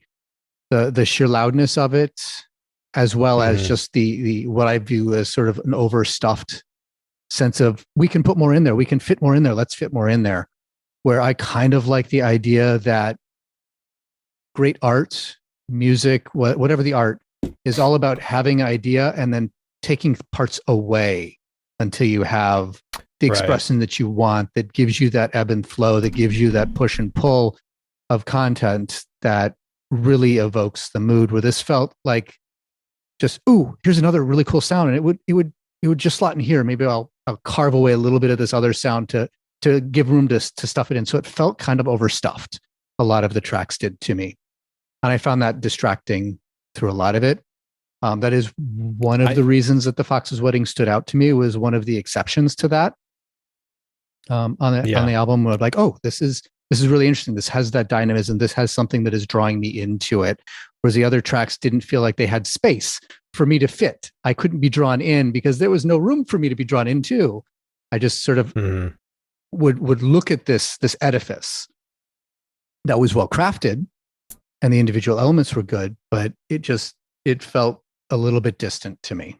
the sheer loudness of it, as well as just the what I view as sort of an overstuffed sense of, we can put more in there, we can fit more in there, let's fit more in there. Where I kind of like the idea that great art, music, whatever the art, is all about having an idea and then taking parts away until you have the expression that you want, that gives you that ebb and flow, that gives you that push and pull of content that really evokes the mood. Where this felt like just, ooh, here's another really cool sound, and it would just slot in here. Maybe I'll carve away a little bit of this other sound to give room to stuff it in. So it felt kind of overstuffed. A lot of the tracks did to me, and I found that distracting through a lot of it. That is one of the reasons that the Fox's Wedding stood out to me. It was one of the exceptions to that on the album. Where I'm like, oh, this is really interesting. This has that dynamism. This has something that is drawing me into it. Whereas the other tracks didn't feel like they had space for me to fit. I couldn't be drawn in because there was no room for me to be drawn into. I just sort of would look at this edifice that was well crafted and the individual elements were good, but it felt a little bit distant to me.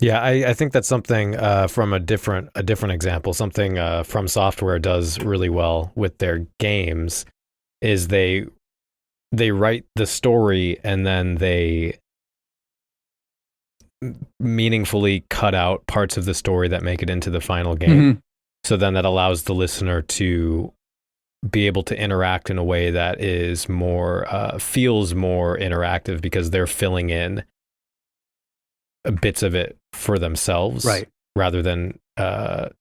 Yeah, I think that's something from a different example. Something From Software does really well with their games is they write the story and then they meaningfully cut out parts of the story that make it into the final game. So then that allows the listener to be able to interact in a way that is more feels more interactive because they're filling in bits of it for themselves, right? Rather than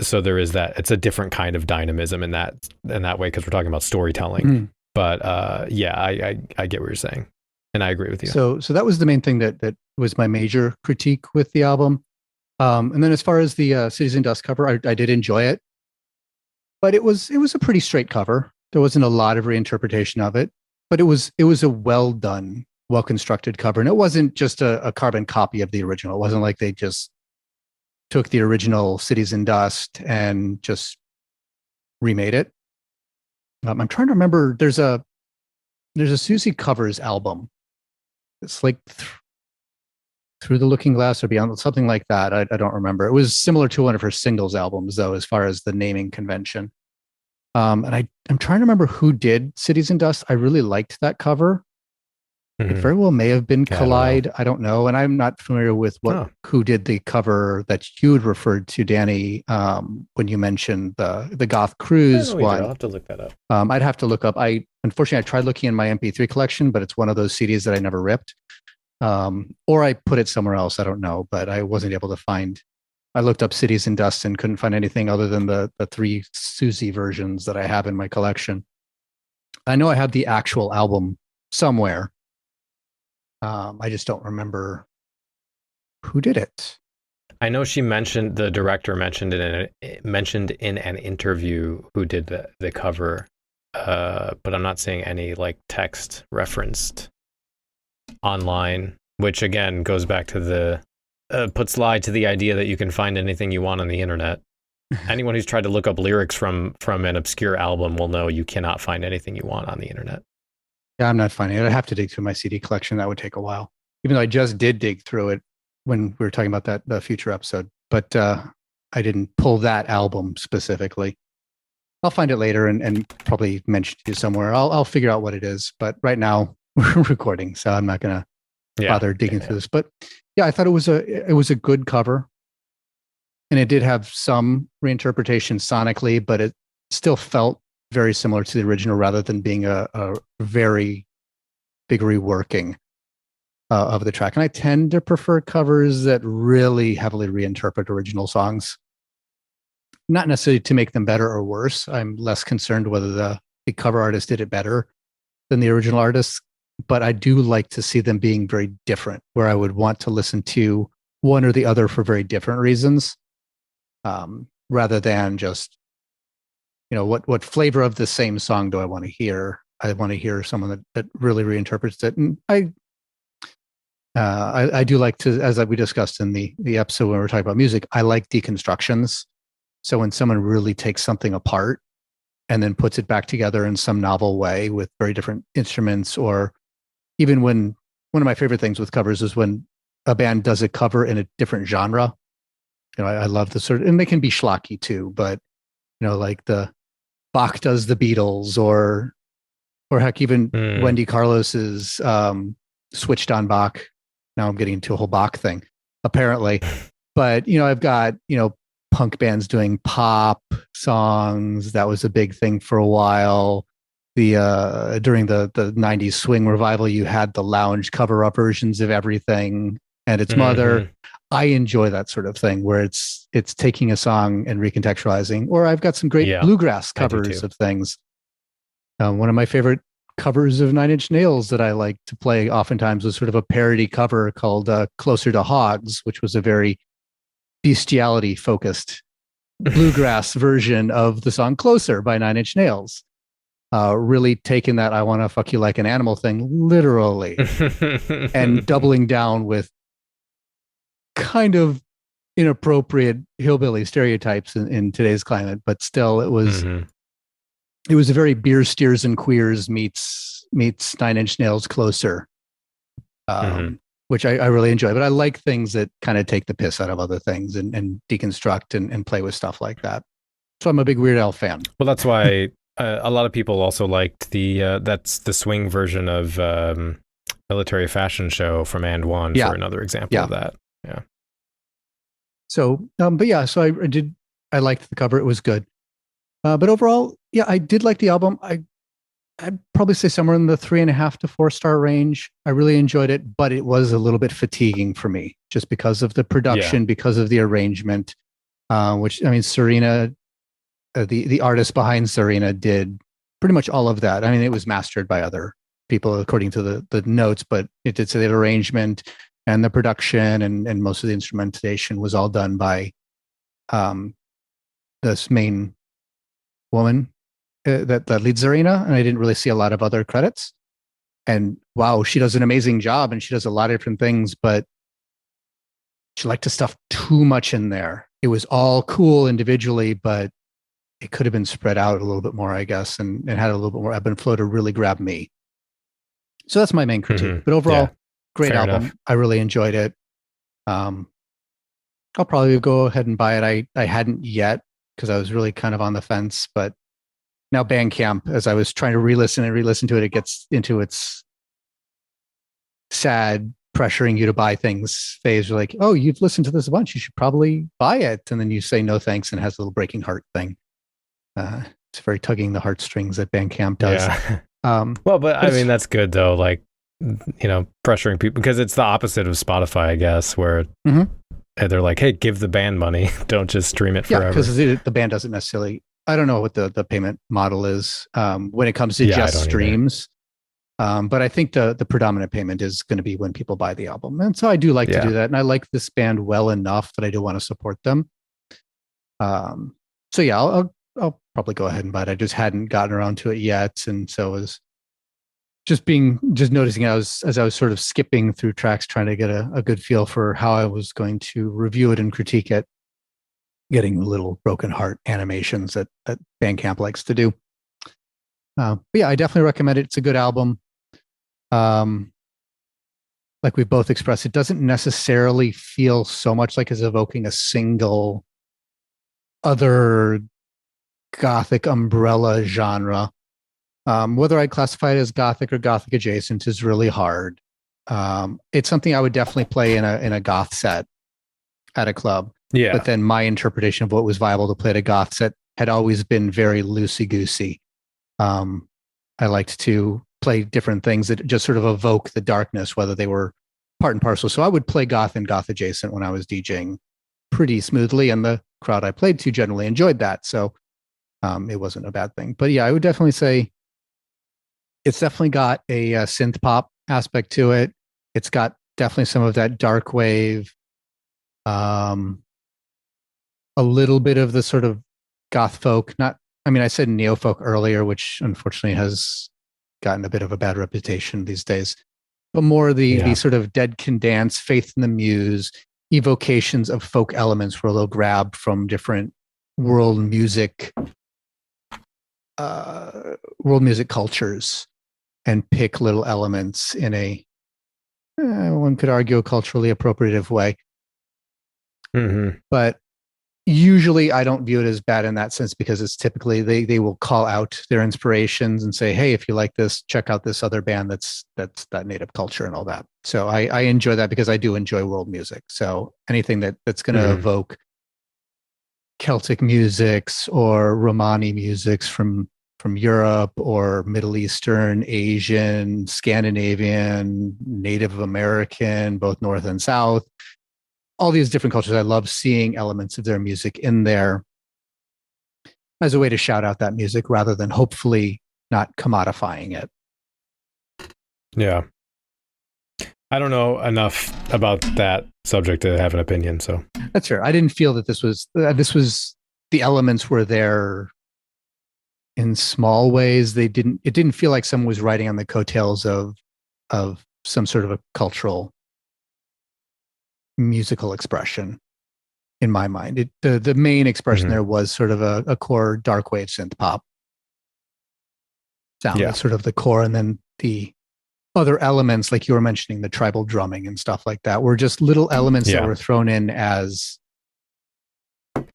so there is that. It's a different kind of dynamism in that way because we're talking about storytelling. But I get what you're saying, and I agree with you. So that was the main thing that was my major critique with the album. And then as far as the Cities in Dust cover, I did enjoy it, but it was a pretty straight cover. There wasn't a lot of reinterpretation of it, but it was a well done, well constructed cover, and it wasn't just a carbon copy of the original. It wasn't like they just took the original Cities in Dust and just remade it. I'm trying to remember. There's a Susie Covers album. It's like Through the Looking Glass or Beyond, something like that. I don't remember. It was similar to one of her singles albums, though, as far as the naming convention. And I'm trying to remember who did Cities in Dust. I really liked that cover. It very well may have been Collide. I don't know. And I'm not familiar with who did the cover that you had referred to, Danny, when you mentioned the Goth Cruise one. I'll have to look that up. I'd have to look up. Unfortunately, I tried looking in my MP3 collection, but it's one of those CDs that I never ripped. Or I put it somewhere else. I don't know, but I wasn't able to find. I looked up Cities in Dust and couldn't find anything other than the 3 Susie versions that I have in my collection. I know I have the actual album somewhere. I just don't remember who did it. I know the director mentioned in an interview who did the cover, but I'm not seeing any like text referenced online, which again goes back to puts lie to the idea that you can find anything you want on the internet. Anyone who's tried to look up lyrics from an obscure album will know you cannot find anything you want on the internet. Yeah, I'm not finding it. I'd have to dig through my CD collection. That would take a while. Even though I just did dig through it when we were talking about the future episode. But I didn't pull that album specifically. I'll find it later and probably mention it to you somewhere. I'll figure out what it is. But right now we're recording, so I'm not going to bother digging through this. But yeah, I thought it was a good cover. And it did have some reinterpretation sonically, but it still felt very similar to the original rather than being a very big reworking of the track. And I tend to prefer covers that really heavily reinterpret original songs. Not necessarily to make them better or worse. I'm less concerned whether the cover artist did it better than the original artist, but I do like to see them being very different, where I would want to listen to one or the other for very different reasons, rather than just, what flavor of the same song do I want to hear? I want to hear someone that really reinterprets it. And I do like to, as we discussed in the episode when we were talking about music, I like deconstructions. So when someone really takes something apart and then puts it back together in some novel way with very different instruments, or even when one of my favorite things with covers is when a band does a cover in a different genre. I love the sort of, and they can be schlocky too, but like the Bach does the Beatles, or heck, even Wendy Carlos's Switched on Bach. Now I'm getting into a whole Bach thing, apparently. But, I've got, punk bands doing pop songs. That was a big thing for a while. During the 90s swing revival, you had the lounge cover up versions of everything and its mother. I enjoy that sort of thing where it's taking a song and recontextualizing. Or I've got some great bluegrass covers of things. One of my favorite covers of Nine Inch Nails that I like to play oftentimes was sort of a parody cover called Closer to Hogs, which was a very bestiality focused bluegrass version of the song Closer by Nine Inch Nails. Really taking that I want to fuck you like an animal thing literally and doubling down with kind of inappropriate hillbilly stereotypes in today's climate, but still it was a very beer steers and queers meets Nine Inch Nails Closer, which I really enjoy. But I like things that kind of take the piss out of other things and deconstruct and play with stuff like that. So I'm a big Weird Al fan. Well, that's why a lot of people also liked that's the swing version of Military Fashion Show from And One for another example of that. Yeah. So, so I liked the cover. It was good. But overall, I did like the album. I'd probably say somewhere in the 3.5 to 4 star range. I really enjoyed it, but it was a little bit fatiguing for me just because of the production, because of the arrangement, which, I mean, Czarina, the artist behind Czarina did pretty much all of that. I mean, it was mastered by other people according to the notes, but it did say the arrangement and the production and most of the instrumentation was all done by this main woman that leads Czarina, and I didn't really see a lot of other credits. And wow, she does an amazing job, and she does a lot of different things, but she liked to stuff too much in there. It was all cool individually, but it could have been spread out a little bit more, I guess, and had a little bit more ebb and flow to really grab me. So that's my main critique. But overall, great Fair album. enough. I really enjoyed it. I'll probably go ahead and buy it. I hadn't yet because I was really kind of on the fence, but now Bandcamp, as I was trying to re-listen to it, it gets into its sad pressuring you to buy things phase. You're like, oh, you've listened to this a bunch, you should probably buy it. And then you say no thanks and it has a little breaking heart thing. It's very tugging the heartstrings that Bandcamp does. Yeah. Well, but I mean, that's good though. Like, you know, pressuring people, because it's the opposite of Spotify, I guess, where they're like, hey, give the band money. Don't just stream it forever. Yeah, because the band doesn't necessarily, I don't know what the payment model is when it comes to just streams. But I think the predominant payment is going to be when people buy the album. And so I do like to do that. And I like this band well enough that I do want to support them. So yeah, I'll probably go ahead and buy it. I just hadn't gotten around to it yet. And so it was just noticing as I was sort of skipping through tracks, trying to get a good feel for how I was going to review it and critique it, getting little broken heart animations that Bandcamp likes to do. But yeah, I definitely recommend it. It's a good album. Like we both expressed, it doesn't necessarily feel so much like it's evoking a single other Gothic umbrella genre. Whether I'd classify it as Gothic or Gothic adjacent is really hard. It's something I would definitely play in a Goth set at a club. Yeah. But then my interpretation of what was viable to play at a Goth set had always been very loosey-goosey. I liked to play different things that just sort of evoke the darkness, whether they were part and parcel. So I would play Goth and Goth adjacent when I was DJing pretty smoothly, and the crowd I played to generally enjoyed that. So it wasn't a bad thing. But yeah, I would definitely say it's definitely got a synth pop aspect to it. It's got definitely some of that dark wave, a little bit of the sort of goth folk. I said neo folk earlier, which unfortunately has gotten a bit of a bad reputation these days, but more the sort of Dead Can Dance, Faith in the Muse, evocations of folk elements where they'll grab from different world music cultures and pick little elements in a, one could argue, a culturally appropriative way. Mm-hmm. But usually I don't view it as bad in that sense, because it's typically they will call out their inspirations and say, hey, if you like this, check out this other band that's that native culture and all that. So I enjoy that because I do enjoy world music. So anything that's going to evoke Celtic musics or Romani musics from Europe or Middle Eastern, Asian, Scandinavian, Native American, both North and South, all these different cultures. I love seeing elements of their music in there as a way to shout out that music rather than hopefully not commodifying it. Yeah. I don't know enough about that subject to have an opinion, so. That's fair. I didn't feel that this was the elements were there in small ways. It didn't feel like someone was writing on the coattails of some sort of a cultural musical expression in my mind. The main expression there was sort of a core dark wave synth pop sound. That's sort of the core, and then the other elements, like you were mentioning, the tribal drumming and stuff like that, were just little elements that were thrown in as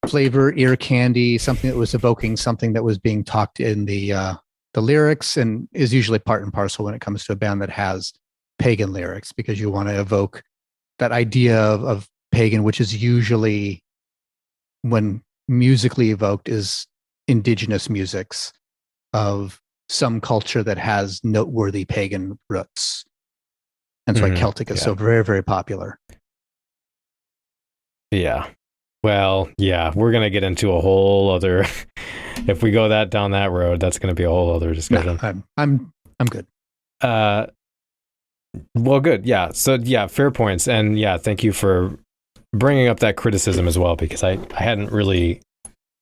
flavor, ear candy, something that was evoking something that was being talked in the lyrics, and is usually part and parcel when it comes to a band that has pagan lyrics, because you want to evoke that idea of pagan, which is usually, when musically evoked, is indigenous musics of some culture that has noteworthy pagan roots. And that's why Celtic is so very, very popular. Yeah. Well, yeah, we're going to get into a whole other, if we go down that road, that's going to be a whole other discussion. No, I'm good. Well, good. Yeah. So yeah, fair points. And yeah, thank you for bringing up that criticism as well, because I hadn't really,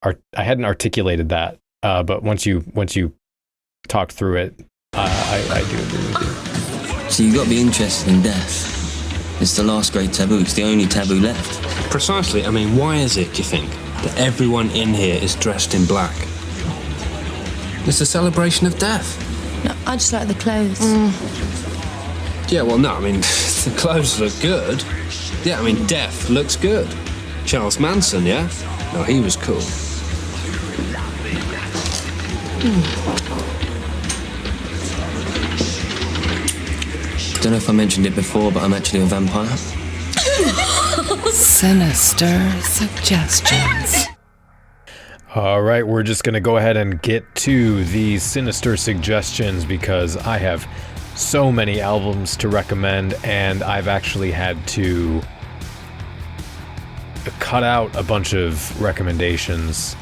I hadn't articulated that. But once you talked through it, I do agree with you. So you've got to be interested in death. It's the last great taboo. It's the only taboo left. Precisely. I mean, why is it, do you think, that everyone in here is dressed in black? It's a celebration of death. No, I just like the clothes. Yeah, well, no, I mean, the clothes look good. Yeah, I mean, death looks good. Charles Manson, yeah? No, he was cool. Don't know if I mentioned it before, but I'm actually a vampire. Sinister Suggestions. All right, we're just going to go ahead and get to these Sinister Suggestions, because I have so many albums to recommend, and I've actually had to cut out a bunch of recommendations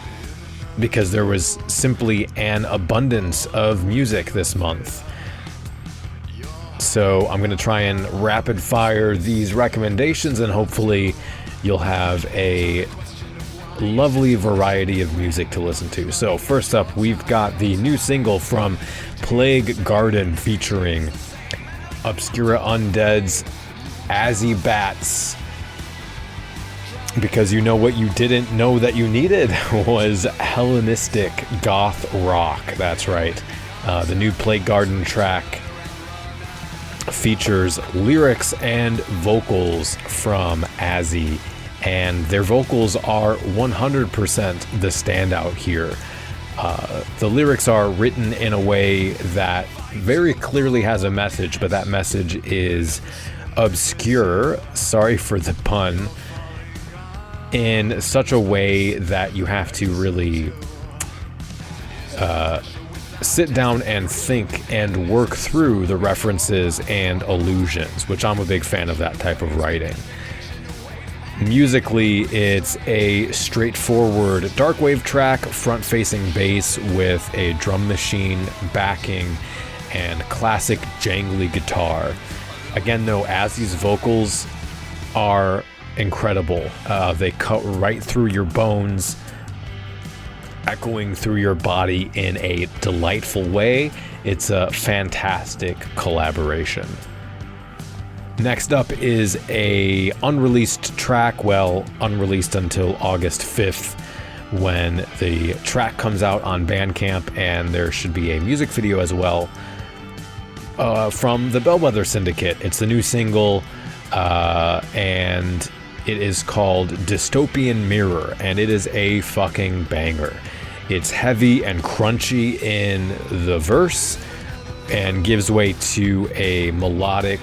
because there was simply an abundance of music this month. So I'm going to try and rapid fire these recommendations, and hopefully you'll have a lovely variety of music to listen to. So first up, we've got the new single from Plague Garden featuring Obscura Undead's Azzy Bats. Because you know what you didn't know that you needed was Hellenistic goth rock. That's right. The new Plague Garden track features lyrics and vocals from Azzy, and their vocals are 100% the standout here. The lyrics are written in a way that very clearly has a message, but that message is obscure, sorry for the pun, in such a way that you have to really sit down and think and work through the references and allusions, which I'm a big fan of that type of writing. Musically, it's a straightforward darkwave track, front-facing bass with a drum machine backing and classic jangly guitar. Again, though, Azzy's vocals are incredible. They cut right through your bones, echoing through your body in a delightful way. It's a fantastic collaboration. Next up is a unreleased track, well, unreleased until August 5th, when the track comes out on Bandcamp, and there should be a music video as well, from the Bellwether Syndicate. It's the new single, and it is called Dystopian Mirror, and it is a fucking banger. It's heavy and crunchy in the verse and gives way to a melodic,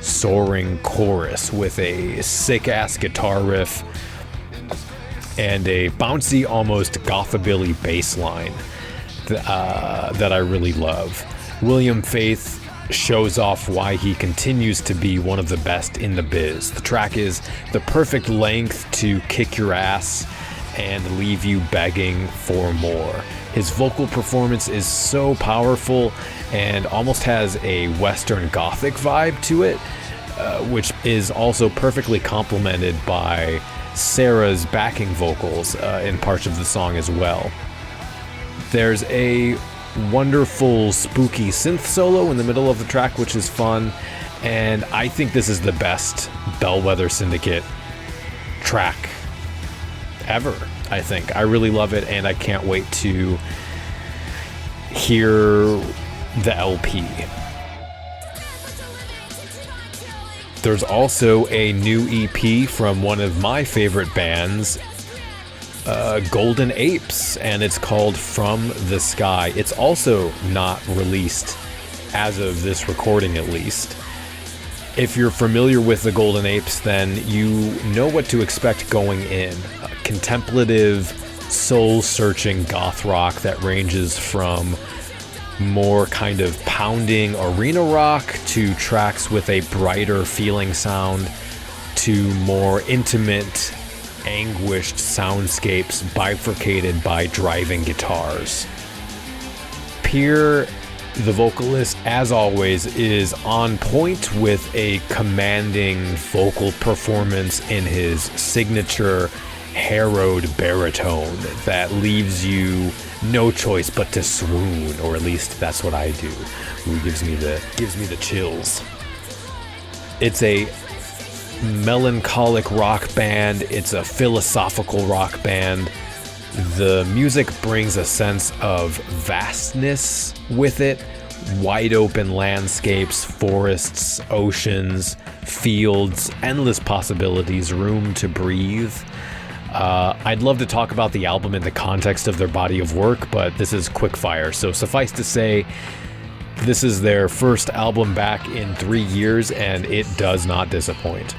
soaring chorus with a sick-ass guitar riff and a bouncy, almost gothabilly bass line that I really love. William Faith shows off why he continues to be one of the best in the biz. The track is the perfect length to kick your ass and leave you begging for more. His vocal performance is so powerful and almost has a Western Gothic vibe to it, which is also perfectly complemented by Sarah's backing vocals in parts of the song as well. There's a wonderful spooky synth solo in the middle of the track, which is fun, and I think this is the best Bellwether Syndicate track ever. I really love it, and I can't wait to hear the LP. There's also a new EP from one of my favorite bands, Golden Apes, and it's called From the Sky. It's also not released as of this recording, at least. If you're familiar with the Golden Apes, then you know what to expect going in. Contemplative, soul-searching goth rock that ranges from more kind of pounding arena rock to tracks with a brighter feeling sound to more intimate, anguished soundscapes bifurcated by driving guitars. Pierre, the vocalist, as always, is on point with a commanding vocal performance in his signature harrowed baritone that leaves you no choice but to swoon, or at least that's what I do. It gives me the chills. It's a melancholic rock band. It's a philosophical rock band. The music brings a sense of vastness with it. Wide open landscapes, forests, oceans, fields, endless possibilities, room to breathe. I'd love to talk about the album in the context of their body of work, but this is quickfire, so suffice to say, this is their first album back in 3 years, and it does not disappoint.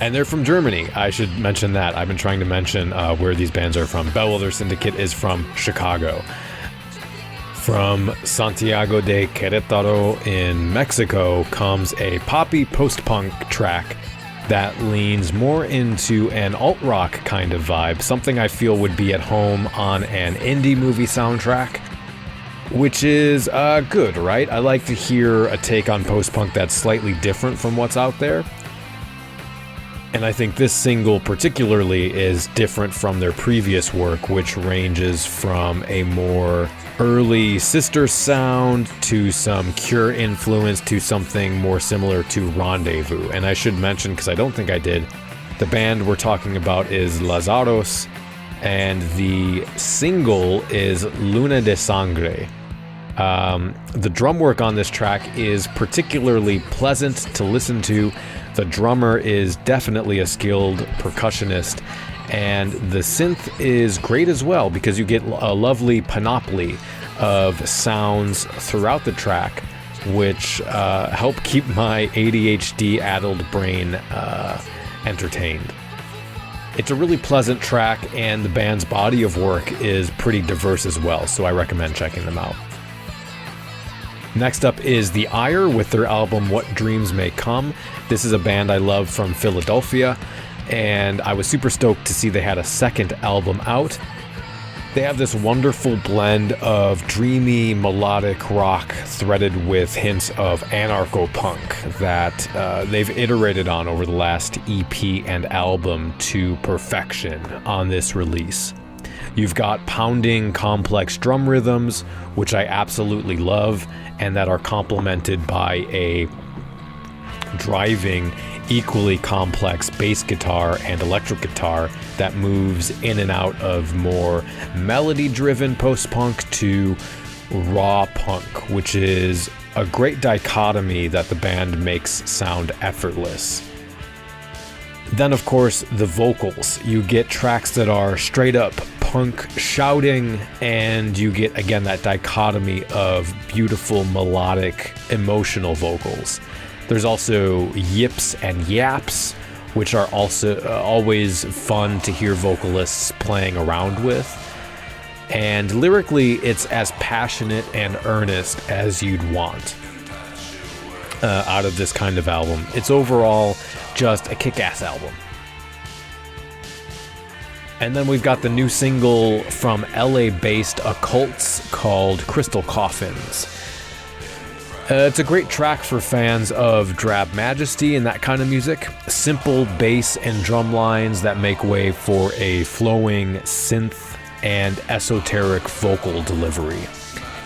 And they're from Germany. I should mention that. I've been trying to mention where these bands are from. Bellwether Syndicate is from Chicago. From Santiago de Querétaro in Mexico comes a poppy post-punk track that leans more into an alt-rock kind of vibe, something I feel would be at home on an indie movie soundtrack, which is good, right? I like to hear a take on post-punk that's slightly different from what's out there. And I think this single particularly is different from their previous work, which ranges from a more early Sister sound to some Cure influence to something more similar to Rendezvous. And I should mention, because I don't think I did, the band we're talking about is Lazaro, and the single is Luna de Sangre. The drum work on this track is particularly pleasant to listen to. The drummer is definitely a skilled percussionist, and the synth is great as well because you get a lovely panoply of sounds throughout the track, which help keep my ADHD-addled brain entertained. It's a really pleasant track, and the band's body of work is pretty diverse as well, so I recommend checking them out. Next up is The Ire with their album What Dreams May Come. This is a band I love from Philadelphia, and I was super stoked to see they had a second album out. They have this wonderful blend of dreamy melodic rock threaded with hints of anarcho-punk that they've iterated on over the last EP and album to perfection on this release. You've got pounding, complex drum rhythms, which I absolutely love, and that are complemented by a driving, equally complex bass guitar and electric guitar that moves in and out of more melody-driven post-punk to raw punk, which is a great dichotomy that the band makes sound effortless. Then, of course, the vocals. You get tracks that are straight up punk shouting, and you get, again, that dichotomy of beautiful, melodic, emotional vocals. There's also yips and yaps, which are also always fun to hear vocalists playing around with. And lyrically, it's as passionate and earnest as you'd want out of this kind of album. It's overall just a kick-ass album. And then we've got the new single from LA-based Occults called Crystal Coffins. It's a great track for fans of drab majesty and that kind of music. Simple bass and drum lines that make way for a flowing synth and esoteric vocal delivery.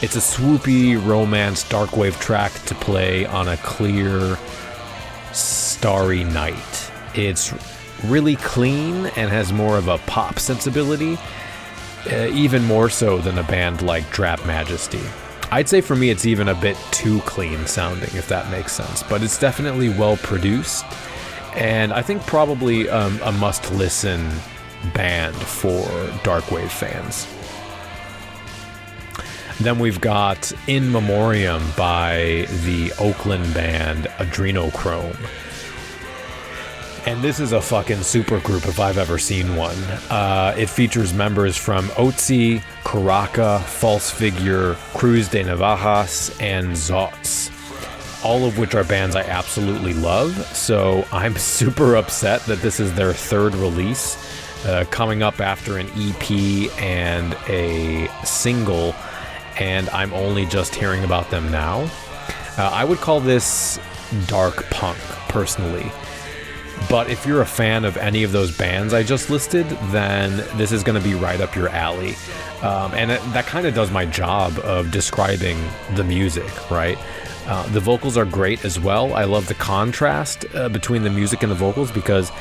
It's a swoopy romance darkwave track to play on a clear, starry night. It's really clean and has more of a pop sensibility, even more so than a band like Drab Majesty. I'd say for me it's even a bit too clean sounding, if that makes sense, but it's definitely well produced, and I think probably a must-listen band for darkwave fans. Then we've got In Memoriam by the Oakland band Adrenochrome. And this is a fucking super group if I've ever seen one. It features members from Otzi, Caraca, False Figure, Cruz de Navajas, and Zots, all of which are bands I absolutely love. So I'm super upset that this is their third release, coming up after an EP and a single, and I'm only just hearing about them now. I would call this dark punk, personally. But if you're a fan of any of those bands I just listed, then this is going to be right up your alley. And that kind of does my job of describing the music, right? The vocals are great as well. I love the contrast between the music and the vocals because,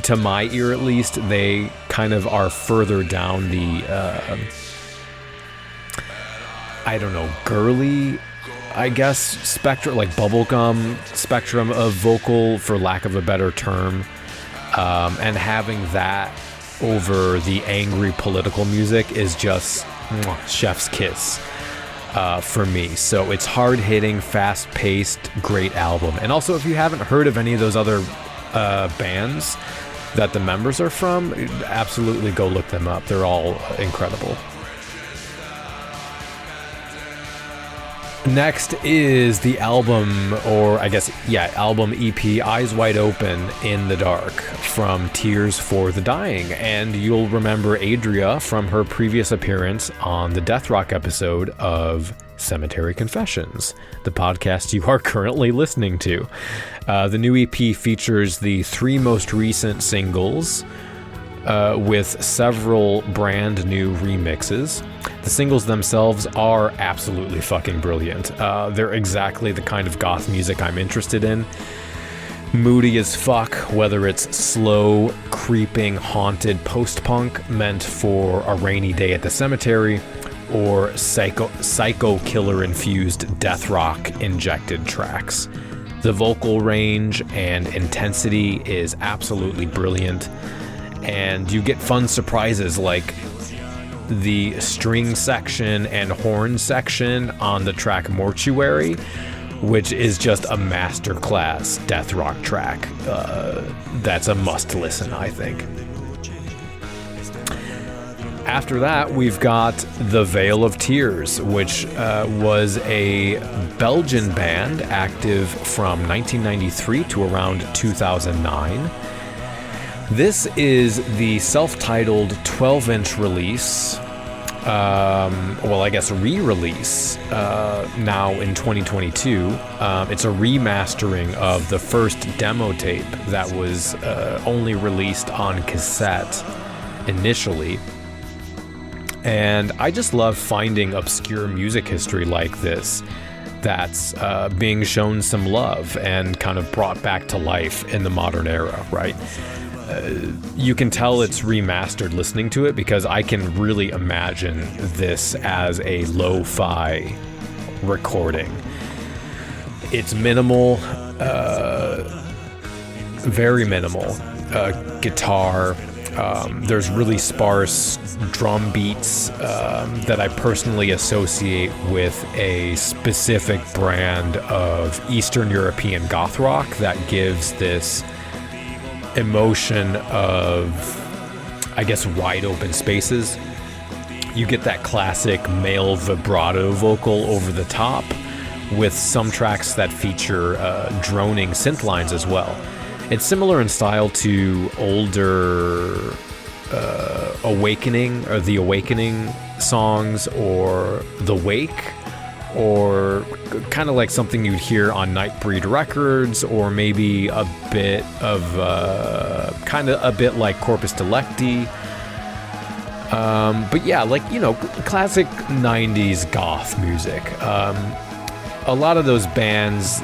to my ear at least, they kind of are further down the, girly, I guess, spectrum, like bubblegum spectrum of vocal, for lack of a better term, and having that over the angry political music is just chef's kiss for me. So it's hard-hitting, fast-paced, great album. And also, if you haven't heard of any of those other bands that the members are from, absolutely go look them up. They're all incredible. Next is the album, or I guess, album EP Eyes Wide Open in the Dark from Tears for the Dying. And you'll remember Adria from her previous appearance on the Death Rock episode of Cemetery Confessions, the podcast you are currently listening to. The new EP features the 3 most recent singles, with several brand new remixes. The singles themselves are absolutely fucking brilliant. They're exactly the kind of goth music I'm interested in. Moody as fuck, whether it's slow, creeping, haunted post-punk meant for a rainy day at the cemetery, or psycho killer-infused death rock injected tracks. The vocal range and intensity is absolutely brilliant, and you get fun surprises like the string section and horn section on the track Mortuary, which is just a masterclass death rock track. That's a must listen, I think. After that, we've got The Veil of Tears, which was a Belgian band active from 1993 to around 2009. This is the self-titled 12-inch release, re-release, now in 2022. It's a remastering of the first demo tape that was only released on cassette initially. And I just love finding obscure music history like this that's being shown some love and kind of brought back to life in the modern era, right? You can tell it's remastered listening to it because I can really imagine this as a lo-fi recording. It's minimal, very minimal guitar. There's really sparse drum beats that I personally associate with a specific brand of Eastern European goth rock that gives this emotion of, I guess, wide open spaces. You get that classic male vibrato vocal over the top with some tracks that feature droning synth lines as well. It's similar in style to older Awakening or the Awakening songs, or The Wake, or kind of like something you'd hear on Nightbreed Records, or maybe a bit of kind of a bit like Corpus Delicti. But yeah, like, you know, classic 90s goth music. A lot of those bands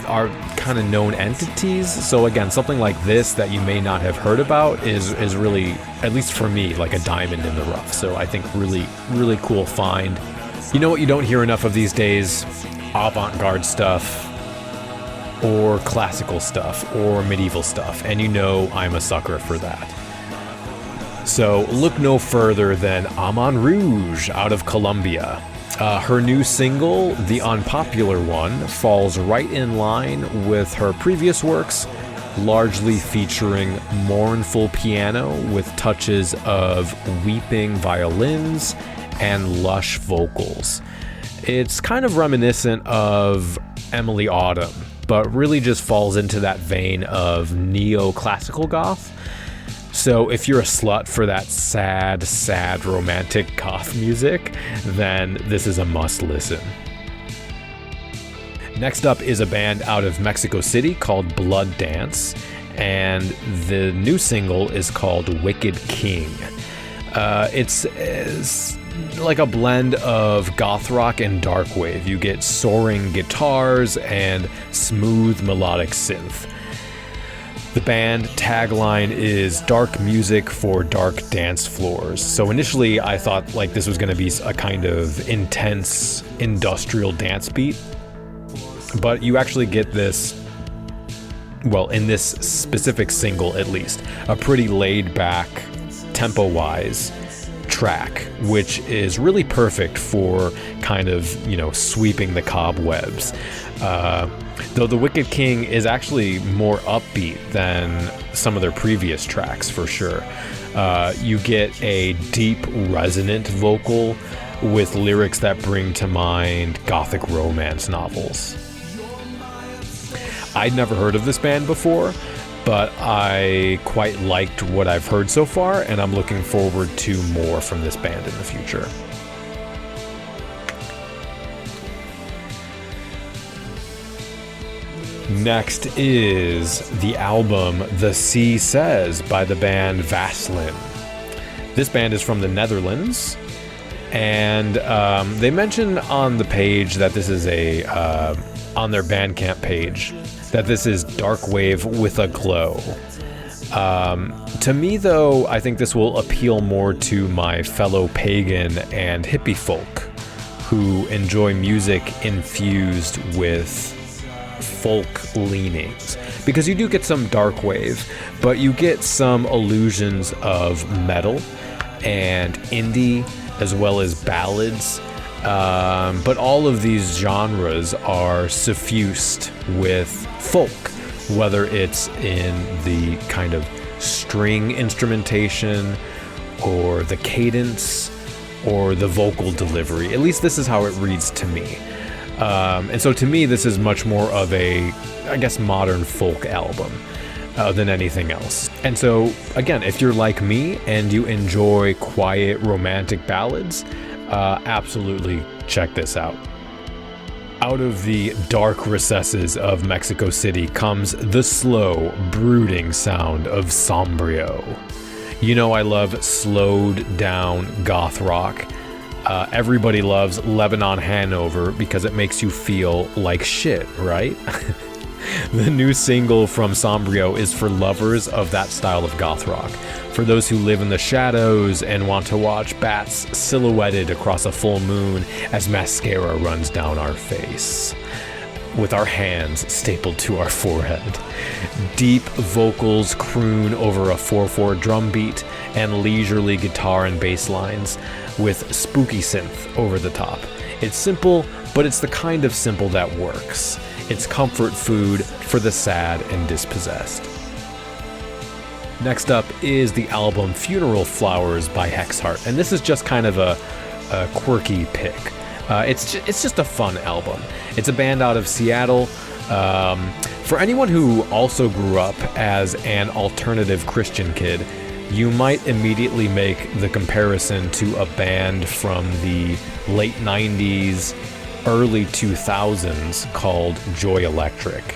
are kind of known entities, so again, something like this that you may not have heard about is really, at least for me, like a diamond in the rough. So I think really cool find. You know what you don't hear enough of these days? Avant-garde stuff, or classical stuff, or medieval stuff, and you know I'm a sucker for that. So look no further than Amon Rouge out of Colombia. Her new single, the unpopular one, falls right in line with her previous works, largely featuring mournful piano with touches of weeping violins and lush vocals. It's kind of reminiscent of Emily Autumn, but really just falls into that vein of neoclassical goth. So if you're a slut for that sad romantic goth music, then this is a must listen. Next up is a band out of Mexico City called Blood Dance, and the new single is called Wicked King. It's like a blend of goth rock and dark wave. You get soaring guitars and smooth melodic synth. The band tagline is dark music for dark dance floors. So initially I thought like this was going to be a kind of intense industrial dance beat, but you actually get this, well, in this specific single at least, a pretty laid back, tempo-wise track, which is really perfect for kind of, you know, sweeping the cobwebs. Though The Wicked King is actually more upbeat than some of their previous tracks, for sure. You get a deep, resonant vocal with lyrics that bring to mind gothic romance novels. I'd never heard of this band before, but I quite liked what I've heard so far, and I'm looking forward to more from this band in the future. Next is the album The Sea Says by the band Vaslin. This band is from the Netherlands, and they mention on the page that this is on their Bandcamp page, that this is dark wave with a glow. To me, though, I think this will appeal more to my fellow pagan and hippie folk who enjoy music infused with folk leanings, because you do get some dark wave, but you get some illusions of metal and indie as well as ballads, but all of these genres are suffused with folk, whether it's in the kind of string instrumentation or the cadence or the vocal delivery. At least this is how it reads to me. And so to me, this is much more of a, I guess, modern folk album than anything else. And so, again, if you're like me and you enjoy quiet romantic ballads, absolutely check this out. Out of the dark recesses of Mexico City comes the slow, brooding sound of Sombrio. You know I love slowed down goth rock. Everybody loves Lebanon Hanover because it makes you feel like shit, right? The new single from Sombrio is for lovers of that style of goth rock, for those who live in the shadows and want to watch bats silhouetted across a full moon as mascara runs down our face, with our hands stapled to our forehead. Deep vocals croon over a 4/4 drum beat and leisurely guitar and bass lines with spooky synth over the top. It's simple, but it's the kind of simple that works. It's comfort food for the sad and dispossessed. Next up is the album Funeral Flowers by Hexheart, and this is just kind of a quirky pick. It's just a fun album. It's a band out of Seattle. For anyone who also grew up as an alternative Christian kid, you might immediately make the comparison to a band from the late 90s, early 2000s called Joy Electric.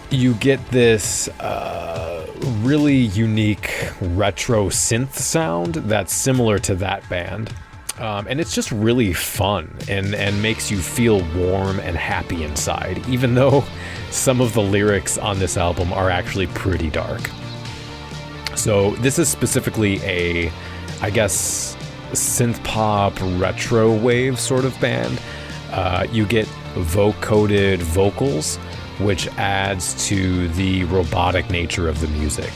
You get this really unique retro synth sound that's similar to that band. And it's just really fun and makes you feel warm and happy inside, even though some of the lyrics on this album are actually pretty dark. So this is specifically a, I guess, synth pop retro wave sort of band. You get vocoded vocals, which adds to the robotic nature of the music.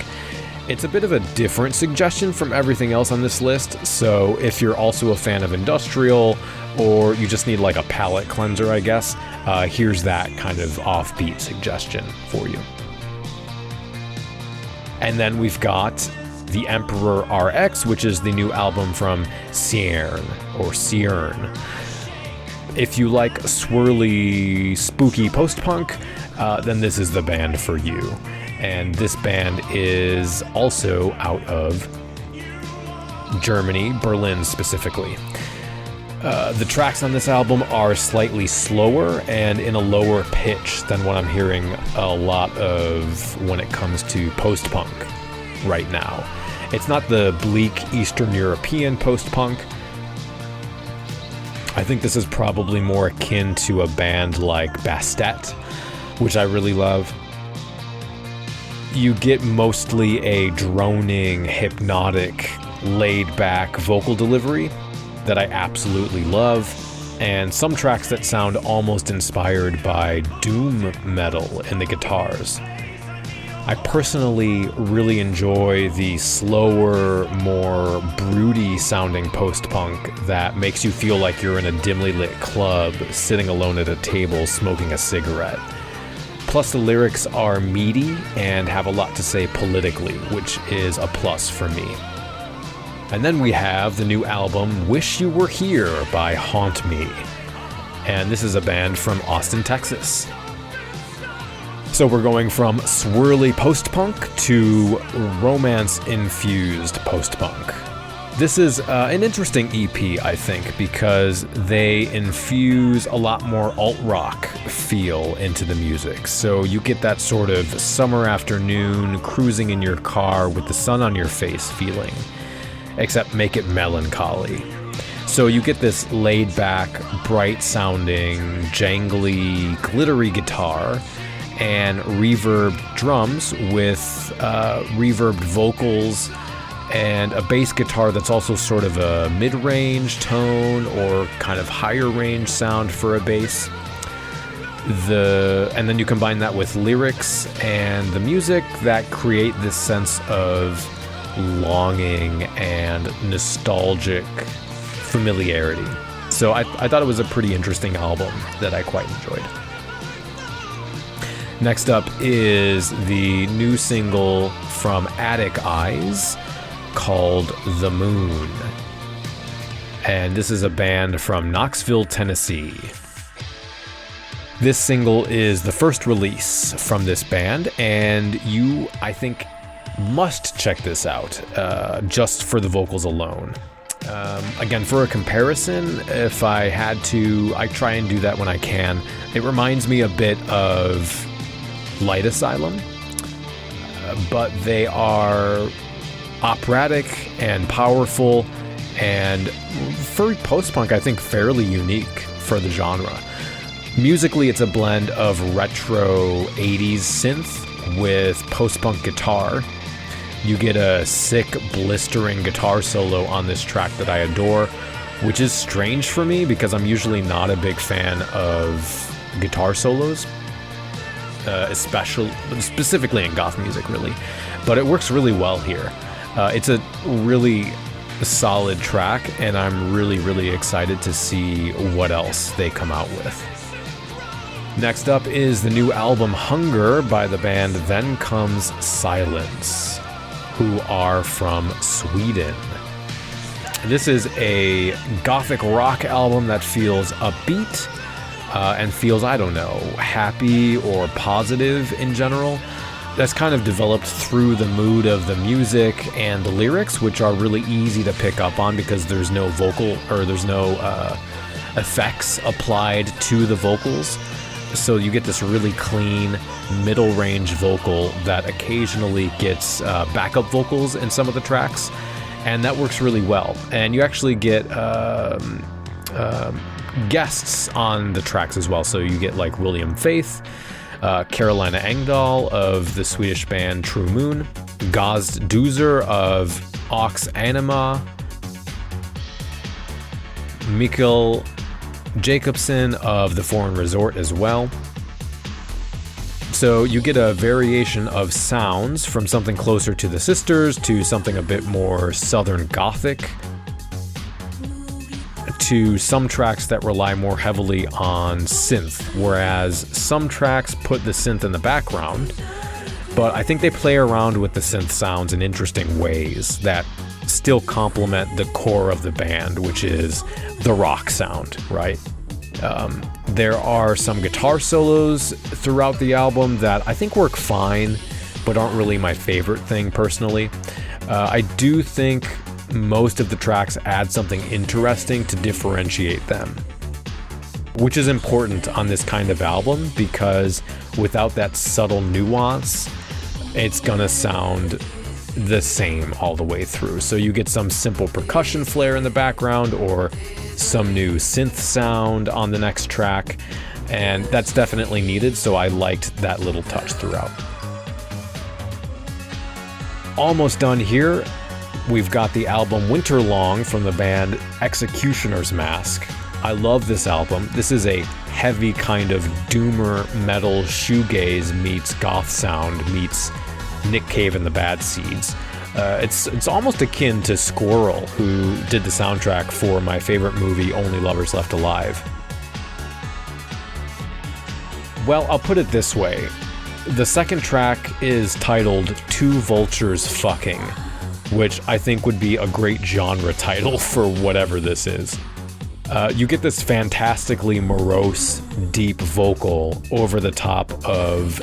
It's a bit of a different suggestion from everything else on this list, so if you're also a fan of industrial, or you just need like a palate cleanser, I guess, here's that kind of offbeat suggestion for you. And then we've got The Emperor RX, which is the new album from Cerne. If you like swirly, spooky post-punk, then this is the band for you. And this band is also out of Germany, Berlin specifically. The tracks on this album are slightly slower and in a lower pitch than what I'm hearing a lot of when it comes to post-punk right now. It's not the bleak Eastern European post-punk. I think this is probably more akin to a band like Bastet, which I really love. You get mostly a droning, hypnotic, laid-back vocal delivery that I absolutely love, and some tracks that sound almost inspired by doom metal in the guitars. I personally really enjoy the slower, more broody sounding post-punk that makes you feel like you're in a dimly lit club, sitting alone at a table, smoking a cigarette. Plus, the lyrics are meaty and have a lot to say politically, which is a plus for me. And then we have the new album, Wish You Were Here by Haunt Me. And this is a band from Austin, Texas. So we're going from swirly post-punk to romance-infused post-punk. This is an interesting EP, I think, because they infuse a lot more alt-rock feel into the music. So you get that sort of summer afternoon, cruising in your car with the sun on your face feeling, except make it melancholy. So you get this laid-back, bright-sounding, jangly, glittery guitar and reverbed drums with reverbed vocals and a bass guitar that's also sort of a mid-range tone or kind of higher range sound for a bass. And then you combine that with lyrics and the music that create this sense of longing and nostalgic familiarity. So I thought it was a pretty interesting album that I quite enjoyed. Next up is the new single from Attic Eyes called The Moon. And this is a band from Knoxville, Tennessee. This single is the first release from this band, and you, I think, must check this out just for the vocals alone. Again, for a comparison, if I had to, I try and do that when I can. It reminds me a bit of Light Asylum, but they are operatic and powerful, and for post-punk, I think fairly unique for the genre. Musically, it's a blend of retro 80s synth with post-punk guitar. You get a sick, blistering guitar solo on this track that I adore, which is strange for me because I'm usually not a big fan of guitar solos, specifically in goth music, really. But it works really well here. It's a really solid track, and I'm really, really excited to see what else they come out with. Next up is the new album Hunger by the band Then Comes Silence, who are from Sweden. This is a gothic rock album that feels upbeat and feels, I don't know, happy or positive in general. that's kind of developed through the mood of the music and the lyrics, which are really easy to pick up on because there's no vocal or there's no effects applied to the vocals. So you get this really clean middle range vocal that occasionally gets backup vocals in some of the tracks, and that works really well. And you actually get guests on the tracks as well. So you get like William Faith, Carolina Engdahl of the Swedish band True Moon, Gazd Doozer of Ox Anima, Mikael Jacobson of The Foreign Resort as well. So you get a variation of sounds from something closer to the Sisters to something a bit more Southern Gothic to some tracks that rely more heavily on synth, whereas some tracks put the synth in the background, but I think they play around with the synth sounds in interesting ways that still complement the core of the band, which is the rock sound, right? There are some guitar solos throughout the album that I think work fine, but aren't really my favorite thing personally. I do think most of the tracks add something interesting to differentiate them, which is important on this kind of album because without that subtle nuance, it's gonna sound the same all the way through. So you get some simple percussion flair in the background or some new synth sound on the next track, and that's definitely needed, so I liked that little touch throughout. Almost done here. We've got the album Winter Long from the band Executioner's Mask. I love this album. This is a heavy kind of doomer metal shoegaze meets goth sound meets Nick Cave and the Bad Seeds. It's almost akin to Squirrel, who did the soundtrack for my favorite movie, Only Lovers Left Alive. Well, I'll put it this way. The second track is titled Two Vultures Fucking, which I think would be a great genre title for whatever this is. You get this fantastically morose, deep vocal over the top of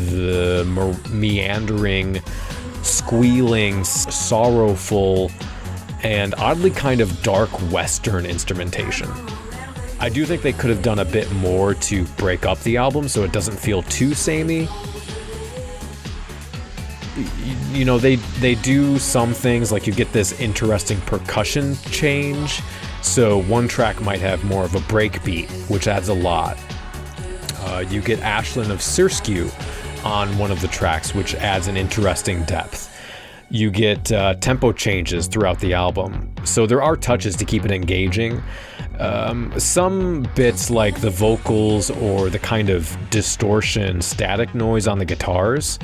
the meandering, squealing, sorrowful, and oddly kind of dark Western instrumentation. I do think they could have done a bit more to break up the album so it doesn't feel too samey. You know, they do some things, like you get this interesting percussion change, so one track might have more of a break beat, which adds a lot. You get Ashlyn of Sirskew on one of the tracks, which adds an interesting depth. You get tempo changes throughout the album, so there are touches to keep it engaging. Some bits like the vocals or the kind of distortion, static noise on the guitars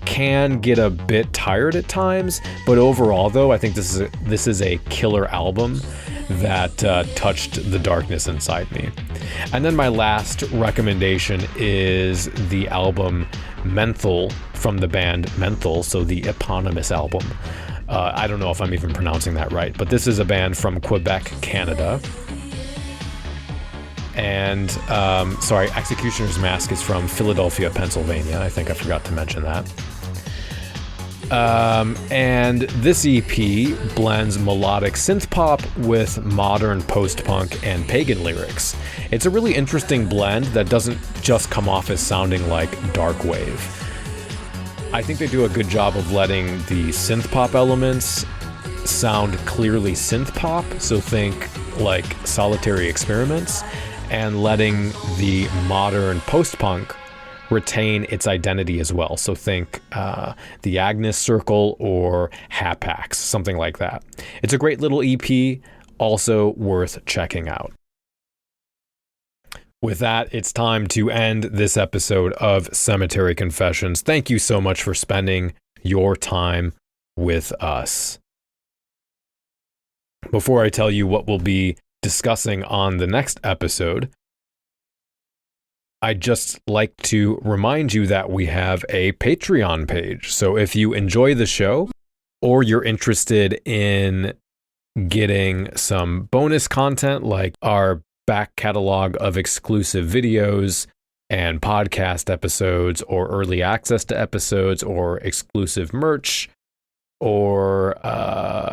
can get a bit tired at times, but overall though, I think this is a killer album that touched the darkness inside me. And then my last recommendation is the album Menthol from the band Menthol, so the eponymous album. I don't know if I'm even pronouncing that right, but this is a band from Quebec, Canada. And, Executioner's Mask is from Philadelphia, Pennsylvania. I think I forgot to mention that. And this EP blends melodic synth pop with modern post-punk and pagan lyrics. It's a really interesting blend that doesn't just come off as sounding like dark wave. I think they do a good job of letting the synth pop elements sound clearly synth pop, so think like Solitary Experiments, and letting the modern post-punk retain its identity as well. So think the Agnes Circle or Hapax, something like that. It's a great little EP, also worth checking out. With that, it's time to end this episode of Cemetery Confessions. Thank you so much for spending your time with us. Before I tell you what we'll be discussing on the next episode, I'd just like to remind you that we have a Patreon page. So if you enjoy the show or you're interested in getting some bonus content like our back catalog of exclusive videos, and podcast episodes, or early access to episodes, or exclusive merch, or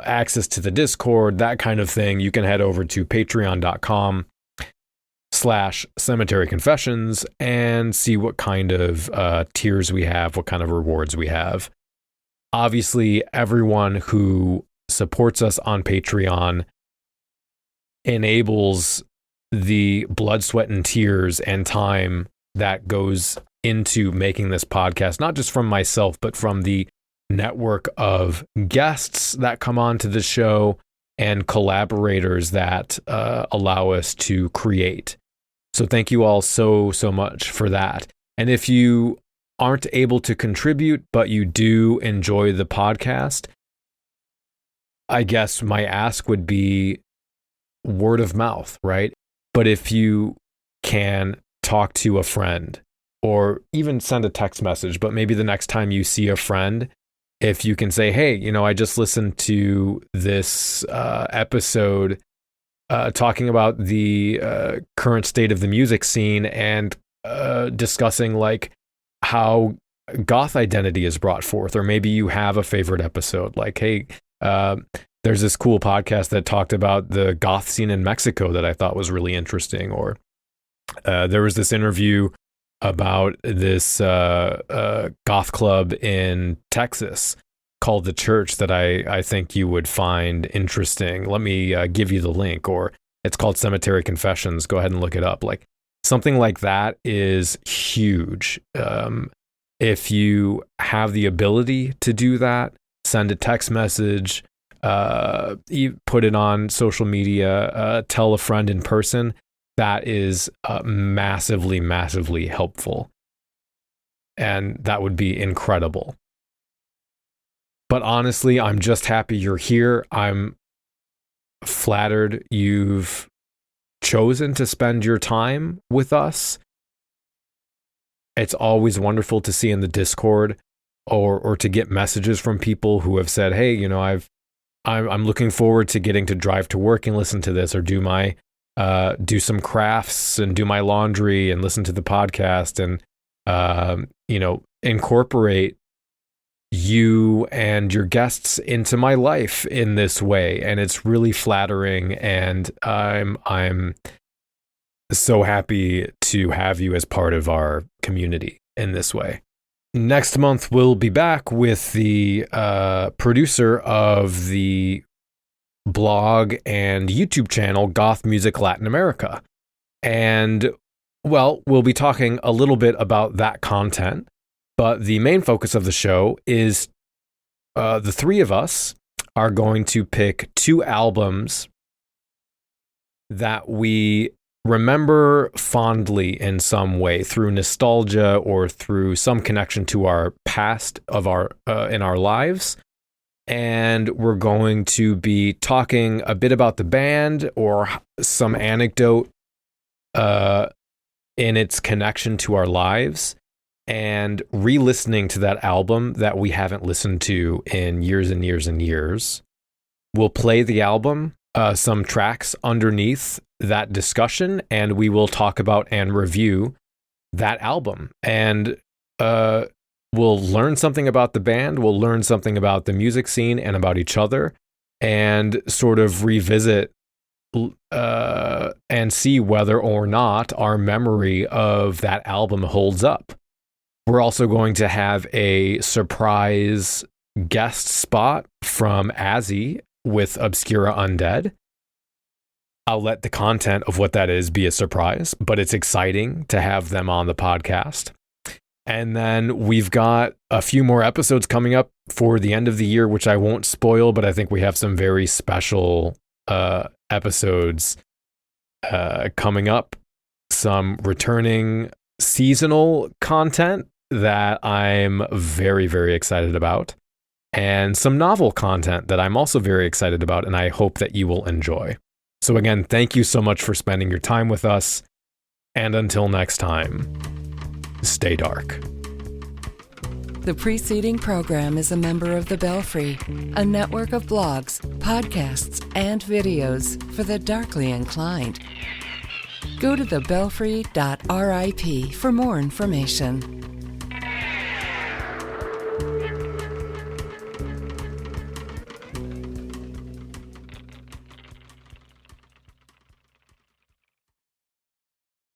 access to the Discord, that kind of thing, you can head over to patreon.com/Cemetery Confessions and see what kind of tiers we have, what kind of rewards we have. Obviously, everyone who supports us on Patreon enables the blood, sweat, and tears and time that goes into making this podcast, not just from myself, but from the network of guests that come on to the show and collaborators that allow us to create. So thank you all so much for that. And if you aren't able to contribute, but you do enjoy the podcast, I guess my ask would be word of mouth, right? But if you can talk to a friend or even send a text message, but maybe the next time you see a friend, if you can say, hey, I just listened to this episode talking about the current state of the music scene and discussing like how goth identity is brought forth, or maybe you have a favorite episode, like, hey, there's this cool podcast that talked about the goth scene in Mexico that I thought was really interesting, or there was this interview about this goth club in Texas called The Church that I think you would find interesting. Let me give you the link, or it's called Cemetery Confessions. Go ahead and look it up. Like, something like that is huge. If you have the ability to do that, send a text message, put it on social media, tell a friend in person. That is massively, massively helpful. And that would be incredible. But honestly, I'm just happy you're here. I'm flattered you've chosen to spend your time with us. It's always wonderful to see in the Discord or to get messages from people who have said, hey, I'm looking forward to getting to drive to work and listen to this, or do some crafts and do my laundry and listen to the podcast, and incorporate you and your guests into my life in this way. And it's really flattering, and I'm so happy to have you as part of our community in this way. Next month, we'll be back with the producer of the blog and YouTube channel Goth Music Latin America. And, well, we'll be talking a little bit about that content, but the main focus of the show is the three of us are going to pick 2 albums that we remember fondly in some way, through nostalgia or through some connection to our past of our in our lives. And we're going to be talking a bit about the band or some anecdote in its connection to our lives, and re-listening to that album that we haven't listened to in years and years and years. We'll play the album, some tracks underneath that discussion, and we will talk about and review that album. And we'll learn something about the band, we'll learn something about the music scene and about each other, and sort of revisit and see whether or not our memory of that album holds up. We're also going to have a surprise guest spot from Azzy with Obscura Undead. I'll let the content of what that is be a surprise, but it's exciting to have them on the podcast. And then we've got a few more episodes coming up for the end of the year, which I won't spoil, but I think we have some very special episodes coming up. Some returning seasonal content that I'm very, very excited about. And some novel content that I'm also very excited about, and I hope that you will enjoy. So again, thank you so much for spending your time with us. And until next time, stay dark. The preceding program is a member of The Belfry, a network of blogs, podcasts, and videos for the darkly inclined. Go to thebelfry.rip for more information.